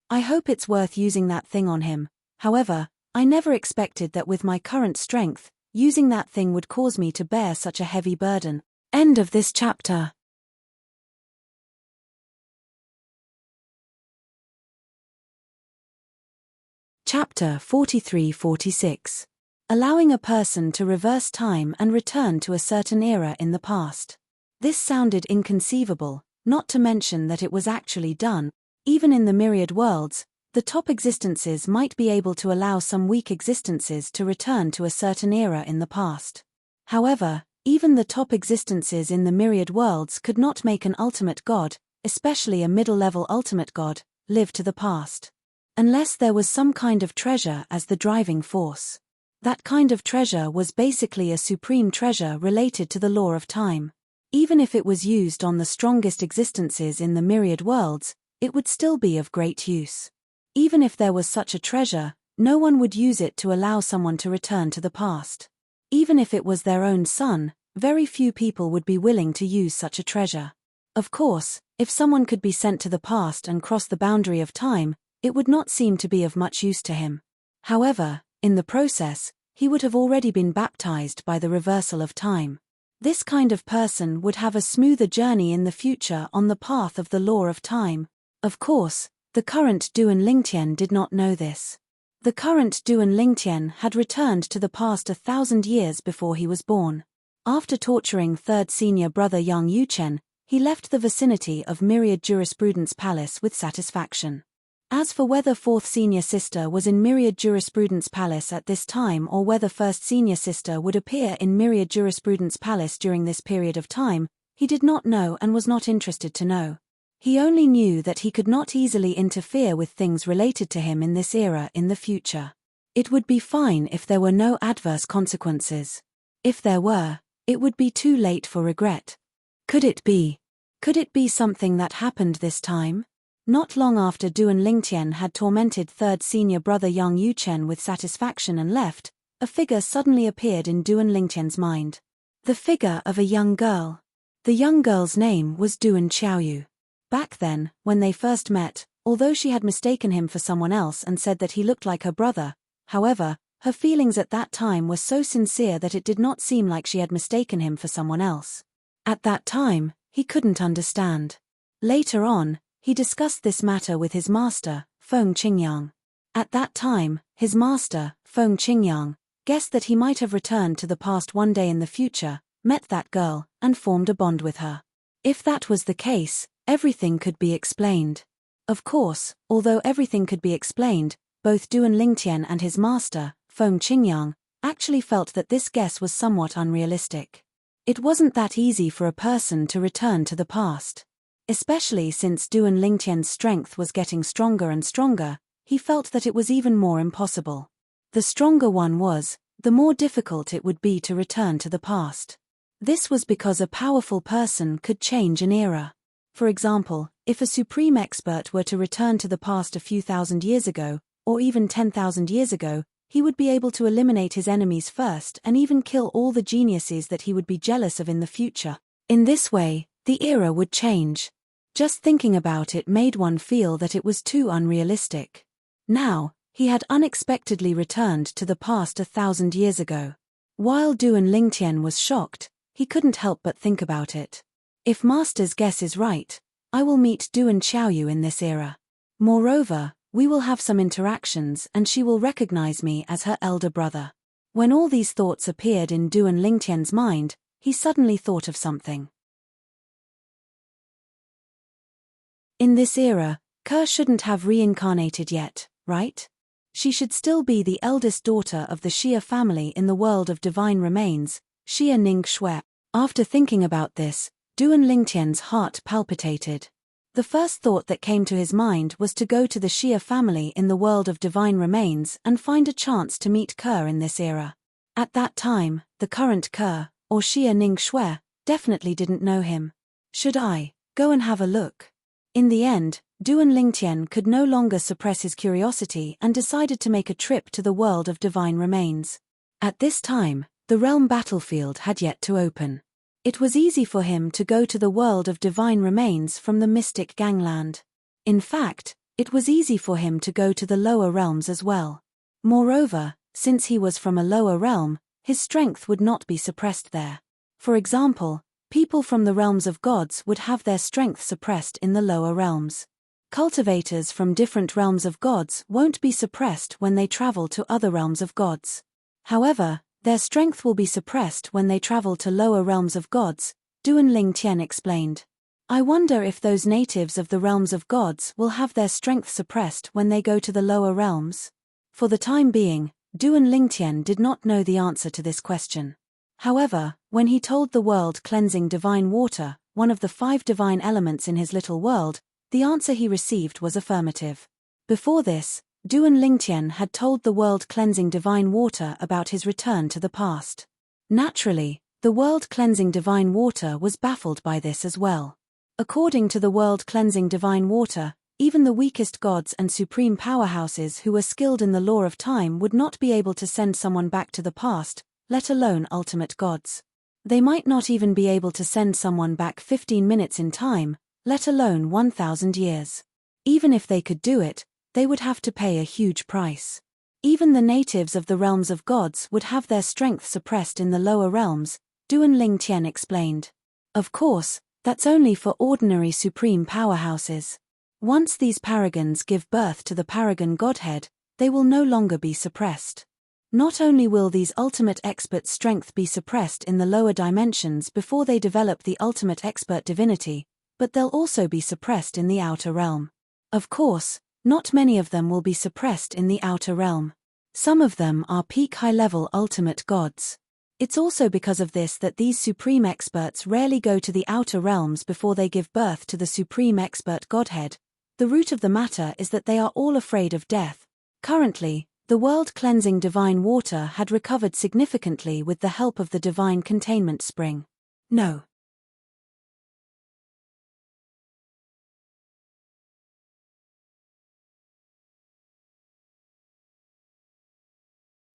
[SPEAKER 1] I hope it's worth using that thing on him. However, I never expected that with my current strength, using that thing would cause me to bear such a heavy burden. End of this chapter. Chapter 43-46. Allowing a person to reverse time and return to a certain era in the past. This sounded inconceivable, not to mention that it was actually done. Even in the myriad worlds, the top existences might be able to allow some weak existences to return to a certain era in the past. However, even the top existences in the myriad worlds could not make an ultimate god, especially a middle-level ultimate god, live to the past. Unless there was some kind of treasure as the driving force. That kind of treasure was basically a supreme treasure related to the law of time. Even if it was used on the strongest existences in the myriad worlds, it would still be of great use. Even if there was such a treasure, no one would use it to allow someone to return to the past. Even if it was their own son, very few people would be willing to use such a treasure. Of course, if someone could be sent to the past and cross the boundary of time, it would not seem to be of much use to him. However, in the process, he would have already been baptized by the reversal of time. This kind of person would have a smoother journey in the future on the path of the law of time. Of course, the current Duan Lingtian did not know this. The current Duan Lingtian had returned to the past 1,000 years before he was born. After torturing third senior brother Yang Yuchen, he left the vicinity of Myriad Jurisprudence Palace with satisfaction. As for whether fourth senior sister was in Myriad Jurisprudence Palace at this time or whether first senior sister would appear in Myriad Jurisprudence Palace during this period of time, He did not know and was not interested to know. He only knew that he could not easily interfere with things related to him in this era in the future. It would be fine if there were no adverse consequences. If there were, it would be too late for regret. Could it be? Could it be something that happened this time? Not long after Duan Lingtian had tormented third senior brother Yang Yuchen with satisfaction and left, a figure suddenly appeared in Duan Lingtian's mind. The figure of a young girl. The young girl's name was Duan Xiaoyu. Back then, when they first met, although she had mistaken him for someone else and said that he looked like her brother, however, her feelings at that time were so sincere that it did not seem like she had mistaken him for someone else. At that time, he couldn't understand. Later on, he discussed this matter with his master, Feng Qingyang. At that time, his master, Feng Qingyang, guessed that he might have returned to the past one day in the future, met that girl, and formed a bond with her. If that was the case, everything could be explained. Of course, although everything could be explained, both Duan Lingtian and his master, Feng Qingyang, actually felt that this guess was somewhat unrealistic. It wasn't that easy for a person to return to the past. Especially since Duan Lingtian's strength was getting stronger and stronger, he felt that it was even more impossible. The stronger one was, the more difficult it would be to return to the past. This was because a powerful person could change an era. For example, if a supreme expert were to return to the past a few thousand years ago, or even 10,000 years ago, he would be able to eliminate his enemies first and even kill all the geniuses that he would be jealous of in the future. In this way, the era would change. Just thinking about it made one feel that it was too unrealistic. Now, he had unexpectedly returned to the past 1,000 years ago. While Duan Lingtian was shocked, he couldn't help but think about it. If Master's guess is right, I will meet Duan Xiaoyu in this era. Moreover, we will have some interactions and she will recognize me as her elder brother. When all these thoughts appeared in Duan Lingtian's mind, he suddenly thought of something. In this era, Ke shouldn't have reincarnated yet, right? She should still be the eldest daughter of the Xia family in the world of divine remains, Xia Ning Shui. After thinking about this, Duan Lingtian's heart palpitated. The first thought that came to his mind was to go to the Xia family in the world of divine remains and find a chance to meet Ke in this era. At that time, the current Ke, or Xia Ning Shui, definitely didn't know him. Should I go and have a look? In the end, Duan Lingtian could no longer suppress his curiosity and decided to make a trip to the world of divine remains. At this time, the realm battlefield had yet to open. It was easy for him to go to the world of divine remains from the mystic gangland. In fact, it was easy for him to go to the lower realms as well. Moreover, since he was from a lower realm, his strength would not be suppressed there. For example, people from the realms of gods would have their strength suppressed in the lower realms. Cultivators from different realms of gods won't be suppressed when they travel to other realms of gods. However, their strength will be suppressed when they travel to lower realms of gods, Duan Lingtian explained. I wonder if those natives of the realms of gods will have their strength suppressed when they go to the lower realms. For the time being, Duan Lingtian did not know the answer to this question. However, when he told the world cleansing divine water, one of the 5 divine elements in his little world, the answer he received was affirmative. Before this, Duan Lingtian had told the world cleansing divine water about his return to the past. Naturally, the world cleansing divine water was baffled by this as well. According to the world cleansing divine water, even the weakest gods and supreme powerhouses who were skilled in the law of time would not be able to send someone back to the past, let alone ultimate gods. They might not even be able to send someone back 15 minutes in time, let alone 1,000 years. Even if they could do it, they would have to pay a huge price. Even the natives of the realms of gods would have their strength suppressed in the lower realms, Duan Lingtian explained. Of course, that's only for ordinary supreme powerhouses. Once these paragons give birth to the paragon godhead, they will no longer be suppressed. Not only will these ultimate experts' strength be suppressed in the lower dimensions before they develop the ultimate expert divinity, but they'll also be suppressed in the outer realm. Of course, not many of them will be suppressed in the outer realm. Some of them are peak high-level ultimate gods. It's also because of this that these supreme experts rarely go to the outer realms before they give birth to the supreme expert Godhead. The root of the matter is that they are all afraid of death. Currently, the world-cleansing divine water had recovered significantly with the help of the divine containment spring. No.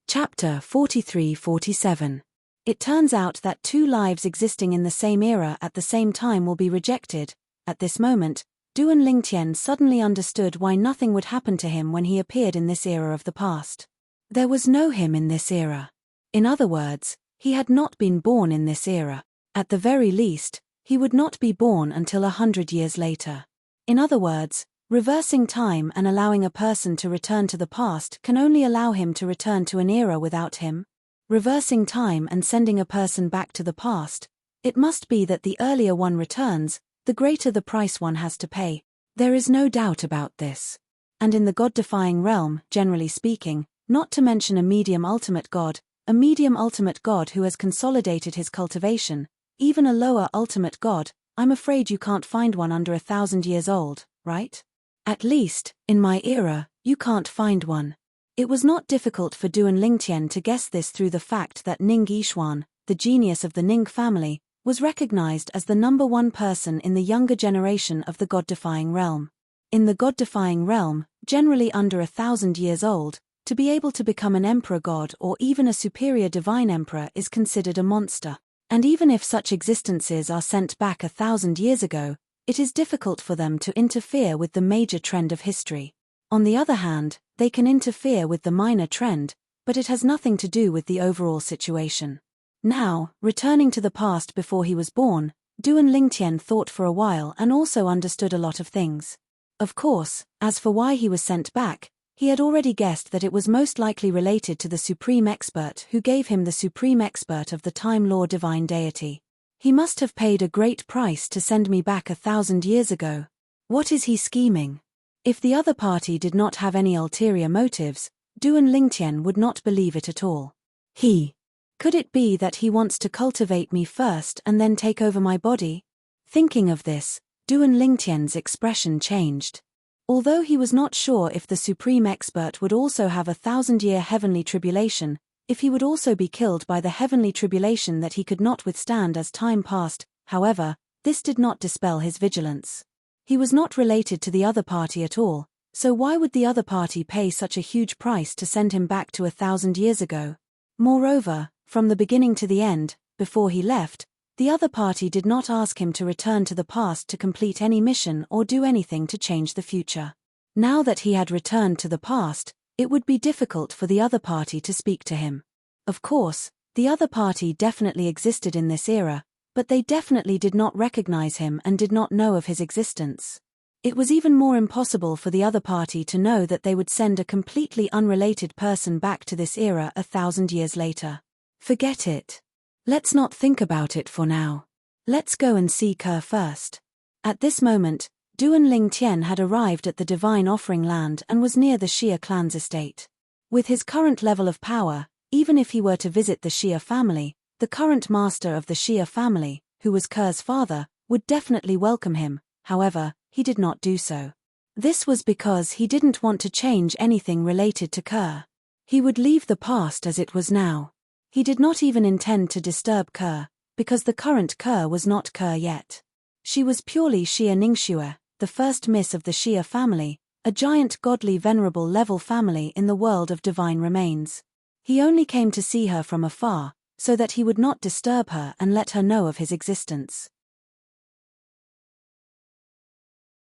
[SPEAKER 1] Chapter 43-47. It turns out that two lives existing in the same era at the same time will be rejected. At this moment, Duan Lingtian suddenly understood why nothing would happen to him when he appeared in this era of the past. There was no him in this era. In other words, he had not been born in this era. At the very least, he would not be born until 100 years later. In other words, reversing time and allowing a person to return to the past can only allow him to return to an era without him. Reversing time and sending a person back to the past, it must be that the earlier one returns, the greater the price one has to pay. There is no doubt about this. And in the God-defying realm, generally speaking, not to mention a medium ultimate God who has consolidated his cultivation, even a lower ultimate God, I'm afraid you can't find one under 1,000 years old, right? At least, in my era, you can't find one. It was not difficult for Duan Lingtian to guess this through the fact that Ning Yishuan, the genius of the Ning family, was recognized as the #1 person in the younger generation of the God-defying realm. In the God-defying realm, generally under 1,000 years old, to be able to become an emperor god or even a superior divine emperor is considered a monster. And even if such existences are sent back 1,000 years ago, it is difficult for them to interfere with the major trend of history. On the other hand, they can interfere with the minor trend, but it has nothing to do with the overall situation. Now, returning to the past before he was born, Duan Lingtian thought for a while and also understood a lot of things. Of course, as for why he was sent back, he had already guessed that it was most likely related to the supreme expert who gave him the supreme expert of the time law divine deity. He must have paid a great price to send me back 1,000 years ago. What is he scheming? If the other party did not have any ulterior motives, Duan Lingtian would not believe it at all. Could it be that he wants to cultivate me first and then take over my body? Thinking of this, Duan Lingtian's expression changed. Although he was not sure if the supreme expert would also have 1,000-year heavenly tribulation, if he would also be killed by the heavenly tribulation that he could not withstand as time passed, however, this did not dispel his vigilance. He was not related to the other party at all, so why would the other party pay such a huge price to send him back to 1,000 years ago? Moreover, from the beginning to the end, before he left, the other party did not ask him to return to the past to complete any mission or do anything to change the future. Now that he had returned to the past, it would be difficult for the other party to speak to him. Of course, the other party definitely existed in this era, but they definitely did not recognize him and did not know of his existence. It was even more impossible for the other party to know that they would send a completely unrelated person back to this era 1,000 years later. Forget it. Let's not think about it for now. Let's go and see Kerr first. At this moment, Duan Lingtian had arrived at the divine offering land and was near the Xia clan's estate. With his current level of power, even if he were to visit the Xia family, the current master of the Xia family, who was Kerr's father, would definitely welcome him. However, he did not do so. This was because he didn't want to change anything related to Kerr. He would leave the past as it was now. He did not even intend to disturb Kerr, because the current Kerr was not Kerr yet. She was purely Xia Ningxue, the first miss of the Xia family, a giant godly venerable level family in the world of divine remains. He only came to see her from afar, so that he would not disturb her and let her know of his existence.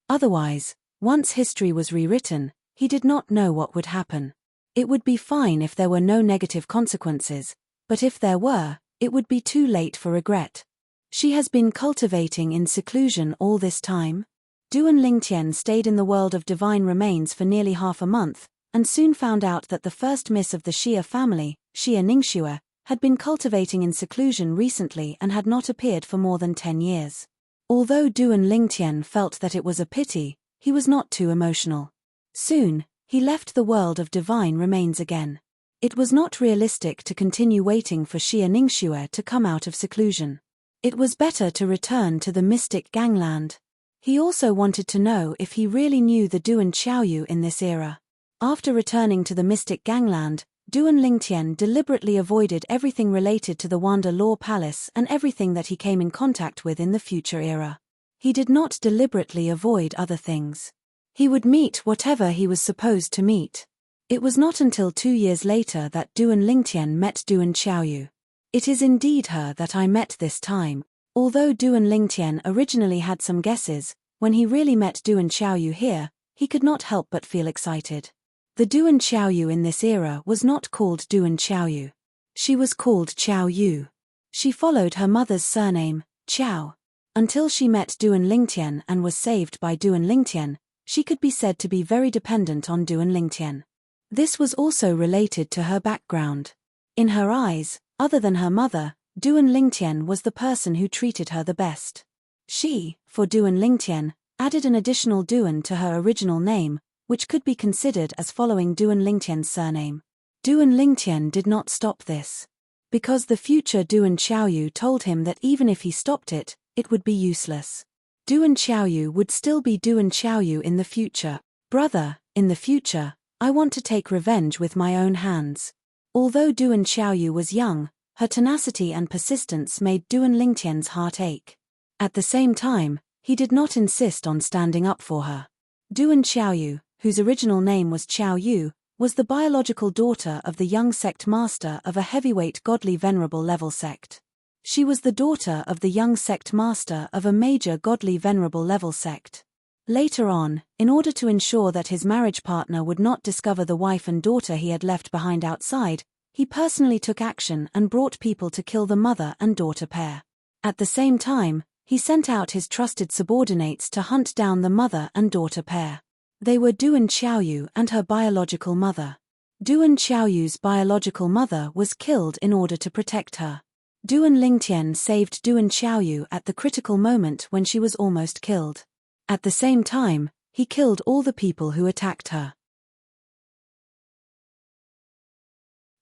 [SPEAKER 1] Otherwise, once history was rewritten, he did not know what would happen. It would be fine if there were no negative consequences, but if there were, it would be too late for regret. She has been cultivating in seclusion all this time. Duan Lingtian stayed in the world of divine remains for nearly half a month, and soon found out that the first miss of the Xia family, Xia Ningxue, had been cultivating in seclusion recently and had not appeared for more than 10 years. Although Duan Lingtian felt that it was a pity, he was not too emotional. Soon, he left the world of divine remains again. It was not realistic to continue waiting for Xia Ningxue to come out of seclusion. It was better to return to the mystic gangland. He also wanted to know if he really knew the Duan Xiaoyu in this era. After returning to the mystic gangland, Duan Lingtian deliberately avoided everything related to the Wanda Law Palace and everything that he came in contact with in the future era. He did not deliberately avoid other things. He would meet whatever he was supposed to meet. It was not until 2 years later that Duan Lingtian met Duan Xiaoyu. It is indeed her that I met this time. Although Duan Lingtian originally had some guesses, when he really met Duan Xiaoyu here, he could not help but feel excited. The Duan Xiaoyu in this era was not called Duan Xiaoyu. She was called Xiao Yu. She followed her mother's surname, Xiao. Until she met Duan Lingtian and was saved by Duan Lingtian, she could be said to be very dependent on Duan Lingtian. This was also related to her background. In her eyes, other than her mother, Duan Lingtian was the person who treated her the best. She, for Duan Lingtian, added an additional Duan to her original name, which could be considered as following Duan Lingtian's surname. Duan Lingtian did not stop this. Because the future Duan Xiaoyu told him that even if he stopped it, it would be useless. Duan Xiaoyu would still be Duan Xiaoyu in the future. Brother, in the future, I want to take revenge with my own hands. Although Duan Xiaoyu was young, her tenacity and persistence made Duan Lingtian's heart ache. At the same time, he did not insist on standing up for her. Duan Xiaoyu, whose original name was Xiao Yu, was the biological daughter of the young sect master of a heavyweight godly venerable level sect. She was the daughter of the young sect master of a major godly venerable level sect. Later on, in order to ensure that his marriage partner would not discover the wife and daughter he had left behind outside, he personally took action and brought people to kill the mother and daughter pair. At the same time, he sent out his trusted subordinates to hunt down the mother and daughter pair. They were Duan Xiaoyu and her biological mother. Duan Xiaoyu's biological mother was killed in order to protect her. Duan Lingtian saved Duan Xiaoyu at the critical moment when she was almost killed. At the same time, he killed all the people who attacked her.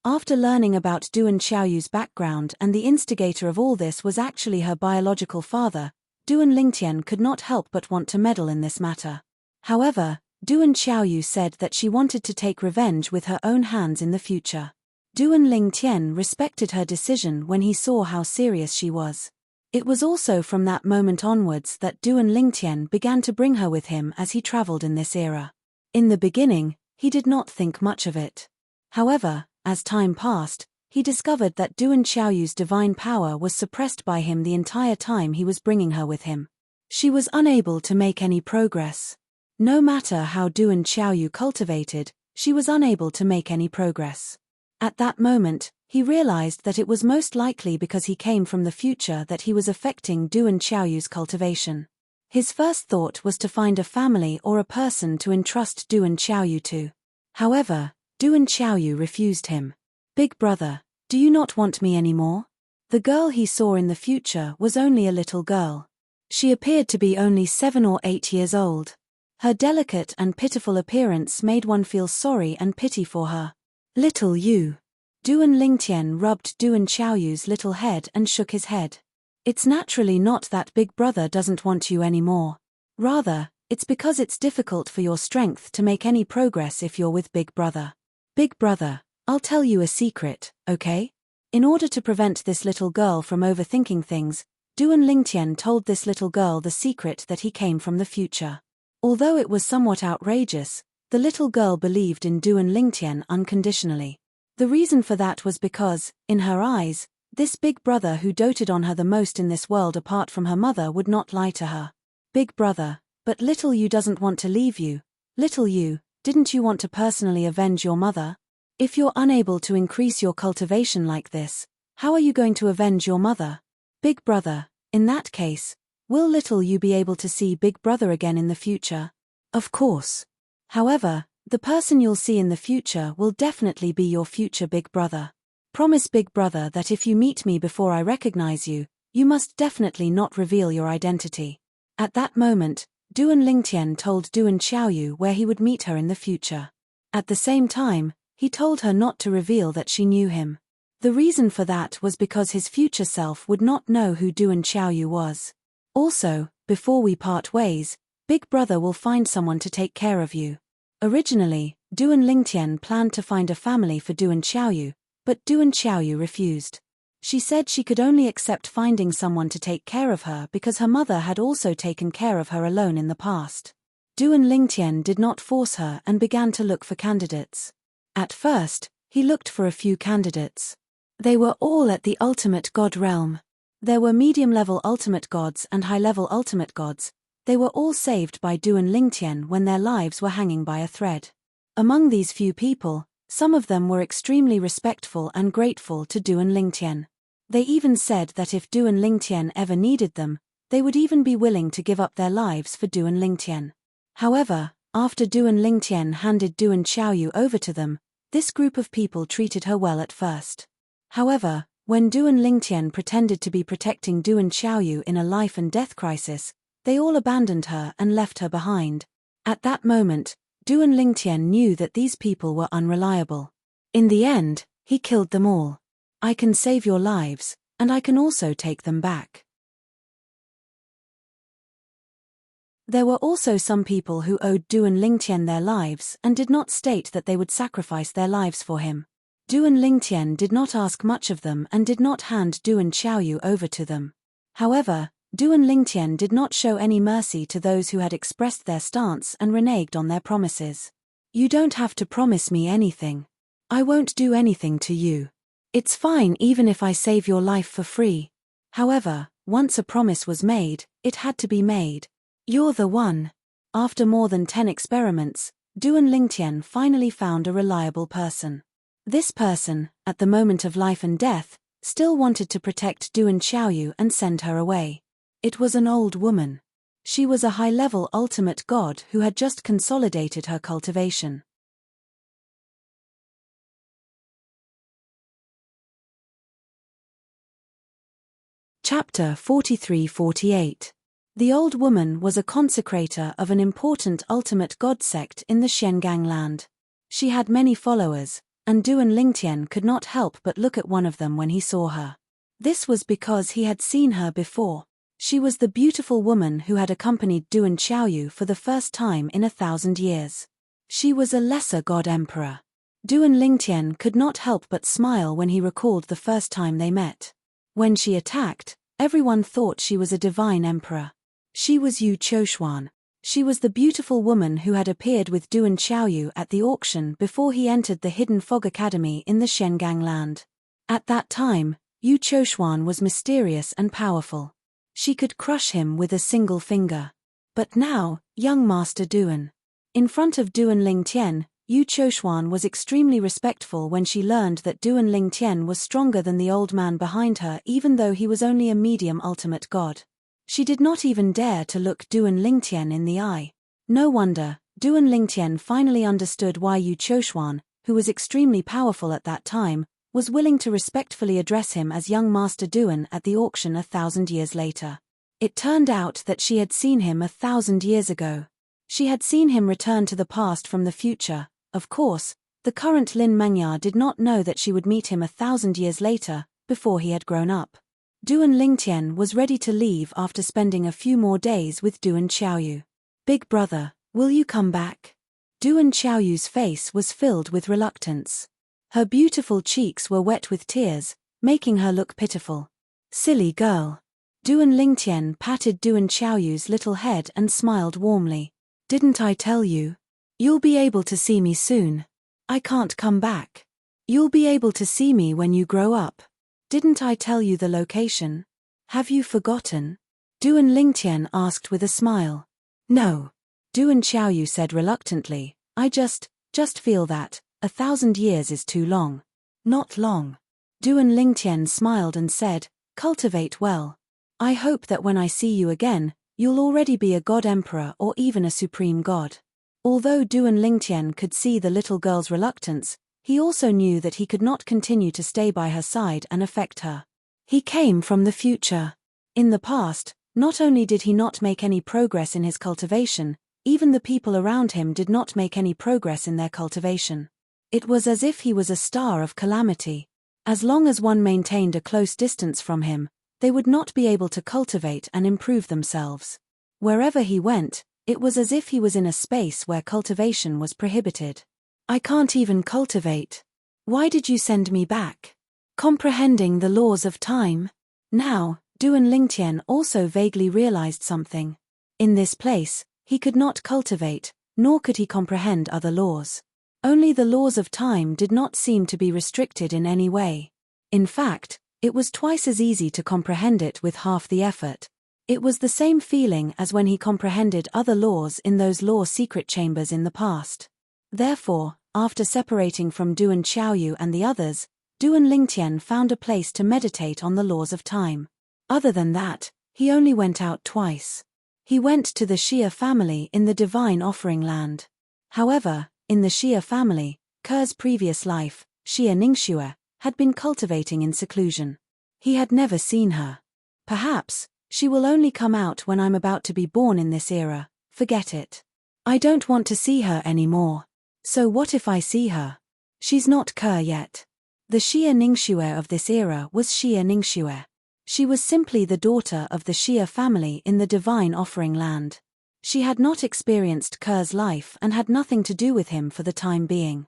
[SPEAKER 1] After learning about Duan Xiaoyu's background and the instigator of all this was actually her biological father, Duan Lingtian could not help but want to meddle in this matter. However, Duan Xiaoyu said that she wanted to take revenge with her own hands in the future. Duan Lingtian respected her decision when he saw how serious she was. It was also from that moment onwards that Duan Lingtian began to bring her with him as he traveled in this era. In the beginning, he did not think much of it. However, as time passed, he discovered that Duan Xiaoyu's divine power was suppressed by him the entire time he was bringing her with him. She was unable to make any progress. No matter how Duan Xiaoyu cultivated, she was unable to make any progress. At that moment, he realized that it was most likely because he came from the future that he was affecting Duan Xiaoyu's cultivation. His first thought was to find a family or a person to entrust Duan Xiaoyu to. However, Duan Xiaoyu refused him. "Big brother, do you not want me anymore?" The girl he saw in the future was only a little girl. She appeared to be only 7 or 8 years old. Her delicate and pitiful appearance made one feel sorry and pity for her. "Little you." Duan Lingtian rubbed Duan Xiaoyu's little head and shook his head. "It's naturally not that Big Brother doesn't want you anymore. Rather, it's because it's difficult for your strength to make any progress if you're with Big Brother. Big Brother, I'll tell you a secret, okay?" In order to prevent this little girl from overthinking things, Duan Lingtian told this little girl the secret that he came from the future. Although it was somewhat outrageous, the little girl believed in Duan Lingtian unconditionally. The reason for that was because, in her eyes, this Big Brother who doted on her the most in this world apart from her mother would not lie to her. "Big Brother, but little you doesn't want to leave you. Little you, didn't you want to personally avenge your mother? If you're unable to increase your cultivation like this, how are you going to avenge your mother? Big Brother, in that case, will little you be able to see Big Brother again in the future?" "Of course. However, the person you'll see in the future will definitely be your future Big Brother. Promise Big Brother that if you meet me before I recognize you, you must definitely not reveal your identity." At that moment, Duan Lingtian told Duan Xiaoyu where he would meet her in the future. At the same time, He told her not to reveal that she knew him. The reason for that was because his future self would not know who Duan Xiaoyu was. Also, before we part ways, Big Brother will find someone to take care of you. Originally, Duan Lingtian planned to find a family for Duan Xiaoyu, but Duan Xiaoyu refused. She said she could only accept finding someone to take care of her because her mother had also taken care of her alone in the past. Duan Lingtian did not force her and began to look for candidates. At first, he looked for a few candidates. They were all at the ultimate god realm. There were medium-level ultimate gods and high-level ultimate gods. They were all saved by Duan Lingtian when their lives were hanging by a thread. Among these few people, some of them were extremely respectful and grateful to Duan Lingtian. They even said that if Duan Lingtian ever needed them, they would even be willing to give up their lives for Duan Lingtian. However, after Duan Lingtian handed Duan Xiaoyu over to them, this group of people treated her well at first. However, when Duan Lingtian pretended to be protecting Duan Xiaoyu in a life and death crisis, they all abandoned her and left her behind. At that moment, Duan Lingtian knew that these people were unreliable. In the end, he killed them all. I can save your lives, and I can also take them back. There were also some people who owed Duan Lingtian their lives and did not state that they would sacrifice their lives for him. Duan Lingtian did not ask much of them and did not hand Duan Xiaoyu over to them. However, Duan Lingtian did not show any mercy to those who had expressed their stance and reneged on their promises. You don't have to promise me anything. I won't do anything to you. It's fine even if I save your life for free. However, once a promise was made, it had to be made. You're the one. After more than 10 experiments, Duan Lingtian finally found a reliable person. This person, at the moment of life and death, still wanted to protect Duan Xiaoyu and send her away. It was an old woman. She was a high-level ultimate god who had just consolidated her cultivation. Chapter 43-48. The old woman was a consecrator of an important ultimate god sect in the Xiangang land. She had many followers, and Duan Lingtian could not help but look at one of them when he saw her. This was because he had seen her before. She was the beautiful woman who had accompanied Duan Xiaoyu for the first time in 1,000 years. She was a lesser god emperor. Duan Lingtian could not help but smile when he recalled the first time they met. When she attacked, everyone thought she was a divine emperor. She was Yu Qiushuan. She was the beautiful woman who had appeared with Duan Xiaoyu at the auction before he entered the Hidden Fog Academy in the Xiangang land. At that time, Yu Qiushuan was mysterious and powerful. She could crush him with a single finger. But now, young Master Duan. In front of Duan Lingtian, Yu Qiushuan was extremely respectful when she learned that Duan Lingtian was stronger than the old man behind her even though he was only a medium ultimate god. She did not even dare to look Duan Lingtian in the eye. No wonder, Duan Lingtian finally understood why Yu Qiushuan, who was extremely powerful at that time, was willing to respectfully address him as young Master Duan at the auction 1,000 years later. It turned out that she had seen him 1,000 years ago. She had seen him return to the past from the future. Of course, the current Lin Mengya did not know that she would meet him 1,000 years later, before he had grown up. Duan Lingtian was ready to leave after spending a few more days with Duan Xiaoyu. Big brother, will you come back? Duan Xiaoyu's face was filled with reluctance. Her beautiful cheeks were wet with tears, making her look pitiful. Silly girl. Duan Lingtian patted Duan Xiaoyu's little head and smiled warmly. Didn't I tell you? You'll be able to see me soon. I can't come back. You'll be able to see me when you grow up. Didn't I tell you the location? Have you forgotten? Duan Lingtian asked with a smile. No. Duan Xiaoyu said reluctantly, I just feel that 1,000 years is too long. Not long. Duan Lingtian smiled and said, cultivate well. I hope that when I see you again, you'll already be a god emperor or even a supreme god. Although Duan Lingtian could see the little girl's reluctance, he also knew that he could not continue to stay by her side and affect her. He came from the future. In the past, not only did he not make any progress in his cultivation, even the people around him did not make any progress in their cultivation. It was as if he was a star of calamity. As long as one maintained a close distance from him, they would not be able to cultivate and improve themselves. Wherever he went, it was as if he was in a space where cultivation was prohibited. I can't even cultivate. Why did you send me back? Comprehending the laws of time. Now, Duan Lingtian also vaguely realized something. In this place, he could not cultivate, nor could he comprehend other laws. Only the laws of time did not seem to be restricted in any way. In fact, it was twice as easy to comprehend it with half the effort. It was the same feeling as when he comprehended other laws in those law secret chambers in the past. Therefore, after separating from Duan Xiaoyu and the others, Duan Lingtian found a place to meditate on the laws of time. Other than that, he only went out twice. He went to the Xia family in the divine offering land. However, in the Xia family, Ke's previous life, Xia Ningxue, had been cultivating in seclusion. He had never seen her. Perhaps, she will only come out when I'm about to be born in this era. Forget it. I don't want to see her anymore. So what if I see her? She's not Ke yet. The Xia Ningxue of this era was Xia Ningxue. She was simply the daughter of the Xia family in the divine offering land. She had not experienced Ke's life and had nothing to do with him for the time being.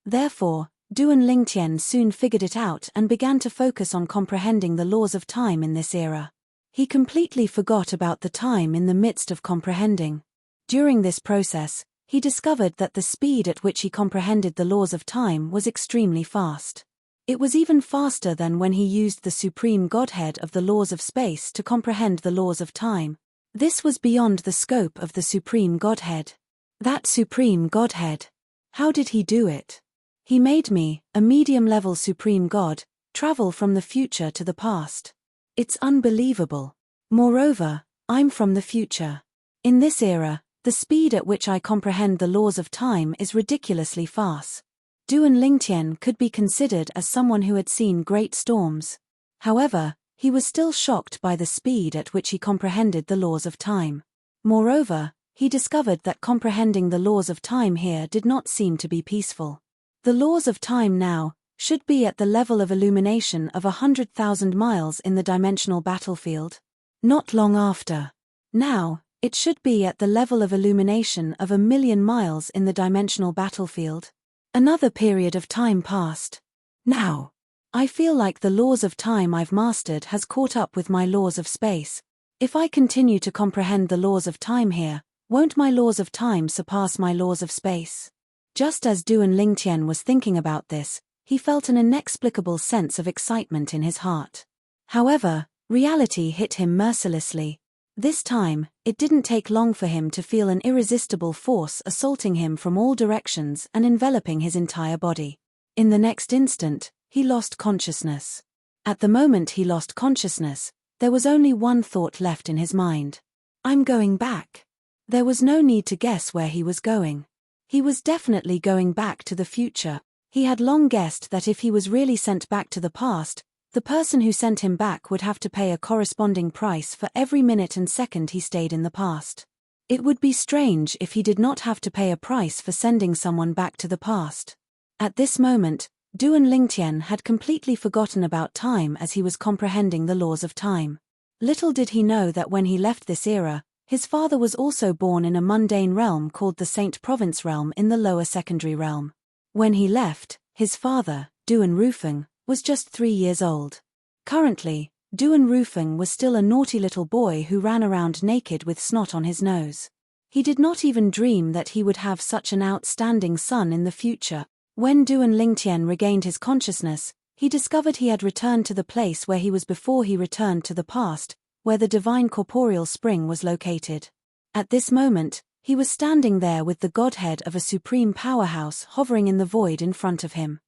[SPEAKER 1] Therefore, Duan Lingtian soon figured it out and began to focus on comprehending the laws of time in this era. He completely forgot about the time in the midst of comprehending. During this process, he discovered that the speed at which he comprehended the laws of time was extremely fast. It was even faster than when he used the supreme godhead of the laws of space to comprehend the laws of time. This was beyond the scope of the supreme godhead. That supreme godhead. How did he do it? He made me, a medium-level supreme god, travel from the future to the past. It's unbelievable. Moreover, I'm from the future. In this era, the speed at which I comprehend the laws of time is ridiculously fast. Duan Lingtian could be considered as someone who had seen great storms. However, he was still shocked by the speed at which he comprehended the laws of time. Moreover, he discovered that comprehending the laws of time here did not seem to be peaceful. The laws of time now should be at the level of illumination of 100,000 miles in the dimensional battlefield. Not long after. Now, it should be at the level of illumination of 1,000,000 miles in the dimensional battlefield. Another period of time passed. Now, I feel like the laws of time I've mastered has caught up with my laws of space. If I continue to comprehend the laws of time here, won't my laws of time surpass my laws of space? Just as Duan Lingtian was thinking about this, he felt an inexplicable sense of excitement in his heart. However, reality hit him mercilessly. This time, it didn't take long for him to feel an irresistible force assaulting him from all directions and enveloping his entire body. In the next instant, he lost consciousness. At the moment he lost consciousness, there was only one thought left in his mind. I'm going back. There was no need to guess where he was going. He was definitely going back to the future. He had long guessed that if he was really sent back to the past, the person who sent him back would have to pay a corresponding price for every minute and second he stayed in the past. It would be strange if he did not have to pay a price for sending someone back to the past. At this moment, Duan Lingtian had completely forgotten about time as he was comprehending the laws of time. Little did he know that when he left this era, his father was also born in a mundane realm called the Saint Province realm in the lower secondary realm. When he left, his father, Duan Rufeng, was just 3 years old. Currently, Duan Rufeng was still a naughty little boy who ran around naked with snot on his nose. He did not even dream that he would have such an outstanding son in the future. When Duan Lingtian regained his consciousness, he discovered he had returned to the place where he was before he returned to the past, where the divine corporeal spring was located. At this moment, he was standing there with the godhead of a supreme powerhouse hovering in the void in front of him.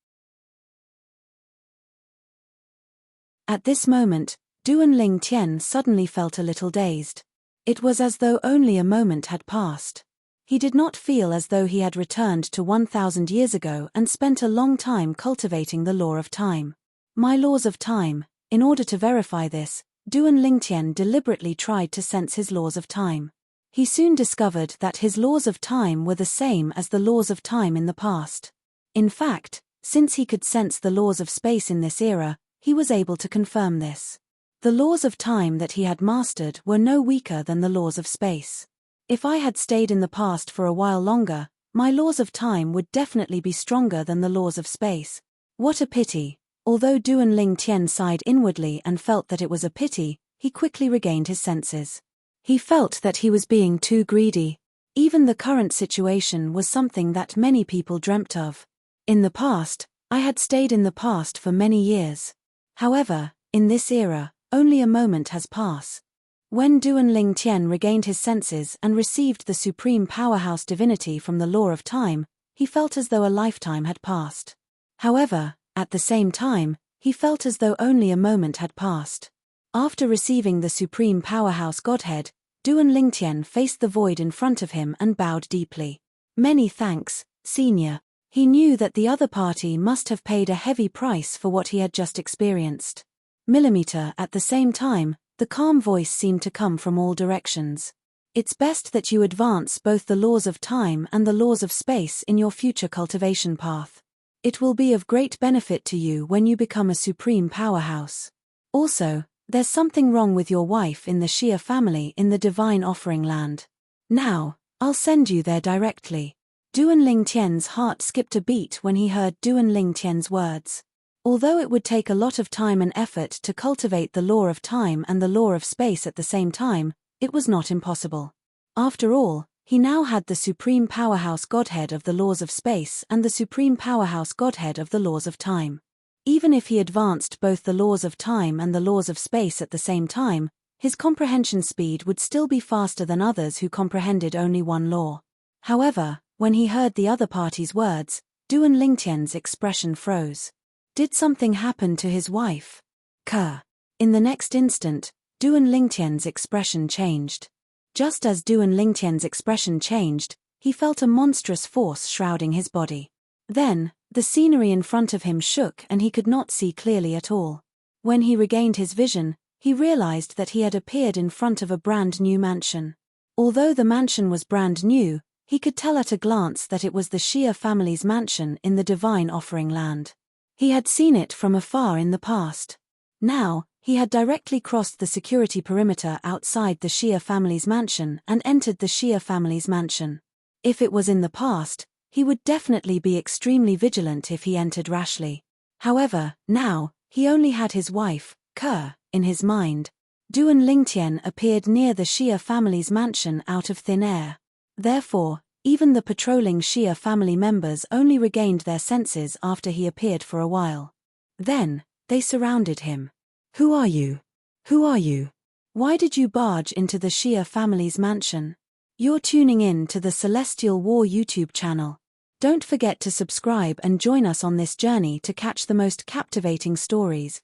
[SPEAKER 1] At this moment, Duan Lingtian suddenly felt a little dazed. It was as though only a moment had passed. He did not feel as though he had returned to 1,000 years ago and spent a long time cultivating the law of time. My laws of time. In order to verify this, Duan Lingtian deliberately tried to sense his laws of time. He soon discovered that his laws of time were the same as the laws of time in the past. In fact, since he could sense the laws of space in this era, he was able to confirm this. The laws of time that he had mastered were no weaker than the laws of space. If I had stayed in the past for a while longer, my laws of time would definitely be stronger than the laws of space. What a pity. Although Duan Ling Tian sighed inwardly and felt that it was a pity, he quickly regained his senses. He felt that he was being too greedy. Even the current situation was something that many people dreamt of. In the past, I had stayed in the past for many years. However, in this era, only a moment has passed. When Duan Ling Tian regained his senses and received the supreme powerhouse divinity from the law of time, he felt as though a lifetime had passed. However, at the same time, he felt as though only a moment had passed. After receiving the supreme powerhouse godhead, Duan Ling Tian faced the void in front of him and bowed deeply. Many thanks, Senior. He knew that the other party must have paid a heavy price for what he had just experienced. Millimeter. At the same time, the calm voice seemed to come from all directions. It's best that you advance both the laws of time and the laws of space in your future cultivation path. It will be of great benefit to you when you become a supreme powerhouse. Also, there's something wrong with your wife in the Xia family in the divine offering land. Now, I'll send you there directly. Duan Ling Tian's heart skipped a beat when he heard Duan Ling Tian's words. Although it would take a lot of time and effort to cultivate the law of time and the law of space at the same time, it was not impossible. After all, he now had the supreme powerhouse godhead of the laws of space and the supreme powerhouse godhead of the laws of time. Even if he advanced both the laws of time and the laws of space at the same time, his comprehension speed would still be faster than others who comprehended only one law. However, when he heard the other party's words, Duan Ling Tian's expression froze. Did something happen to his wife? In the next instant, Duan Ling Tian's expression changed. Just as Duan Ling Tian's expression changed, he felt a monstrous force shrouding his body. Then, the scenery in front of him shook and he could not see clearly at all. When he regained his vision, he realized that he had appeared in front of a brand new mansion. Although the mansion was brand new, he could tell at a glance that it was the Xia family's mansion in the divine offering land. He had seen it from afar in the past. Now, he had directly crossed the security perimeter outside the Xia family's mansion and entered the Xia family's mansion. If it was in the past, he would definitely be extremely vigilant if he entered rashly. However, now, he only had his wife, in his mind. Duan Ling Tian appeared near the Xia family's mansion out of thin air. Therefore, even the patrolling Xia family members only regained their senses after he appeared for a while. Then, they surrounded him. Who are you? Who are you? Why did you barge into the Xia family's mansion? You're tuning in to the Celestial War YouTube channel. Don't forget to subscribe and join us on this journey to catch the most captivating stories.